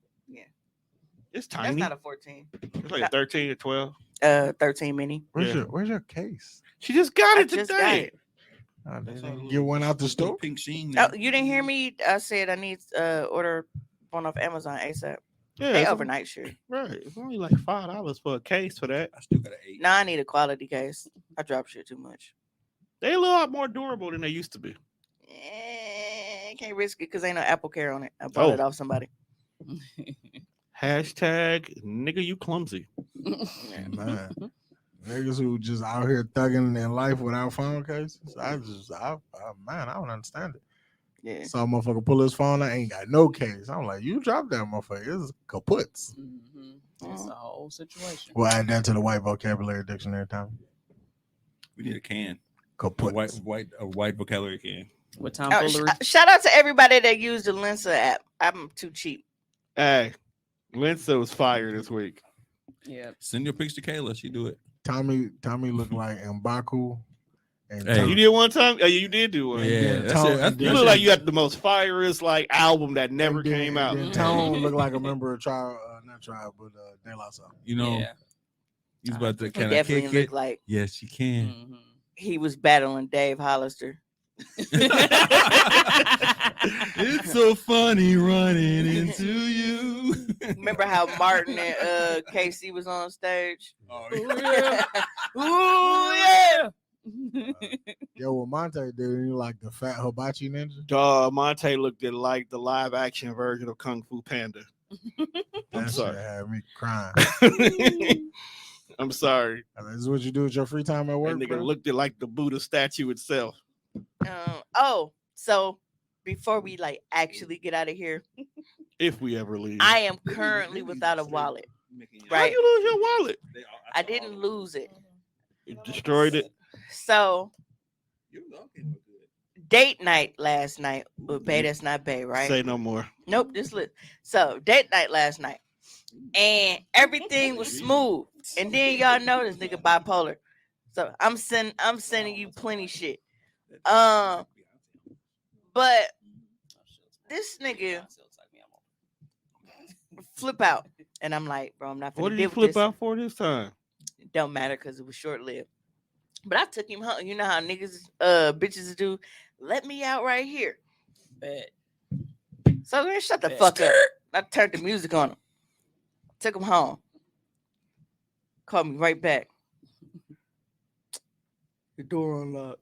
It's That's tiny. not a 14. It's like a 13 or 12. 13 mini. Where's your case? She just got I it just got today. it. Oh, they didn't get one out the store. Pink sheen. Oh, you didn't hear me? I said I need order one off Amazon ASAP. Yeah, They it's overnight shit. right. It's only like $5 for a case for that. I still got an 8. Nah, I need a quality case. I drop shit too much. They a lot more durable than they used to be. Can't risk it because ain't no Apple Care on it. I bought it off somebody. Hashtag nigga, you clumsy. Man, niggas who just out here thugging in life without phone cases. I don't understand it. Yeah. Saw a motherfucker pull his phone, I ain't got no case. I'm like, you dropped that motherfucker. It's kaputs. It's a whole situation. We'll add that to the white vocabulary dictionary, Tom. We need a can. Kaputs. A white vocabulary can. With tomfoolery. Shout out to everybody that used the Lensa app. I'm too cheap. Hey, Linsa was fired this week. Yeah. Send your pics to Kayla. She do it. Tommy looked like M'Baku. And Hey. You did one time? Oh, you did do one. Yeah, that's Tone- it. That's- You look like you got the most fierest like album that never and then- came out. and then Tone looked like a member of not Tribe, but De La Soul. You know, Yeah. he's about to He kind of definitely kick looked it. like Yes, you can. Mhm. he was battling Dave Hollister. It's so funny running into you. Remember how Martin and Casey was on stage? Oh, Ooh, yeah. Yo, what Monte did, he like the fat hibachi ninja. Dog, Monte looked at like the live action version of Kung Fu Panda. That sorry. shit had me crying. I'm sorry. This is what you do with your free time at That work, nigga bro? looked at like the Buddha statue itself. So before we like actually get out of here, If we ever leave. I am currently without a wallet. How Right. you lose your wallet? I didn't lose it. You destroyed it. So date night last night with Bay That's Not Bay, right? Say no more. Nope, just look. So date night last night. And everything was smooth. And then y'all know this nigga bipolar. So I'm sending you plenty shit. But this nigga flip out. And I'm like, bro, I'm not What finna did you deal with flip this. out for this time? It don't matter because it was short lived. But I took him home. You know how niggas, bitches do. Let me out right here. Bet. So man, shut the fuck up. I turned the music on him. Took him home. Called me right back. The door unlocked.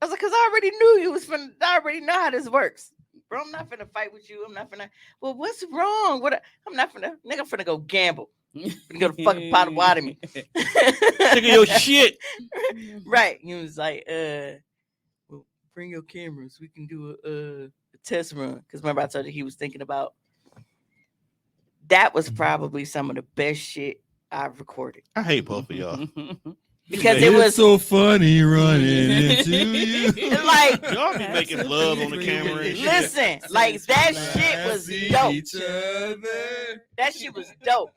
I was like, because I already knew you was finna. I already know how this works. Bro, I'm not finna fight with you. I'm not finna. Well, what's wrong? I'm not finna. Nigga, I'm finna go gamble. Finna go to fucking pot of water me. Nigga, your shit. Right. He was like, well, bring your cameras. We can do a test run. Because remember I told you he was thinking about. That was probably some of the best shit I've recorded. I hate both of y'all. Because it was so funny running into you. like Y'all be making love on the camera and shit. listen, like that shit was dope. That shit was dope.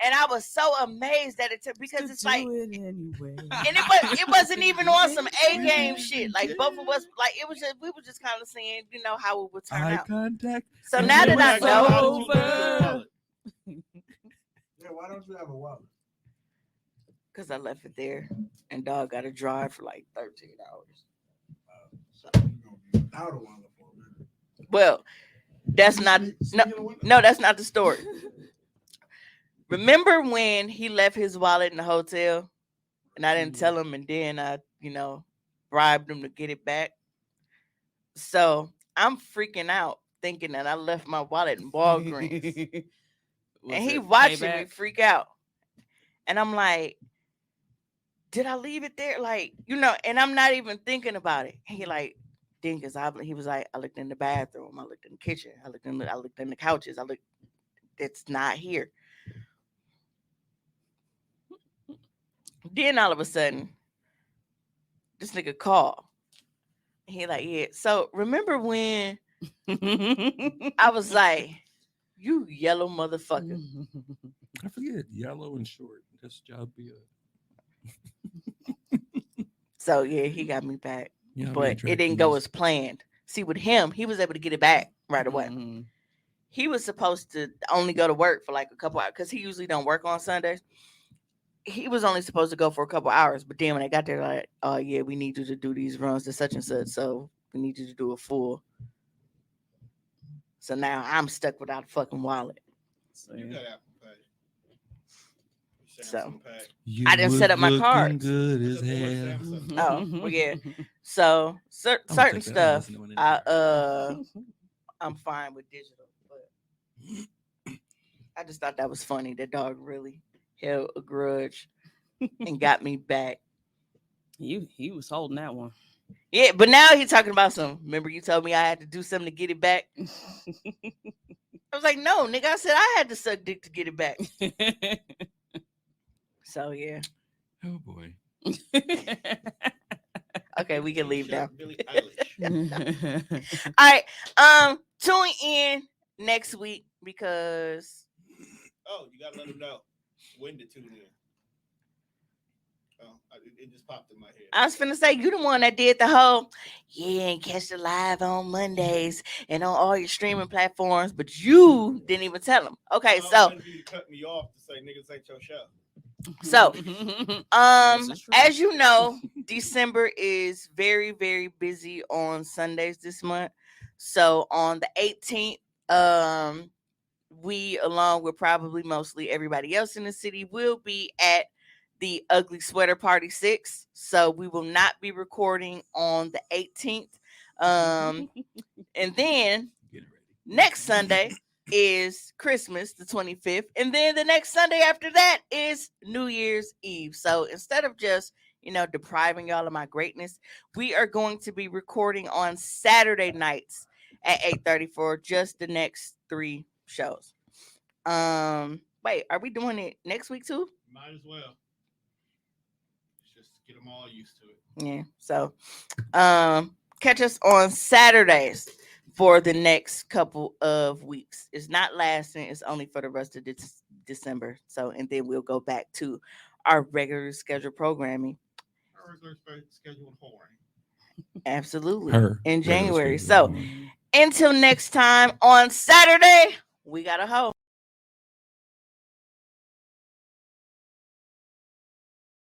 And I was so amazed at it because it's like anyway. and it wasn't even on some A game shit. Like both of us, like it was just we were just kind of seeing, you know, how it would turn Eye out. contact. So now that I know, over. Yeah, why don't you have a wallet? because I left it there, and dog got to drive for like 13 hours. So you're gonna be without a wallet for a minute. Well, that's not no, that's not the story. Remember when he left his wallet in the hotel, and I didn't tell him, and then I, bribed him to get it back. So I'm freaking out, thinking that I left my wallet in Walgreens, and he watching me freak out, and I'm like, did I leave it there? Like, and I'm not even thinking about it. He like, Dingus, he was like, I looked in the bathroom, I looked in the kitchen, I looked in the couches, it's not here. Then all of a sudden, this nigga called. He like, yeah. So remember when I was like, you yellow motherfucker. I forget, yellow and short. That's job be So yeah, he got me back. Yeah, but it didn't go as planned. See, with him, he was able to get it back right away. Mm-hmm. He was supposed to only go to work for like a couple hours because he usually don't work on Sundays. He was only supposed to go for a couple hours, but then when I got there, like, oh yeah, we need you to do these runs to such and such, so we need you to do a full. So now I'm stuck without a fucking wallet. So I didn't set up my cards. Good as hell. Oh, well, yeah. So certain stuff, I'm fine with digital, but I just thought that was funny. That dog really held a grudge and got me back. He was holding that one. Yeah, but now he's talking about remember you told me I had to do something to get it back? I was like, no, nigga, I said I had to suck dick to get it back. So yeah. Oh boy. Okay, we can leave now. All right. Tune in next week because you gotta let them know when to tune in. Oh, it just popped in my head. I was finna say you the one that did the whole and catch the live on Mondays and on all your streaming platforms, but you didn't even tell them. Okay, so you cut me off to say niggas ain't your show. So, as you know, December is very, very busy on Sundays this month. So on the 18th, we, along with probably mostly everybody else in the city, will be at the Ugly Sweater Party 6. So we will not be recording on the 18th. And then next Sunday is Christmas, the 25th, and then the next Sunday after that is New Year's Eve. So instead of just depriving y'all of my greatness, we are going to be recording on Saturday nights at 8:30 for just the next 3 shows. Wait, are we doing it next week too? Might as well. Just get them all used to it. Yeah. So catch us on Saturdays for the next couple of weeks. It's not lasting. It's only for the rest of December. So, and then we'll go back to our regular scheduled programming. Our regular scheduled whoring. Absolutely. In January. So, until next time on Saturday, we got a hoe.